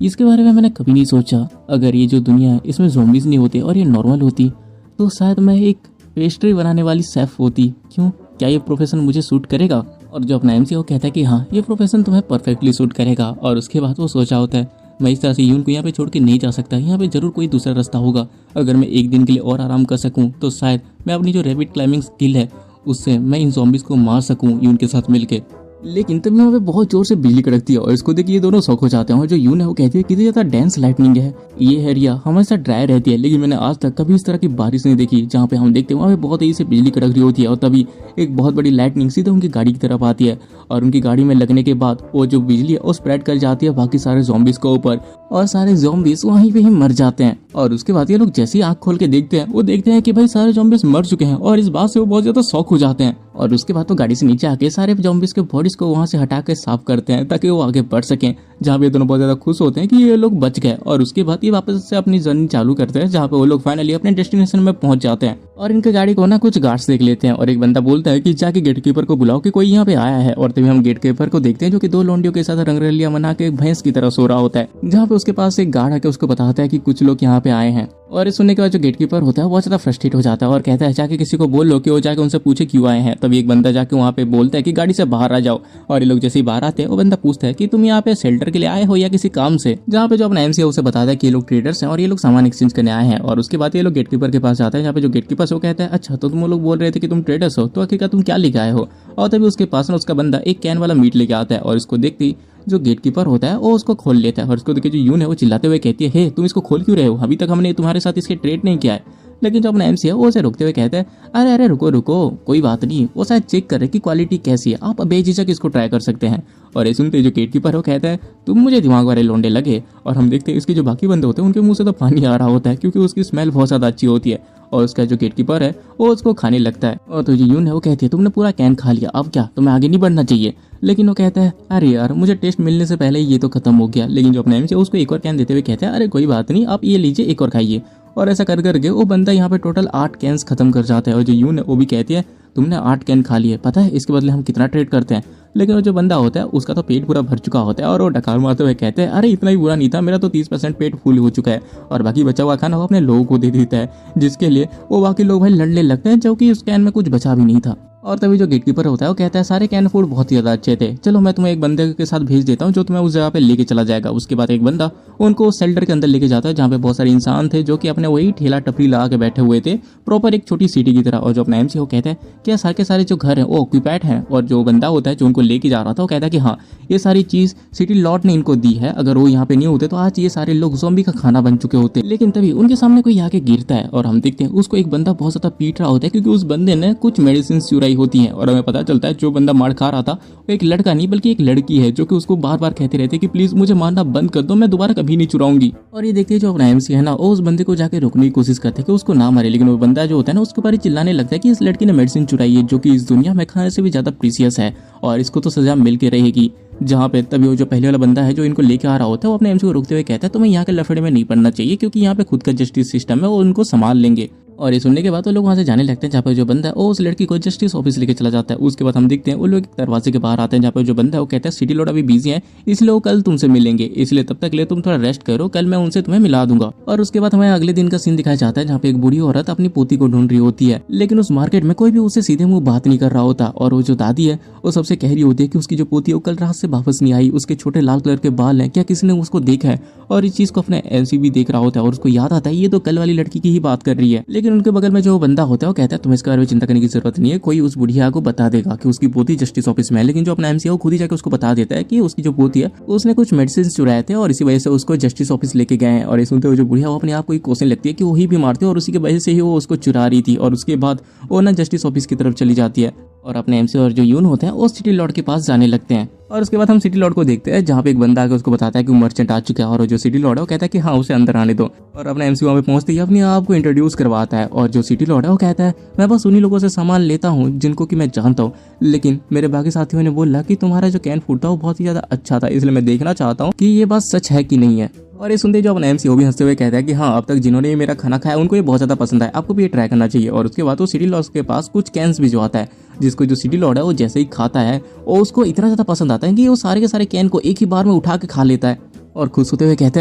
इसके बारे में मैंने कभी नहीं सोचा, अगर ये जो दुनिया है इसमें ज़ॉम्बीज नहीं होते और ये नॉर्मल होती तो शायद मैं एक पेस्ट्री बनाने वाली शेफ होती, क्यों क्या ये प्रोफेशन मुझे सूट करेगा। और जो अपना एमसी है वो कहता है कि हाँ ये प्रोफेशन तुम्हें परफेक्टली सूट करेगा। और उसके बाद वो सोचा होता है मैं इस तरह से यून को यहाँ पे छोड़ के नहीं जा सकता, यहाँ पे जरूर कोई दूसरा रास्ता होगा। अगर मैं एक दिन के लिए और आराम कर सकूं तो शायद मैं अपनी जो रैबिट क्लाइंबिंग स्किल है उससे मैं इन ज़ॉम्बीज़ को मार सकूं यून के साथ मिलके। लेकिन तभी वहाँ पे बहुत जोर से बिजली कड़कती है और इसको देख ये दोनों शौक हो जाते हैं। और जो यून है वो कहती है कितनी ज्यादा डेंस लाइटनिंग है, ये एरिया हमारे साथ ड्राई रहती है लेकिन मैंने आज तक कभी इस तरह की बारिश नहीं देखी जहाँ पे हम देखते हैं वहाँ पे बहुत तेजी से बिजली कड़क रही होती है। और तभी एक बहुत बड़ी लाइटनिंग सीधे उनकी गाड़ी की तरफ आती है और उनकी गाड़ी में लगने के बाद वो जो बिजली है वो स्प्रेड कर जाती है बाकी सारे ज़ॉम्बीज़ के ऊपर और सारे ज़ॉम्बीज़ वहीं पे ही मर जाते हैं। और उसके बाद ये लोग जैसे ही आँख खोल के देखते हैं वो देखते हैं कि भाई सारे ज़ॉम्बीज़ मर चुके हैं और इस बात से वो बहुत ज्यादा शॉक हो जाते हैं। और उसके बाद तो गाड़ी से नीचे आके सारे ज़ॉम्बीज़ के बॉडीज को वहां से हटा के साफ करते हैं ताकि वो आगे बढ़ सकें, जहाँ पे ये दोनों बहुत ज्यादा खुश होते हैं कि ये लोग बच गए। और उसके बाद ये वापस से अपनी जर्नी चालू करते हैं जहाँ पे वो लोग फाइनली अपने डेस्टिनेशन में पहुंच जाते हैं। और इनके गाड़ी को ना कुछ गार्ड्स देख लेते हैं और एक बंदा बोलता है कि जाके गेटकीपर को बुलाओ कि कोई यहाँ पे आया है। और तभी हम गेटकीपर को देखते हैं जो कि दो लौंडियों के साथ रंगरलिया मना के भैंस की तरह सो रहा होता है, जहाँ पे उसके पास एक गार्ड आके उसको बताता है कि कुछ लोग यहाँ पे आए हैं। और ये सुनने के बाद जो गेटकीपर होता है वो बहुत ज्यादा फ्रस्ट्रेट हो जाता है और कहता है जाके किसी को बोल लो कि वो जाके उनसे पूछे क्यों आए हैं। तभी एक बंदा जाके वहाँ पे बोलता है कि गाड़ी से बाहर आ जाओ। और ये लोग जैसे ही बाहर आते हैं वो बंदा पूछता है कि तुम यहाँ पे शेल्टर के लिए आए हो या किसी काम से, जहाँ पे जो अपना एमसी है उसे बताता है कि ये लोग ट्रेडर्स हैं और ये लोग सामान एक्सचेंज करने आए हैं। और उसके बाद ये लोग गेटकीपर के पास जाते हैं जहाँ पे जो गेटकीपर से वो कहता है अच्छा तो तुम लोग बोल रहे थे कि तुम ट्रेडर्स हो, तो आखिरकार तुम क्या लेके आए हो। और तभी उसके पास ना उसका बंदा एक कैन वाला मीट लेके आता है और इसको देखते ही जो गेटकीपर होता है वो उसको खोल लेता है। और उसको देखिए जो यून है वो चिल्लाते हुए कहती है हे तुम इसको खोल क्यों रहे हो, अभी तक हमने तुम्हारे साथ इसके ट्रेड नहीं किया है। लेकिन जो अपना एमसी है वो उसे रुकते हुए कहता है अरे अरे रुको रुको कोई बात नहीं, वो शायद चेक कर रहे कि क्वालिटी कैसी है, आप बेझिझक इसको ट्राई कर सकते हैं। और ये सुनते जो गेटकीपर वो कहता है तुम मुझे दिमाग वाले लोंडे लगे। और हम देखते हैं इसके जो बाकी बंदे होते हैं उनके मुंह से तो पानी आ रहा होता है क्योंकि उसकी स्मेल बहुत ज्यादा अच्छी होती है। और उसका जो गेटकीपर है वो उसको खाने लगता है। और तो जो यून है वो कहती है तुमने पूरा कैन खा लिया, अब क्या तुम्हें आगे नहीं बढ़ना चाहिए। लेकिन वो कहता है अरे यार मुझे टेस्ट मिलने से पहले ये तो खत्म हो गया। लेकिन जो अपना एमसी है उसको एक और कैन देते हुए कहता है अरे कोई बात नहीं आप ये लीजिए एक और खाइए। और ऐसा कर करके वो बंदा यहाँ पे टोटल 8 कैंस खत्म कर जाता है। और जो यून है वो भी कहती है तुमने 8 कैन खा लिए, पता है इसके बदले हम कितना ट्रेड करते हैं। लेकिन वो जो बंदा होता है उसका तो पेट पूरा भर चुका होता है और वो डकार मारते हुए कहते हैं अरे इतना ही बुरा नहीं था, मेरा तो 30% पेट फुल हो चुका है। और बाकी बचा हुआ खाना वो अपने लोगों को दे देता है, जिसके लिए वो बाकी लोग भाई लड़ने लगते हैं, जो कि उस कैन में कुछ बचा भी नहीं था। और तभी जो गेटकीपर होता है वो कहता है सारे कैन फूड बहुत ही ज्यादा अच्छे थे, चलो मैं तुम्हें एक बंदे के साथ भेज देता हूँ जो तुम्हें उस जगह पे लेके चला जाएगा। उसके बाद एक बंदा उनको शेल्टर के अंदर लेके जाता है जहाँ पे बहुत सारे इंसान थे जो कि अपने वही ठेला टपरी लगा के बैठे हुए थे प्रॉपर एक छोटी सिटी की तरह। और जो अपना एमसी वो कहता है कि सारे के सारे जो घर हैं वो ऑक्यूपाइड हैं। और जो बंदा होता है जो उनको लेके जा रहा था वो कहता है कि हाँ ये सारी चीज सिटी लॉर्ड ने इनको दी है, अगर वो यहाँ पे नहीं होते तो आज ये सारे लोग ज़ॉम्बी का खाना बन चुके होते। लेकिन तभी उनके सामने कोई आके गिरता है और हम देखते हैं उसको एक बंदा बहुत ज्यादा पीट रहा होता है क्योंकि उस बंदे ने कुछ मेडिसिन चुराई होती है। और हमें पता चलता है जो बंदा मार खा रहा था वो एक लड़का नहीं बल्कि एक लड़की है जो कि उसको बार बार कहते रहते कि प्लीज मुझे मारना बंद कर दो, मैं दोबारा कभी नहीं चुराऊंगी। और ये देखते हैं जो अपना एमसी है ना वो उस बंदे को जाके रोकने की कोशिश करते हैं कि उसको ना मारे। लेकिन वो बंदा जो होता है ना उसके ऊपर चिल्लाने लगता है कि इस लड़की ने मेडिसिन चुराई है जो कि इस दुनिया में खाने से भी ज्यादा प्रीसियस है और इसको तो सजा मिल के रहेगी। जहाँ पे तभी वो जो पहले वाला बंदा है जो इनको लेके आ रहा होता है वो अपने एमसी को रोकते हुए कहता है तुम्हें यहाँ के लफड़े में नहीं पड़ना चाहिए क्योंकि यहाँ पे खुद का जस्टिस सिस्टम है, वो उनको संभाल लेंगे। और ये सुनने के बाद वो लोग वहाँ से जाने लगते हैं जहाँ पे जो बंदा है वो उस लड़की को जस्टिस ऑफिस लेके चला जाता है। उसके बाद हम देखते हैं वो लोग एक दरवाजे के बाहर आते हैं जहाँ पे जो बंदा है वो कहता है सिटी लॉर्ड अभी बिजी है इसलिए वो कल तुमसे मिलेंगे, इसलिए तब तक ले तुम थोड़ा रेस्ट करो, कल मैं उनसे तुम्हें मिला दूंगा। और उसके बाद हमें अगले दिन का सीन दिखाया जाता है जहाँ पे एक बूढ़ी औरत अपनी पोती को ढूंढ रही होती है, लेकिन उस मार्केट में कोई भी उससे सीधे मुंह बात नहीं कर रहा होता। और वो जो दादी है वो सबसे कह रही होती है कि उसकी जो पोती है वो कल रात से वापस नहीं आई, उसके छोटे लाल कलर के बाल हैं, क्या किसी ने उसको देखा है। और इस चीज को अपने एमसी भी देख रहा होता है और उसको याद आता है ये तो कल वाली लड़की की ही बात कर रही है। लेकिन उनके बगल में जो बंदा होता है वो कहता है तुम्हें इसके बारे में चिंता करने की जरूरत नहीं है, कोई उस बुढ़िया को बता देगा कि उसकी पोती जस्टिस ऑफिस में है। लेकिन जो अपना एमसी है वो खुद ही जाकर उसको बता देता है कि उसकी जो पोती है उसने कुछ मेडिसिन चुराए थे और इसी वजह से उसको जस्टिस ऑफिस लेके गए हैं। और ये सुनते हुए जो बुढ़िया वो अपने आप को कोसने लगती है कि वही बीमार थे और उसी की वजह से ही वो उसको चुरा रही थी। और उसके बाद वो ना जस्टिस ऑफिस की तरफ चली जाती है और अपने एमसी और जो यून होते हैं वो सिटी लॉर्ड के पास जाने लगते हैं। और उसके बाद हम सिटी लॉर्ड को देखते हैं जहाँ पे एक बंदा आके उसको बताता है कि वो मर्चेंट आ चुका है। और जो सिटी लॉर्ड है वो कहता है कि हाँ उसे अंदर आने दो। और अपने एमसी वहाँ पे पहुंचते ही अपने आप को इंट्रोड्यूस करवाता है। और जो सिटी लॉर्ड है वो कहता है मैं बस उन्हीं लोगों से सामान लेता हूँ जिनको कि मैं जानता हूँ, लेकिन मेरे बाकी साथियों ने बोला कि तुम्हारा जो कैन फूड था वो बहुत ही ज्यादा अच्छा था, इसलिए मैं देखना चाहता हूँ कि ये बात सच है कि नहीं है। और ये सुनते जो अपना एमसी वो भी हंसते हुए कहता है कि हाँ अब तक जिन्होंने ये मेरा खाना खाया उनको ये बहुत ज्यादा पसंद है, आपको भी ये ट्राई करना चाहिए। और उसके बाद वो सिटी लॉर्ड के पास कुछ कैंस भिजवाता है जिसको जो सिटी लॉर्ड है वो जैसे ही खाता है और उसको इतना ज्यादा पसंद आता है कि वो सारे के सारे कैन को एक ही बार में उठा के खा लेता है और खुश होते हुए कहता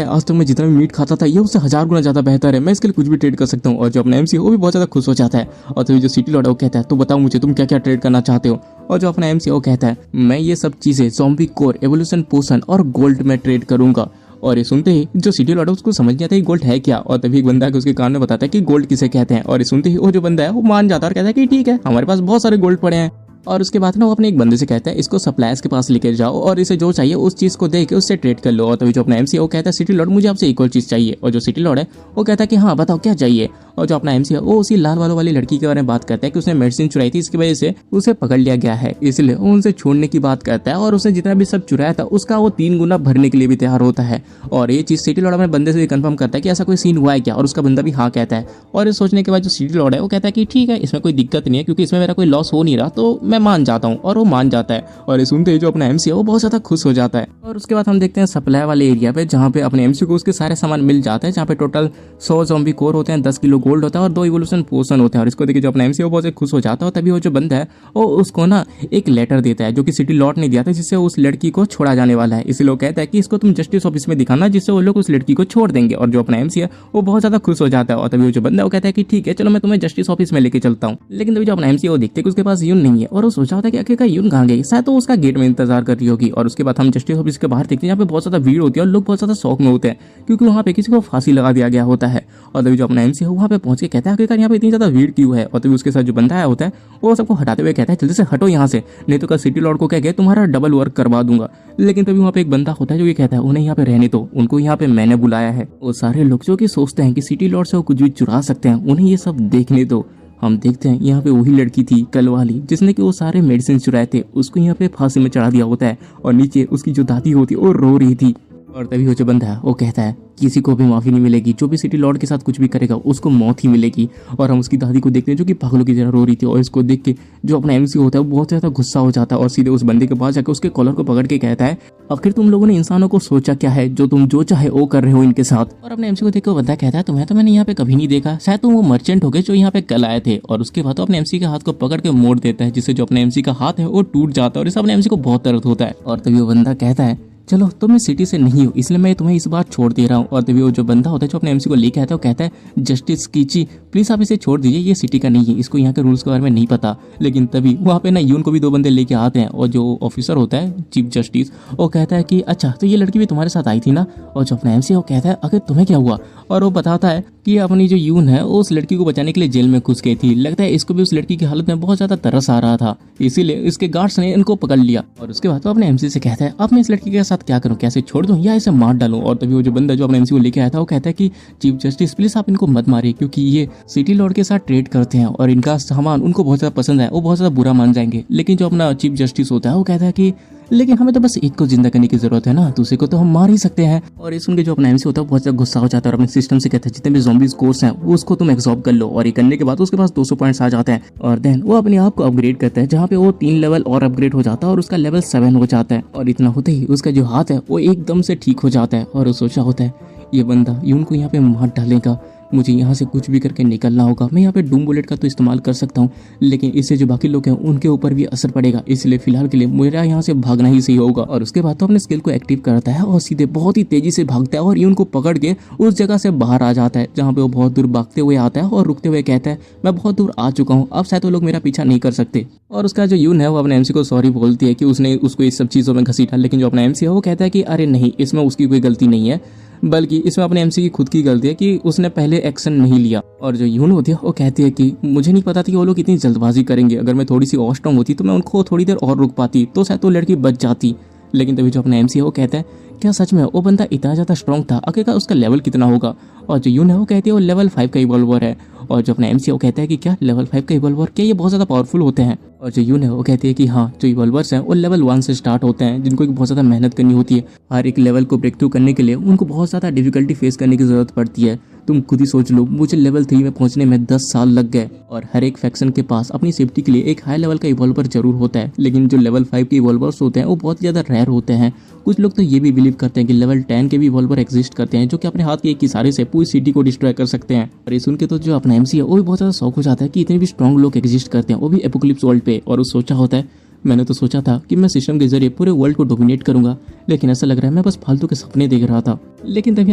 है आज तक मैं जितना भी मीट खाता था ये उससे 1000 गुना ज्यादा बेहतर है, मैं इसके लिए कुछ भी ट्रेड कर सकता हूँ। और जो अपना एमसी है वो भी बहुत ज्यादा खुश हो जाता है। और तो जो सिटी लॉर्ड है वो कहता है तो बताओ मुझे तुम क्या क्या ट्रेड करना चाहते हो। और जो अपना एमसी है वो कहता है मैं ये सब चीजें ज़ॉम्बी कोर, एवोल्यूशन पोशन और गोल्ड में ट्रेड करूंगा। और ये सुनते ही जो सिटी लॉर्ड है उसको समझ नहीं आता है गोल्ड है क्या, और तभी एक बंदा उसके कान में बताता है कि गोल्ड किसे कहते हैं। और ये सुनते ही वो जो बंदा है वो मान जाता है और कहता है कि ठीक है, हमारे पास बहुत सारे गोल्ड पड़े हैं। और उसके बाद ना वो अपने एक बंदे से कहता है इसको सप्लायर्स के पास लेकर जाओ और इसे जो चाहिए उस चीज को दे के उससे ट्रेड कर लो। और तभी जो अपना एमसी है वो कहता है सिटी लॉर्ड मुझे आपसे एक और चीज चाहिए। और जो सिटी लॉर्ड है वो कहता है कि हाँ बताओ क्या चाहिए। और जो अपना एमसी है वो उसी लाल वालों वाली लड़की के बारे में बात करता है कि उसने मेडिसिन चुराई थी, इसकी वजह से उसे पकड़ लिया गया है, इसलिए वो उनसे छोड़ने की बात करता है और उसने जितना भी सब चुराया था उसका वो 3 गुना भरने के लिए भी तैयार होता है। और ये चीज सिटी लॉर्ड अपने बंदे से भी कंफर्म करता है कि ऐसा कोई सीन हुआ है क्या, और उसका बंदा भी हाँ कहता है। और ये सोचने के बाद जो सिटी लॉर्ड है वो कहता है कि ठीक है, इसमें कोई दिक्कत नहीं है क्योंकि इसमें मेरा कोई लॉस हो नहीं रहा, तो मैं मान जाता हूँ। और वो मान जाता है। और ये सुनते ही जो अपना एमसी है वो बहुत ज्यादा खुश हो जाता है। और उसके बाद हम देखते हैं सप्लाई वाले एरिया पे जहाँ पे अपने एमसी को उसके सारे सामान मिल जाते हैं, जहाँ पे टोटल 100 ज़ॉम्बी कोर होते हैं, 10 किलो गोल्ड होता है और 2 इवोल्यूशन पोशन होते हैं। और इसको देखिए जो अपना एमसी है वो बहुत से खुश हो जाता है। और तभी वो जो बंदा है वो उसको ना एक लेटर देता है जो कि सिटी लॉर्ड ने दिया था, जिससे उस लड़की को छोड़ा जाने वाला है। इसलिए वो कहता है कि इसको तुम जस्टिस ऑफिस में दिखाना, जिससे वो लोग उस लड़की को छोड़ देंगे। और जो अपना एमसी है वो बहुत ज्यादा खुश हो जाता है। और तभी वो जो बंदा है वो कहता है कि ठीक है चलो मैं तुम्हें जस्टिस ऑफिस में लेके चलता हूँ। लेकिन तभी जो अपना एमसी है वो देखते कि उसके पास यून नहीं है और वो सोचा होता है कि आखिरकार यून कहाँ गई, शायद तो उसका गेट में इंतजार कर रही होगी। और उसके बाद हम जस्टिस ऑफिस के बाहर देखते हैं जहाँ पे बहुत ज्यादा भीड़ होती है और लोग बहुत ज्यादा शौक में होते हैं क्योंकि वहाँ पे किसी को फांसी लगा दिया गया होता है। और तभी जो अपना एमसी है वहाँ पे पहुंच के कहता है आखिरकार यहाँ पे इतनी ज्यादा भीड़ क्यों है। और तभी उसके साथ जो बंदा आया होता है वो सबको हटाते हुए कहता है जल्दी से हटो यहाँ से, नहीं तो कल सिटी लॉर्ड को कह के तुम्हारा डबल वर्क करवा दूंगा। लेकिन तभी वहाँ पे एक बंदा होता है जो ये कहता है उन्हें यहाँ पे रहने दो, उनको यहाँ पे मैंने बुलाया है। वो सारे लोग जो कि सोचते हैं कि सिटी लॉर्ड से वो कुछ भी चुरा सकते हैं, उन्हें ये सब देखने दो। हम देखते हैं यहाँ पे वही लड़की थी कल वाली जिसने कि वो सारे मेडिसिन चुराए थे, उसको यहाँ पे फांसी में चढ़ा दिया होता है। और नीचे उसकी जो दादी होती है वो रो रही थी। और तभी वो जो बंदा है वो कहता है किसी को भी माफी नहीं मिलेगी, जो भी सिटी लॉर्ड के साथ कुछ भी करेगा उसको मौत ही मिलेगी। और हम उसकी दादी को देखते हैं जो कि पागलों की तरह रो रही थी। और इसको देख के जो अपना एमसी होता है वो बहुत ज्यादा गुस्सा हो जाता है और सीधे उस बंदे के पास जाकर उसके कॉलर को पकड़ के कहता है आखिर तुम लोगों ने इंसानों को सोचा क्या है जो तुम जो चाहे वो कर रहे हो इनके साथ। और अपने एमसी को देख के बंदा कहता है तुम्हें तो मैंने यहाँ पे कभी नहीं देखा, शायद तुम वो मर्चेंट हो गए जो यहाँ पे कल आए थे। और उसके बाद तो अपने एमसी के हाथ को पकड़ के मोड़ देता है, जिससे जो अपने एमसी का हाथ है वो टूट जाता है और इस अपने एमसी को बहुत दर्द होता है। और तभी वो बंदा कहता है चलो तो मैं सिटी से नहीं हूँ इसलिए मैं तुम्हें इस बार छोड़ दे रहा हूँ। और तभी वो जो बंदा होता है जो अपने एमसी को लेके आता है वो कहता है जस्टिस कीची प्लीज आप इसे छोड़ दीजिए, ये सिटी का नहीं है, इसको यहाँ के रूल्स के बारे में नहीं पता। लेकिन तभी वहाँ पे ना यून को भी 2 बंदे लेके आते हैं और जो ऑफिसर होता है चीफ जस्टिस वो कहता है कि अच्छा तो ये लड़की भी तुम्हारे साथ आई थी ना। और जो अपना एमसी है वो कहता है आखिर तुम्हें क्या हुआ। और वो बताता है कि अपनी जो यून है वो उस लड़की को बचाने के लिए जेल में घुस गई थी, लगता है इसको भी उस लड़की की हालत में बहुत ज्यादा तरस आ रहा था, इसीलिए इसके गार्ड्स ने इनको पकड़ लिया। और उसके बाद तो अपने एमसी से कहता है अब मैं इस लड़की के साथ क्या करूँ, कैसे छोड़ दूं या इसे मार डालूं। और तभी वो जो बंदा जो अपने एमसी को लेके आया था वो कहता है कि चीफ जस्टिस प्लीज आप इनको मत मारिए क्योंकि ये सिटी लॉर्ड के साथ ट्रेड करते हैं और इनका सामान उनको बहुत ज्यादा पसंद है, वो बहुत ज्यादा बुरा मान जाएंगे। लेकिन जो अपना चीफ जस्टिस होता है वो कहता है कि लेकिन हमें तो बस एक को जिंदा करने की जरूरत है ना, दूसरे को तो हम मार ही सकते हैं। और ये सुन के जो अपना एमसी होता है बहुत ज्यादा गुस्सा हो जाता है और अपने सिस्टम से कहता है जितने भी ज़ॉम्बीज़ कोर्स हैं वो उसको तुम एब्जॉर्ब कर लो। और ये करने के बाद उसके पास 200 पॉइंट्स आ जाते हैं और देन वो अपने आप को अपग्रेड करता है, जहाँ पे वो 3 लेवल और अपग्रेड हो जाता है और उसका लेवल 7 हो जाता है। और इतना होते ही उसका जो हाथ है वो एकदम से ठीक हो जाता है। और वो सोचा होता है ये बंदा यून को यहाँ पे मार डालेगा, मुझे यहाँ से कुछ भी करके निकलना होगा। मैं यहाँ पे डूम बुलेट का तो इस्तेमाल कर सकता हूँ लेकिन इससे जो बाकी लोग हैं उनके ऊपर भी असर पड़ेगा, इसलिए फिलहाल के लिए मेरा यहाँ से भागना ही सही होगा। और उसके बाद तो अपने स्किल को एक्टिव करता है और सीधे बहुत ही तेजी से भागता है और यून को पकड़ के उस जगह से बाहर आ जाता है जहाँ पे वो बहुत दूर भागते हुए आता है और रुकते हुए कहता है मैं बहुत दूर आ चुका हूँ, अब शायद वो लोग मेरा पीछा नहीं कर सकते। और उसका जो यून है वो अपने एमसी को सॉरी बोलती है कि उसने उसको इस सब चीज़ों में घसीटा। लेकिन जो अपना एमसी है वो कहता है कि अरे नहीं, इसमें उसकी कोई गलती नहीं है, बल्कि इसमें अपने एमसी की खुद की गलती है कि उसने पहले एक्शन नहीं लिया। और जो यून होती है वो कहती है कि मुझे नहीं पता था कि वो लोग इतनी जल्दबाजी करेंगे, अगर मैं थोड़ी सी और स्ट्रांग होती तो मैं उनको थोड़ी देर और रुक पाती तो शायद वो लड़की बच जाती। लेकिन तभी जो अपना एमसी है वो कहता है क्या सच में वो बंदा इतना ज़्यादा स्ट्रांग था, आखिरकार उसका लेवल कितना होगा। और जो यून है वो कहती है वो लेवल 5 का इवॉल्वर है। और जो अपना एमसी है वो कहता है कि क्या लेवल 5 का इवॉल्वर, क्या ये बहुत ज़्यादा पावरफुल होते हैं। और जो यून है वो कहती है कि हाँ जो इवॉल्वर्स हैं वो लेवल 1 से स्टार्ट होते हैं, जिनको बहुत ज़्यादा मेहनत करनी होती है। हर एक लेवल को ब्रेक थ्रू करने के लिए उनको बहुत ज़्यादा डिफिकल्टी फेस करने की जरूरत पड़ती है। तुम खुद ही सोच लो, मुझे लेवल 3 में पहुंचने में 10 साल लग गए। और हर एक फैक्शन के पास अपनी सेफ्टी के लिए एक हाई लेवल का इवॉल्वर जरूर होता है, लेकिन जो लेवल 5 के इवॉल्वर्स होते हैं वो बहुत ज़्यादा रेयर होते हैं। कुछ लोग तो ये भी बिलीव करते हैं कि लेवल 10 के भी इवॉल्वर एग्जिस्ट करते हैं जो कि अपने हाथ के एक इशारे से पूरी सिटी को डिस्ट्रॉय कर सकते हैं। और ये सुन के तो जो अपना एमसी है वो भी बहुत ज़्यादा शौक हो जाता है कि इतने भी स्ट्रॉन्ग लोग एग्जिस्ट करते हैं, वो भी एपोकलिप्स वर्ल्ड पे। और वो सोचा होता है मैंने तो सोचा था कि मैं सिस्टम के जरिए पूरे वर्ल्ड को डोमिनेट करूंगा, लेकिन ऐसा लग रहा है मैं बस फालतू के सपने देख रहा था। लेकिन तभी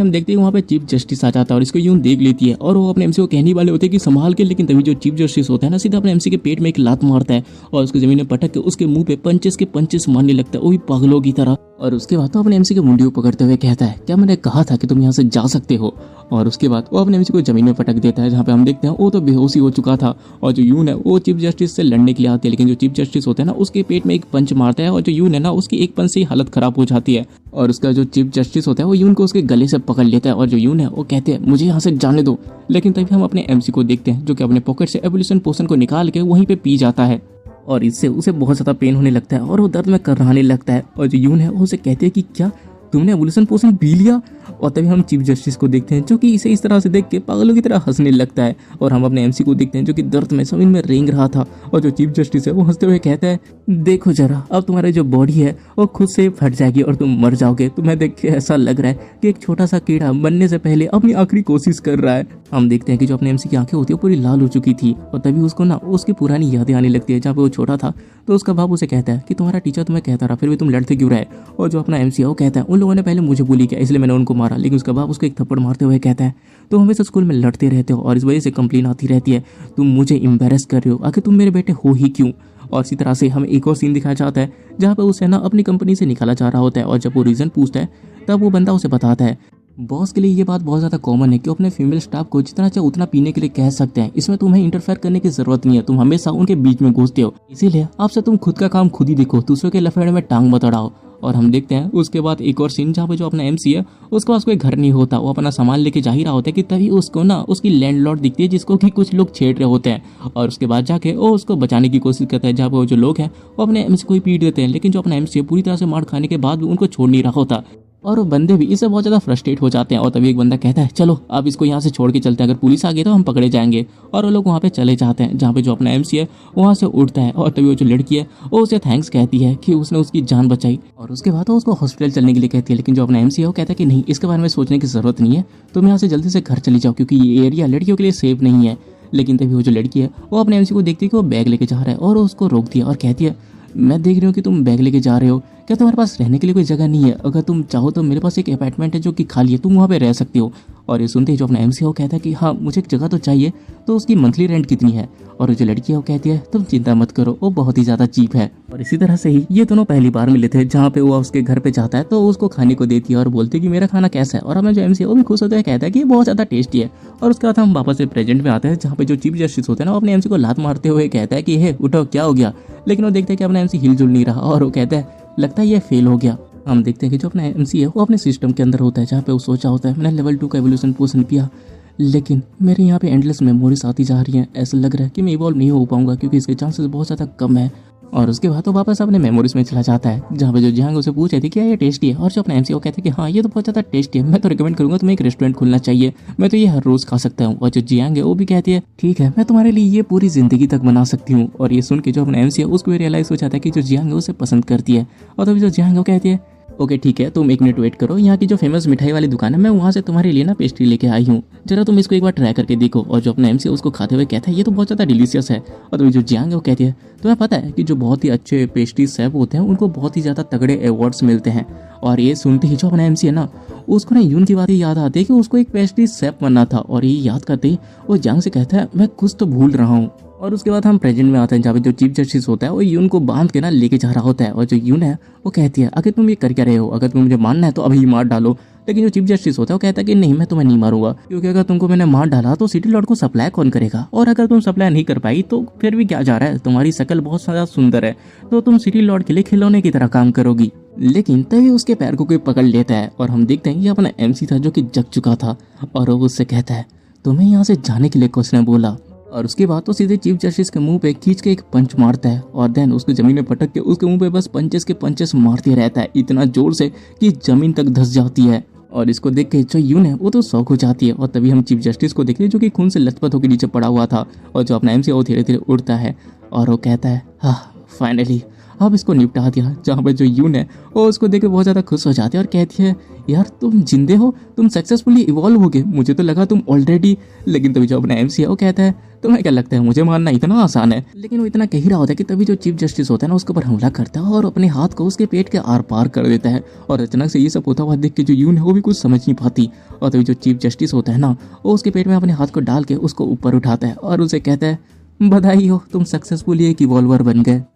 हम देखते हैं वहाँ पे चीफ जस्टिस आ जाता है और इसको यूं देख लेती है और वो अपने एमसी को कहने वाले होते हैं कि संभाल के। लेकिन तभी जो चीफ जस्टिस होता है ना सीधा अपने एमसी के पेट में एक लात मारता है और उसको जमीन में पटक के उसके मुंह पे पंचेस के पंचेस मारने लगता है, वो भी पागलों की तरह। और उसके बाद तो अपने एमसी के मुंडी को पकड़ते हुए कहता है, क्या मैंने कहा था कि तुम यहाँ से जा सकते हो। और उसके बाद वो अपने एमसी को जमीन में पटक देता है, जहाँ पे हम देखते हैं वो तो बेहोशी हो चुका था। और जो यून है वो चीफ जस्टिस से लड़ने के लिए आती है, लेकिन जो चीफ जस्टिस होता है ना उसके पेट में एक पंच मारता है और जो यून है ना उसकी एक पंच से ही हालत खराब हो जाती है। और उसका जो चीफ जस्टिस होता है वो यून को उसके गले से पकड़ लेता है और जो यून है वो कहते हैं मुझे यहाँ से जाने दो। लेकिन तभी हम अपने एमसी को देखते हैं जो कि अपने पॉकेट से एवोल्यूशन पोशन को निकाल के वहीं पे पी जाता है और इससे उसे बहुत ज़्यादा पेन होने लगता है और वो दर्द में करहाने लगता है। और जो यून है वो उसे कहते हैं कि क्या तुमने एवोल्यूशन पोशन पी लिया। और तभी हम चीफ जस्टिस को देखते हैं जो कि इसे इस तरह से देख के पागलों की तरह हंसने लगता है। और हम अपने एमसी को देखते हैं जो कि दर्द में जमीन में रेंग रहा था और जो चीफ जस्टिस है वो हंसते हुए कहता है, देखो जरा अब तुम्हारी जो बॉडी है वो खुद से फट जाएगी और तुम मर जाओगे। तुम्हें देख के ऐसा लग रहा है कि एक छोटा सा कीड़ा बनने से पहले अपनी आखिरी कोशिश कर रहा है। हम देखते हैं कि जो अपने एमसी की आंखें होती है पूरी लाल हो चुकी थी और तभी उसको ना उसकी पुरानी यादें आने लगती है। जहाँ पे वो छोटा था तो उसका बाप उसे कहता है कि तुम्हारा टीचर तुम्हें कहता रहा फिर भी तुम लड़ते क्यों रहे। और जो अपना एमसी है वो कहता है उन लोगों ने पहले मुझे बुली किया इसलिए मैंने उनको मारा। लेकिन उसका बाप उसको एक थप्पड़ मारते हुए कहता है तुम हमेशा स्कूल में लड़ते रहते हो और इस वजह से कंप्लेन आती रहती है, तुम मुझे एम्बेरस कर रहे हो, आखिर तुम मेरे बेटे हो ही क्यों। और इसी तरह से हमें एक और सीन दिखाया जाता है जहाँ पे उसे ना अपनी कंपनी से निकाला जा रहा होता है और जब वो रीजन पूछता है तब वो बंदा उसे बताता है बॉस के लिए ये बात बहुत ज़्यादा कॉमन है कि अपने फीमेल स्टाफ को जितना चाहे उतना पीने के लिए कह सकते हैं, इसमें तुम्हें इंटरफेयर करने की जरूरत नहीं है, तुम हमेशा उनके बीच में घुसते हो, इसीलिए आपसे तुम खुद का काम खुद ही देखो, दूसरों के लफड़े में टांग मत अड़ाओ। और हम देखते हैं उसके बाद एक और सीन जहाँ पे जो अपना एमसी है उसके पास कोई घर नहीं होता, वो अपना सामान लेके जा ही रहा होता है कि तभी उसको ना उसकी लैंडलॉर्ड दिखती है जिसको कि कुछ लोग छेड़ रहे होते हैं। और उसके बाद जाके वो उसको बचाने की कोशिश करता है, जहाँ पे वो जो लोग हैं वो अपने एमसी को ही पीट देते हैं। लेकिन जो अपना एमसी है पूरी तरह से मार खाने के बाद भी उनको छोड़ नहीं रहा होता और वो बंदे भी इससे बहुत ज़्यादा फ्रस्ट्रेट हो जाते हैं। और तभी एक बंदा कहता है चलो अब इसको यहाँ से छोड़ के चलते हैं, अगर पुलिस आ गई तो हम पकड़े जाएंगे। और वो लोग वहाँ पे चले जाते हैं जहाँ पे जो अपना एमसी है वहाँ से उठता है और तभी वो जो लड़की है वो उसे थैंक्स कहती है कि उसने उसकी जान बचाई। और उसके बाद वो उसको हॉस्पिटल चलने के लिए कहती है, लेकिन जो अपना एमसी है वो कहता है कि नहीं, इसके बारे में सोचने की जरूरत नहीं है, तुम यहाँ से जल्दी से घर चली जाओ क्योंकि ये एरिया लड़कियों के लिए सेफ नहीं है। लेकिन तभी वो जो लड़की है वो अपने एमसी को देखती है कि वो बैग लेके जा रहा है और उसको रोक दिया और कहती है मैं देख रही हूँ कि तुम बैग लेके जा रहे हो, क्या तुम्हारे पास रहने के लिए कोई जगह नहीं है? अगर तुम चाहो तो मेरे पास एक अपार्टमेंट है जो कि खाली है, तुम वहाँ पे रह सकती हो। और ये सुनते ही जो अपना एमसी है वो कहता है कि हाँ मुझे एक जगह तो चाहिए, तो उसकी मंथली रेंट कितनी है? और जो लड़की है वो कहती है तुम चिंता मत करो, वो बहुत ही ज़्यादा चीप है। और इसी तरह से ही ये दोनों पहली बार मिले थे, जहाँ पे वो उसके घर पे जाता है तो उसको खाने को देती है और बोलती है कि मेरा खाना कैसा है। और हमें जो एमसी है वो भी खुश होता है, कहता है कि बहुत ज़्यादा टेस्टी है। और उसके बाद हम वापस से प्रेजेंट में आते हैं जहाँ पे जो चीफ जस्टिस होते हैं ना वो अपने एमसी को लात मारते हुए कहता है कि हे उठो, क्या हो गया? लेकिन वो देखते हैं कि अपना एमसी हिलजुल नहीं रहा और वो कहता है लगता है ये फेल हो गया। हम देखते हैं कि जो अपना एमसी है वो अपने सिस्टम के अंदर होता है जहाँ पे वो सोचा होता है मैंने लेवल 2 का एवोल्यूशन पोशन पिया, लेकिन मेरे यहाँ पे एंडलेस मेमोरीज आती जा रही हैं, ऐसा लग रहा है कि मैं इवॉल्व नहीं हो पाऊंगा क्योंकि इसके चांसेस बहुत ज़्यादा कम है। और उसके बाद वो वापस अपने मेमोरीज में चला जाता है जहाँ पे जो जियांग उसे पूछ रही थी क्या ये टेस्टी है। और जो अपना एमसी वो कहते हैं कि हाँ ये तो बहुत ज़्यादा टेस्टी है, मैं तो रिकमेंड करूँगा तुम्हें एक रेस्टोरेंट खोलना चाहिए, मैं तो ये हर रोज़ खा सकता हूँ। और जो जियांग है वो भी कहती है ठीक है, मैं तुम्हारे लिए ये पूरी ज़िंदगी तक बना सकती हूँ। और ये सुन के जो अपना एमसी है उसको भी रियलाइज़ हो जाता है कि जो जियांग है उसे पसंद करती है। और तभी जो जियांग वो कहती है ओके ठीक है, तुम 1 मिनट वेट करो, यहाँ की जो फेमस मिठाई वाली दुकान है मैं वहाँ से तुम्हारे लिए ना पेस्ट्री लेके आई हूँ, जरा तुम इसको एक बार ट्राई करके देखो। और जो अपना एमसी उसको खाते हुए कहता है ये तो बहुत ज़्यादा डिलीशियस है। और तो जो जियांग है वो कहती है तुम्हें पता है कि जो बहुत ही अच्छे पेस्ट्री शेफ होते हैं उनको बहुत ही ज़्यादा तगड़े अवार्ड्स मिलते हैं। और ये सुनते ही जो अपना एमसी है ना उसको ना यून की बातें याद आती है कि उसको एक पेस्ट्री शेफ बनना था। और ये याद करते ही वो जियांग से कहता है मैं कुछ तो भूल रहा हूँ। और उसके बाद हम प्रेजेंट में आते हैं जहाँ पे जो चीफ जस्टिस होता है वो यून को बांध के ना लेके जा रहा होता है। और जो यून है वो कहती है अगर तुम ये कर क्या रहे हो, अगर तुम्हें मुझे मारना है तो अभी मार डालो। लेकिन जो चीफ जस्टिस होता है वो कहता है कि नहीं, मैं तुम्हें नहीं मारूंगा क्योंकि अगर तुमको मैंने मार डाला तो सिटी लॉर्ड को सप्लाई कौन करेगा, और अगर तुम सप्लाई नहीं कर पाई तो फिर भी क्या जा रहा है, तुम्हारी शक्ल बहुत ज़्यादा सुंदर है तो तुम सिटी लॉर्ड के लिए खिलौने की तरह काम करोगी। लेकिन तभी उसके पैर को कोई पकड़ लेता है और हम देखते हैं ये अपना एमसी था जो कि जग चुका था। और वो उससे कहता है तुम्हें यहाँ से जाने के लिए किसने बोला। और उसके बाद तो सीधे चीफ जस्टिस के मुंह पे खींच के एक पंच मारता है और देन उसको जमीन में पटक के उसके मुंह पे बस पंचेस के पंचेस मारते रहता है इतना जोर से कि जमीन तक धंस जाती है। और इसको देख के जो यून है वो तो शौक हो जाती है। और तभी हम चीफ जस्टिस को देखते हैं जो कि खून से लथपथ होकर नीचे पड़ा हुआ था। और जो अपना एमसी वो धीरे धीरे उड़ता है और वो कहता है हाँ फाइनली अब इसको निपटा दिया। जहाँ पर जो यून है वो उसको देख के बहुत ज़्यादा खुश हो जाती है और कहती है यार तुम जिंदे हो, तुम सक्सेसफुली इवॉल्व हो गए, मुझे तो लगा तुम ऑलरेडी। लेकिन तभी जो अपना एमसी है वो कहता है तुम्हें क्या लगता है मुझे मारना इतना आसान है। लेकिन वो इतना कह ही रहा होता है कि तभी जो चीफ जस्टिस होता है ना उसके ऊपर हमला करता है और अपने हाथ को उसके पेट के आर पार कर देता है। और अचानक से ये सब होता हुआ देख के जो यून है वो भी कुछ समझ नहीं पाती। और तभी जो चीफ जस्टिस होता है ना वो उसके पेट में अपने हाथ को डाल के उसको ऊपर उठाता है और उसे कहता है बधाई हो, तुम सक्सेसफुली एक इवॉल्वर बन गए।